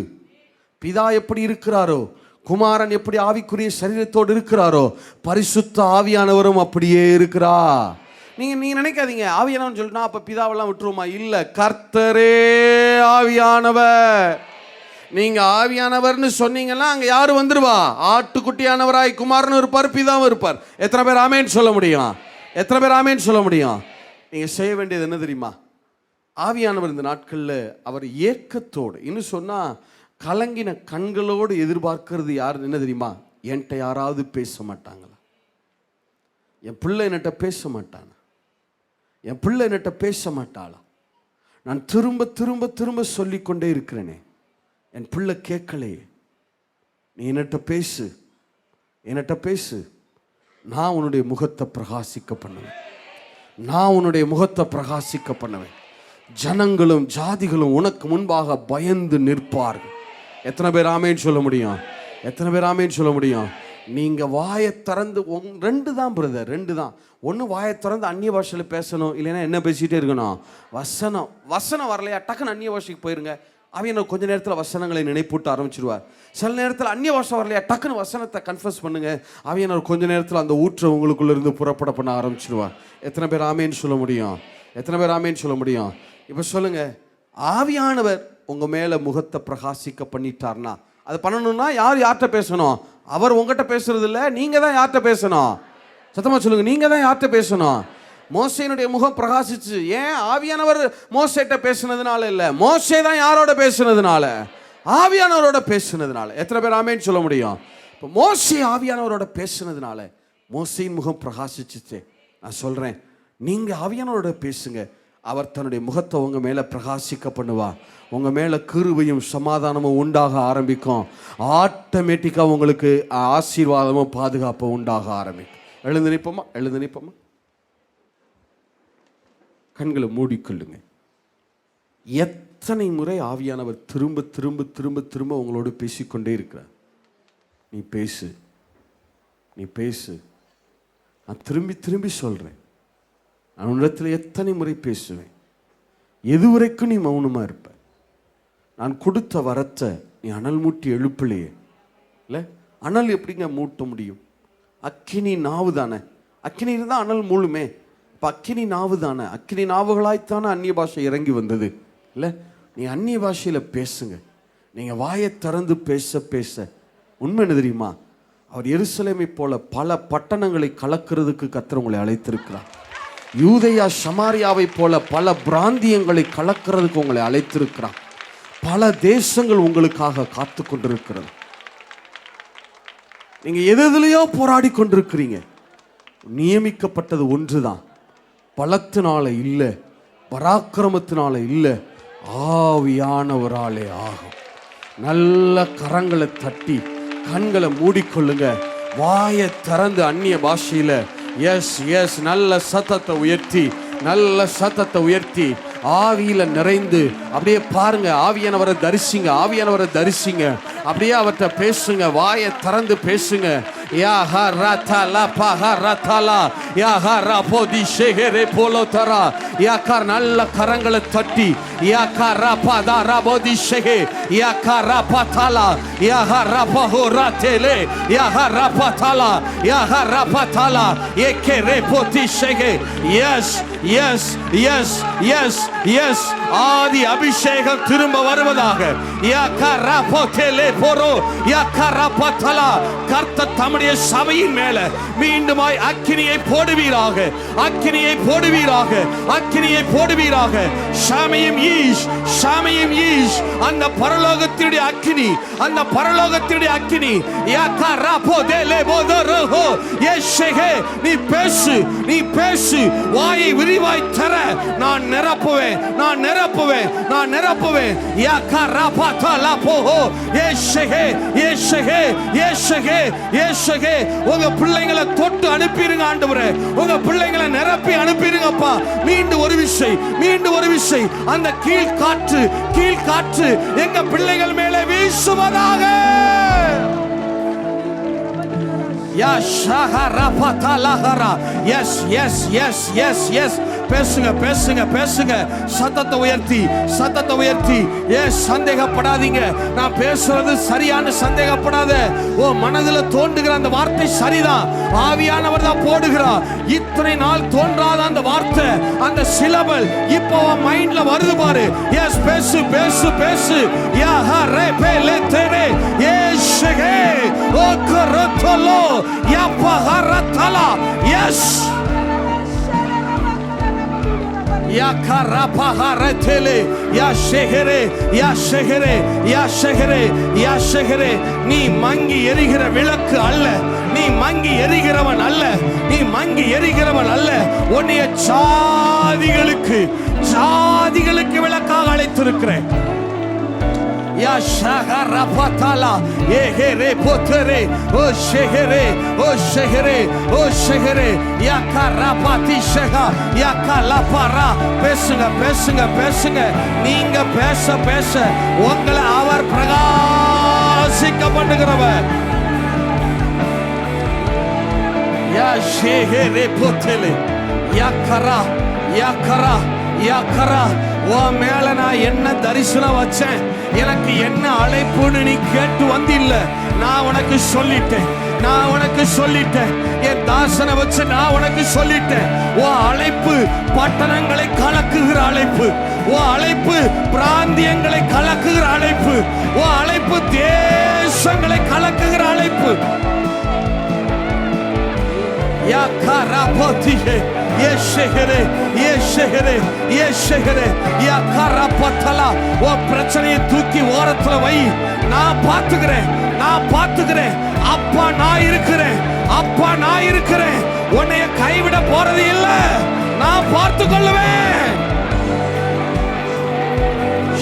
பிதா எப்படி இருக்கிறாரோ, குமாரன் எப்படி ஆவிக்குரிய சரீரத்தோடு இருக்கிறாரோ, பரிசுத்த ஆவியானவரும் அப்படியே இருக்கிறா. நீங்க நினைக்காதீங்க ஆவியானவன் சொல்லிட்டா அப்ப பிதாவெல்லாம் விட்டுருமா? இல்ல, கர்த்தரே ஆவியானவர். நீங்க ஆவியானவர்னு சொன்னீங்கன்னா அங்க யாரு வந்துருவா? ஆட்டுக்குட்டியானவராய் குமாரனும் இருப்பார், பிதாவும் இருப்பார். எத்தனை பேர் ஆமேன்னு சொல்ல முடியும்? எத்தனை பேர் ஆமேன்னு சொல்ல முடியும்? நீங்க செய்ய வேண்டியது என்ன தெரியுமா? ஆவியானவர் இந்த நாட்கள்ல அவர் ஏக்கத்தோடு, இன்னும் சொன்னா கலங்கின கண்களோடு எதிர்பார்க்கிறது யார் என்ன தெரியுமா? என்கிட்ட யாராவது பேச மாட்டாங்களா? என் பிள்ளை என்கிட்ட பேச மாட்டானா? என் பிள்ளை என்கிட்ட பேச மாட்டாளா? நான் திரும்ப திரும்ப திரும்ப சொல்லிக்கொண்டே இருக்கிறேனே, என் பிள்ளை கேட்கலையே. நீ என்கிட்ட பேசு, என்கிட்ட பேசு. நான் உன்னுடைய முகத்தை பிரகாசிக்க பண்ணுவேன். நான் உன்னுடைய முகத்தை பிரகாசிக்க பண்ணுவேன். ஜனங்களும் ஜாதிகளும் உனக்கு முன்பாக பயந்து நிற்பார்கள். எத்தனை பேர் ஆமேன்னு சொல்ல முடியும்? எத்தனை பேர் ஆமேன்னு சொல்ல முடியும்? நீங்க வாயை திறந்து, ரெண்டு தான் பிரதர், ரெண்டு தான். ஒன்று வாயை திறந்து அந்நிய பாஷையில் பேசணும், இல்லைன்னா என்ன பேசிகிட்டே இருக்கணும்? வசனம் வரலையா டக்குன்னு அந்நிய பாஷைக்கு போயிருங்க. அவன் கொஞ்ச நேரத்தில் வசனங்களை நினைப்பூட்ட ஆரம்பிச்சிடுவார். சில நேரத்தில் அந்நிய பாஷை வரலையா டக்குன்னு வசனத்தை கன்ஃபர்ஸ் பண்ணுங்க. அவன் கொஞ்ச நேரத்தில் அந்த ஊற்றை உங்களுக்குள்ள இருந்து புறப்பட பண்ண ஆரம்பிச்சிடுவார். எத்தனை பேர் ஆமேன்னு சொல்ல முடியும்? எத்தனை பேர் ஆமேன்னு சொல்ல முடியும்? இப்போ சொல்லுங்க, ஆவியானவர் உங்க மேல முகத்தை பிரகாசிக்க பண்ணிட்டார்னா, அது பண்ணணும்னா யார்கிட்ட பேசணும்? அவர் உங்ககிட்ட பேசுறது இல்லை, நீங்க தான் யார்கிட்ட பேசணும்? சத்தமா சொல்லுங்க, நீங்க தான் யார்கிட்ட பேசணும்? மோசேனுடைய முகம் பிரகாசிச்சு. ஏன்? ஆவியானவர் மோசேட்ட பேசுனதுனால இல்லை, மோசே தான் யாரோட பேசுனதுனால? ஆவியானவரோட பேசுனதுனால. எத்தனை பேர் ஆமேன்னு சொல்ல முடியும்? இப்போ மோசே ஆவியானவரோட பேசுனதுனால மோசேயின் முகம் பிரகாசிச்சு. நான் சொல்றேன், நீங்க ஆவியானவரோட பேசுங்க, அவர் தன்னுடைய முகத்தை உங்க மேல பிரகாசிக்க பண்ணுவா. உங்க மேல கிருபையும் சமாதானமும் உண்டாக ஆரம்பிக்கும். ஆட்டோமேட்டிக்கா உங்களுக்கு ஆசீர்வாதமும் பாதுகாப்பும் உண்டாக ஆரம்பிக்கும். எழுந்து நிற்போமா? எழுந்து நிற்போமா? கண்களை மூடிக்கொள்ளுங்க. எத்தனை முறை ஆவியானவர் திரும்ப திரும்ப திரும்ப திரும்ப உங்களோடு பேசிக்கொண்டே இருக்கிறார். நீ பேசு, நீ பேசு. நான் திரும்பி திரும்பி சொல்றேன், நான் உன்னிடத்தில் எத்தனை முறை பேசுவேன். எது வரைக்கும் நீ மௌனமா இருப்ப? நான் கொடுத்த வரத்தை நீ அனல் மூட்டி எழுப்பலையே. இல்லை, அனல் எப்படிங்க மூட்ட முடியும்? அக்கினி நாவு தானே, அக்கினி இருந்தால் அனல் மூழுமே. இப்போ அக்கினி நாவு தானே, அக்கினி நாவுகளாய்த்தானே அந்நிய பாஷை இறங்கி வந்தது. இல்லை, நீ அந்நிய பாஷையில் பேசுங்க. நீங்கள் வாயை திறந்து பேச பேச உண்மை என்ன தெரியுமா? அவர் எருசலேமை போல பல பட்டணங்களை கலக்கிறதுக்கு கர்த்தர் உங்களை அழைத்திருக்கிறார். யூதேயா சமாரியாவை போல பல பிராந்தியங்களை கலக்கிறதுக்கு உங்களை அழைத்திருக்கிறார். பல தேசங்கள் உங்களுக்காக காத்து கொண்டிருக்கிறது. நீங்க எதுலையோ போராடி கொண்டிருக்கிறீங்க. நியமிக்கப்பட்டது ஒன்றுதான், பலத்தினால இல்லை, பராக்கிரமத்தினால இல்லை, ஆவியானவராலே ஆகும். நல்ல கரங்களை தட்டி கண்களை மூடிக்கொள்ளுங்க. வாயை திறந்து அந்நிய பாஷையில எஸ் எஸ் நல்ல சத்தத்தை உயர்த்தி, நல்ல சத்தத்தை உயர்த்தி ஆவியில நிறைந்து அப்படியே பாருங்க. ஆவியானவரை தரிசிங்க, ஆவியானவரை தரிசிங்க. அப்படியே அவர்கிட்ட பேசுங்க, வாயை திறந்து பேசுங்க. யா ஹா ரதலா பஹா ரதலா யா ஹா ரபோதி ஷெஹரே போலோதரா யா கர் நல்ல கரங்களை தட்டி யா கரா பதா ரபோதி ஷெஹே யா கரா பதலா யா ஹா ரபஹோ ரதேலே யா ஹா ரபதலா யா ஹா ரபதலா ஏகே ரெபோதி ஷெஹே. Yes yes yes yes yes ஆதி அபிஷேகம் திரும்ப வருவதாக. யா கரா போதேலே போரோ யா கரா பதலா. கர்த்தர் தம்முடைய உம்முடைய சபையின் மேல மீண்டுமாய் அக்கினியை போடுவீராக, அக்கினியை போடுவீராக, அக்கினியை போடுவீராக. ஷாமையும் ஈஷ், ஷாமையும் ஈஷ், அந்த பரலோகத்தினுடைய அக்கினி, அந்த பரலோகத்தினுடைய அக்கினி. நீ பேசு, நீ பேசு, வாயை விரிவாய் தர, நான் நிரப்புவேன், நான் நிரப்புவேன், நான் நிரப்புவேன். உங்க பிள்ளைங்களை தொட்டு அனுப்பிடுங்க ஆண்டவரே, உங்க பிள்ளைங்களை நிரப்பி அனுப்பிடுங்கப்பா. மீண்டும் ஒரு விசை, மீண்டும் ஒரு விசை அந்த கீழ்காற்று, கீழ்காற்று எங்க பிள்ளைகள் மேலே வீசுவதாக. Yes yes yes yes yes பேசுங்க, பேசுங்க, பேசுங்க. சத்தத்தை உயர்த்தி, சத்தத்தை உயர்த்தி. சந்தேகப்படாதீங்க, நான் பேசுறது சரியான சந்தேகப்படாத. ஓ மனதில் தோன்றுகிற அந்த வார்த்தை சரிதான், ஆவியானவர் தான் போடுகிறார். இத்தனை நாள் தோன்றாத அந்த வார்த்தை, அந்த சிலபல் இப்போ மைண்ட்ல வருது பாரு. எஸ் பேசு, பேசு, பேசு. யா ஹரே பேலே தேரே ஏஷகே ஓ கரத்தலோ யா பஹரத்தலா. Yes Ya karapaharetele ya şehre ya şehre ya şehre ya şehre. நீ மங்கி எரிகிற விளக்கு அல்ல, நீ மங்கி எரிகிறவன் அல்ல, நீ மங்கி எரிகிறவன் அல்ல. உன்னைய ஜாதிகளுக்கு, ஜாதிகளுக்கு விளக்காக அழைத்திருக்கிறேன். Ya shahara patala ehere potere o shehere o shehere o shehere ya karapati sheha ya kalapara. பேசுங்க, பேசுங்க, பேசுங்க. நீங்க பேச பேச உங்களை அவர் பிரகாசிக்க பண்ணுகிறவர். ya shehere potele ya kara ya kara ya kara. உன் மேல நான் என்ன தரிசனம் வச்சேன், எனக்கு என்ன அழைப்புன்னு நீ கேட்டு வந்தில்ல. நான் உனக்கு சொல்லிட்டேன், நான் உனக்கு சொல்லிட்டேன். என் தாசனை வச்சு நான் உனக்கு சொல்லிட்டேன். உன் அழைப்பு பட்டணங்களை கலக்குகிற அழைப்பு, உன் அழைப்பு பிராந்தியங்களை கலக்குகிற அழைப்பு, உன் அழைப்பு தேசங்களை கலக்குகிற அழைப்பு. யா கராபதியே ஏஷெகரே ஏஷெகரே ஏஷெகரே யா கராபதலா. ஓ பிரச்சனையை தூக்கி ஓரத்துல வை, நான் பாத்துக்கிறேன், நான் பாத்துக்கிறேன். அப்பா நான் இருக்கிறேன், அப்பா நான் இருக்கிறேன். உன்னைய கைவிட போறது இல்ல, நான் பார்த்து கொள்ளுவேன்.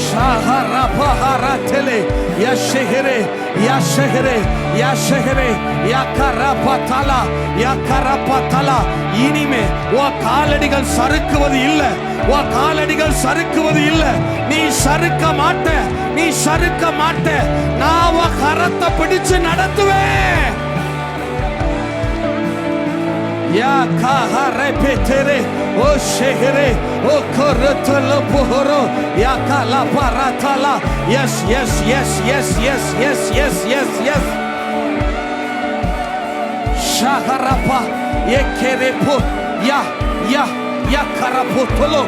ஷஹரா பஹரா தெலே யா ஷெஹரே யா ஷெஹரே யா ஷெஹரே யா கராபதலா யா கராபதலா. இனிமே உன் காலடிகள் சறுக்குவது இல்ல, உன் காலடிகள் சறுக்குவது இல்ல. நீ சறுக்க மாட்ட, நீ சறுக்க மாட்ட. நான் உன் கரத்தை பிடிச்சு நடத்துவேன். யா கஹரே பெதரே ஓ ஷெஹரே ஓ கரத்தல போஹரோ யா கலா பரதலா. Yes yes yes yes yes yes yes yes yes ஷஹரபா ஏகெரேபோ யா யா யா கரபோதலோ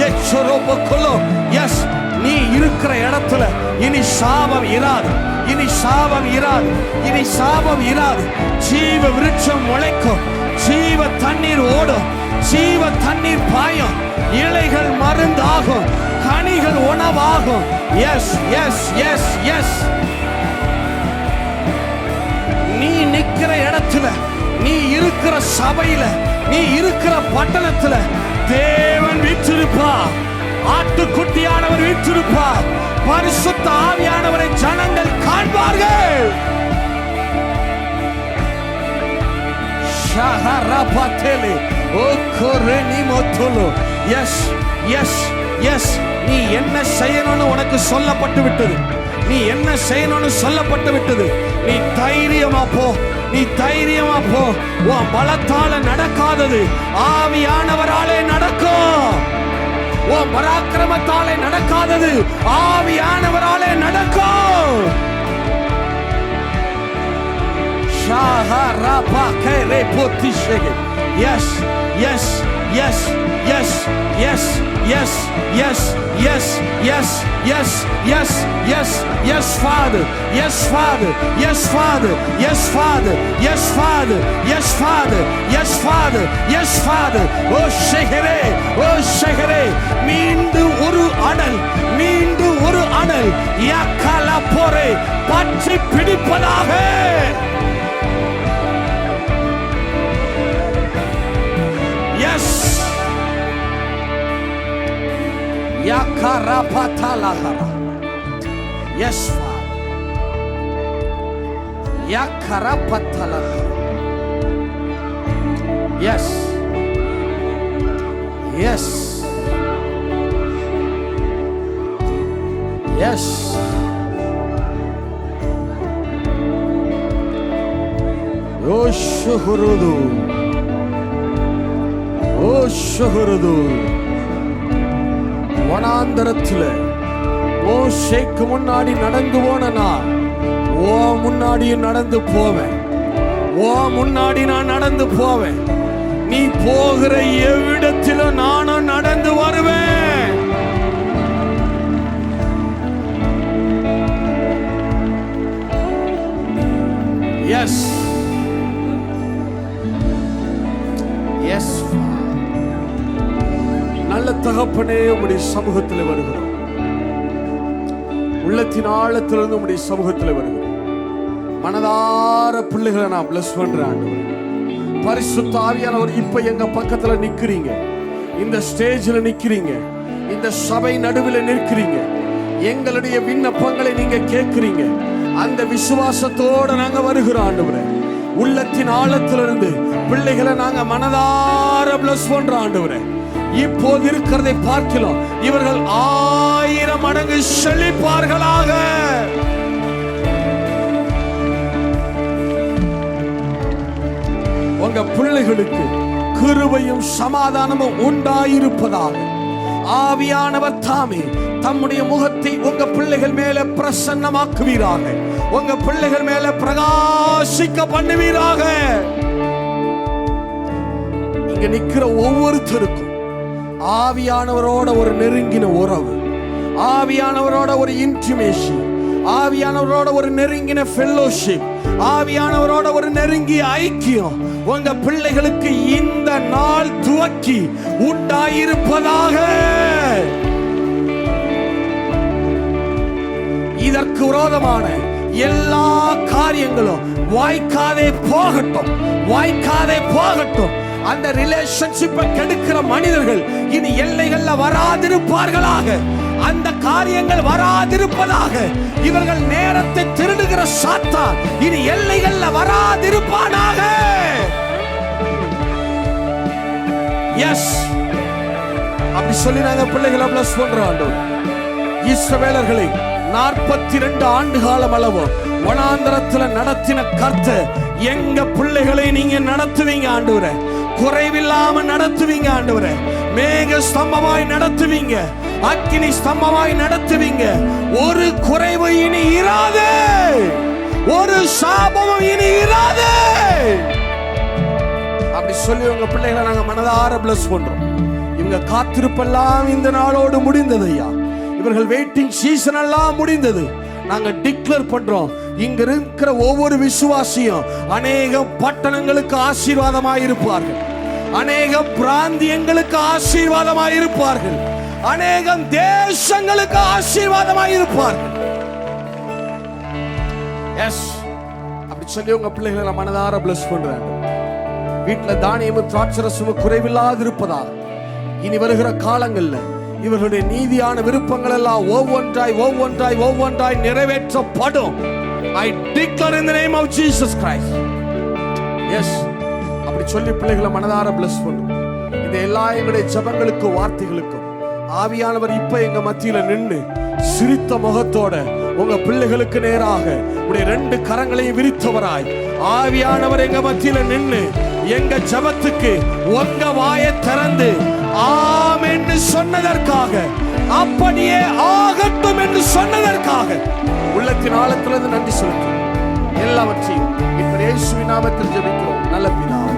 ஏச்சரோபோகலோ. எஸ் நீ இருக்கிற இடத்துல இனி சாபம் இராது, இனி சாபம் இராது, இனி சாபம் இராது. ஜீவ விருட்சம் முளைக்கும், ஜீவ தண்ணீர் ஓடும், ஜீவ தண்ணீர் பாயும். இலைகள் மருந்தாகும், கனிகள் உணவாகும். Yes yes yes yes. நீ நிக்கிற இடத்துல, நீ இருக்கிற சபையில, நீ இருக்கிற பட்டணத்துல தேவன் வீற்றிருப்பா, ஆட்டுக்குட்டியானவர் வீற்றிருப்பா. பரிசுத்த ஆவியானவரை ஜனங்கள் காண்பார்கள். ஷஹரபதலே ஓ கோரேனி மோத்தலோ. Yes yes yes. நீ என்ன செய்யணும்னு உனக்கு சொல்லப்பட்டு விட்டது, நீ என்ன செய்யணும்னு சொல்லப்பட்டு விட்டது. நீ தைரியமா போ, நீ தைரியமா போ. உன் பலத்தால நடக்காதது ஆவியானவராலே நடக்கும். உன் பராக்கிரமத்தாலே நடக்காதது ஆவியானவராலே நடக்கும். Yes yes yes, yes, yes, yes, yes, yes, yes, yes, yes, yes, yes, Father, yes, Father, yes, Father, yes, Father, yes, Father, yes, Father, yes, Father, yes, Father. Oh ஷெகரே, oh ஷெகரே, மீண்டும் ஒரு அனல், மீண்டும் ஒரு அனல் யாக்கலா போரே பற்றி பிடிப்பதாக. Yes. Yakarapatalaha. Yes, Father. Yakarapatalaha. Yes. Yes. Yes. Yoshurudu. ஓஷஹரது. வனாந்தரத்தில் மோசேக்கு முன்னாடி நடந்து போனா ஓ முன்னாடியும் நடந்து போவேன், ஓ முன்னாடி நான் நடந்து போவேன். நீ போகிற எவ்விடத்திலும் நானும் நடந்து வருவேன். எஸ் எஸ் நல்ல தகப்பனே, உம்முடைய சமூகத்தில் வருகிறோம். உள்ளத்தின் ஆழத்திலிருந்து உம்முடைய சமூகத்தில் வருகிறோம். மனதார பிள்ளைகளை நான் பிளஸ் பண்றேன் ஆண்டவரே. பரிசுத்த ஆவியானவர் இப்ப எங்க பக்கத்துல நிக்கிறீங்க, இந்த ஸ்டேஜ்ல நிக்கிறீங்க, இந்த சபை நடுவில் நிற்கிறீங்க. எங்களுடைய விண்ணப்பங்களை நீங்க கேட்கிறீங்க. அந்த விசுவாசத்தோட நாங்க வருகிறோம் ஆண்டவரே. உள்ளத்தின் ஆழத்திலிருந்து பிள்ளைகளை நாங்க மனதார பிளஸ் பண்றோம் ஆண்டவரே. இப்போது இருக்கிறதை பார்க்கிறோம், இவர்கள் 1000 மடங்கு செழிப்பார்களாக. உங்க பிள்ளைகளுக்கு கிருபையும் சமாதானமும் உண்டாயிருப்பதாக. ஆவியானவர் தாமே தம்முடைய முகத்தை உங்க பிள்ளைகள் மேல பிரசன்னமாக்குவீராக. உங்க பிள்ளைகள் மேல பிரகாசிக்க பண்ணுவீராக. இங்க நிக்கிற ஒவ்வொருத்தருக்கும் ஆவியானவரோட ஒரு நெருங்கின உறவு, ஆவியானவரோட ஒரு இன்டிமேசி, ஆவியானவரோட ஒரு நெருங்கின ஃபெல்லோஷிப், ஆவியானவரோட ஒரு நெருங்கிய ஐக்கியம் உங்க பிள்ளைகளுக்கு இந்த நாள் துவக்கி உண்டாயிருப்பதாக. இதற்கு விரோதமான எல்லா காரியங்களும் வாய்க்காதே போகட்டும், வாய்க்காதே போகட்டும். அந்த ரிலேஷன்ஷிப்பை கெடுக்கிற மனிதர்கள் இனி எல்லைகள்ல வராதிருப்பார்களாக. அந்த காரியங்கள் வராதிருப்பதாக. இவர்கள் நேரத்தை திருடுகிற சாத்தான் இனி எல்லைகள்ல வராதிருப்பானாக. எஸ், அப்படி சொல்லி நாங்க பிள்ளைகளை பிளஸ் பண்றோம். இஸ்ரவேலர்களை 42 ஆண்டு காலம் அளவு வனாந்தரத்துல நடத்தின கர்த்தர் எங்க பிள்ளைகளை நீங்க நடத்துவீங்க ஆண்டவரே. குறைவில்லாம நடத்துவீங்க ஆண்டவரே. மேக ஸ்தம்பமாய் நடத்துவீங்க, அக்கினி ஸ்தம்பமாய் நடத்துவீங்க. ஒரு குறைவு இனி இராது, ஒரு சாபமும் இனி இராது. அப்படி சொல்லி உங்க பிள்ளைகளை நாங்க மனதார பிளஸ் பண்றோம். இவங்க காத்திருப்பெல்லாம் இந்த நாளோடு முடிந்தது ஐயா. இவர்கள் வெயிட்டிங் சீசன் எல்லாம் முடிந்தது. நாங்க டிக்ளேர் பண்றோம், இங்க இருக்கிற ஒவ்வொரு விசுவாசியும் அநேக பட்டணங்களுக்கு ஆசீர்வாதமாயிருப்பார்கள், அநேக பிராந்தியங்களுக்கு ஆசீர்வாதமாயிருப்பார்கள், அநேகம் தேசங்களுக்கு ஆசீர்வாதமாயிருப்பார்கள். எஸ், அப்படி சொல்லி உங்க பிள்ளைகளை மனதார பிளஸ் பண்றாங்க. வீட்டுல தானியமும் திராட்சரசமும் குறைவில்லாது இருப்பதாக இனி வருகிற காலங்கள்ல இவர்களுடைய நீதியான விருப்பங்கள் எல்லாம் ஒவ்வொன்றாய் நிறைவேற்றப்படும். I declare in the name of Jesus Christ. Yes, அப்படி சொல்லி பிள்ளைகளை மனதார bless பண்ணும். இந்த எல்லா எங்களுடைய ஜெபங்களுக்கும் வார்த்தைகளுக்கும் ஆவியானவர் இப்ப எங்க மத்தியில நின்று சிரித்த முகத்தோட உங்க பிள்ளைகளுக்கு நேராக உடைய 2 கரங்களையும் விரித்தவராய் ஆவியானவர் எங்க மத்தியில நின்று எங்க ஜெபத்துக்கு உங்க வாயை திறந்து ஆமென் என்று சொன்னதற்காக, அப்படியே ஆகட்டும் என்று சொன்னதற்காக உள்ளத்தின் ஆழத்திலிருந்து நன்றி செலுத்தும். எல்லாவற்றையும் இப்ப இயேசுவின் நாமத்தில் ஜெபிக்கிறோம் நல்ல பிதாவே.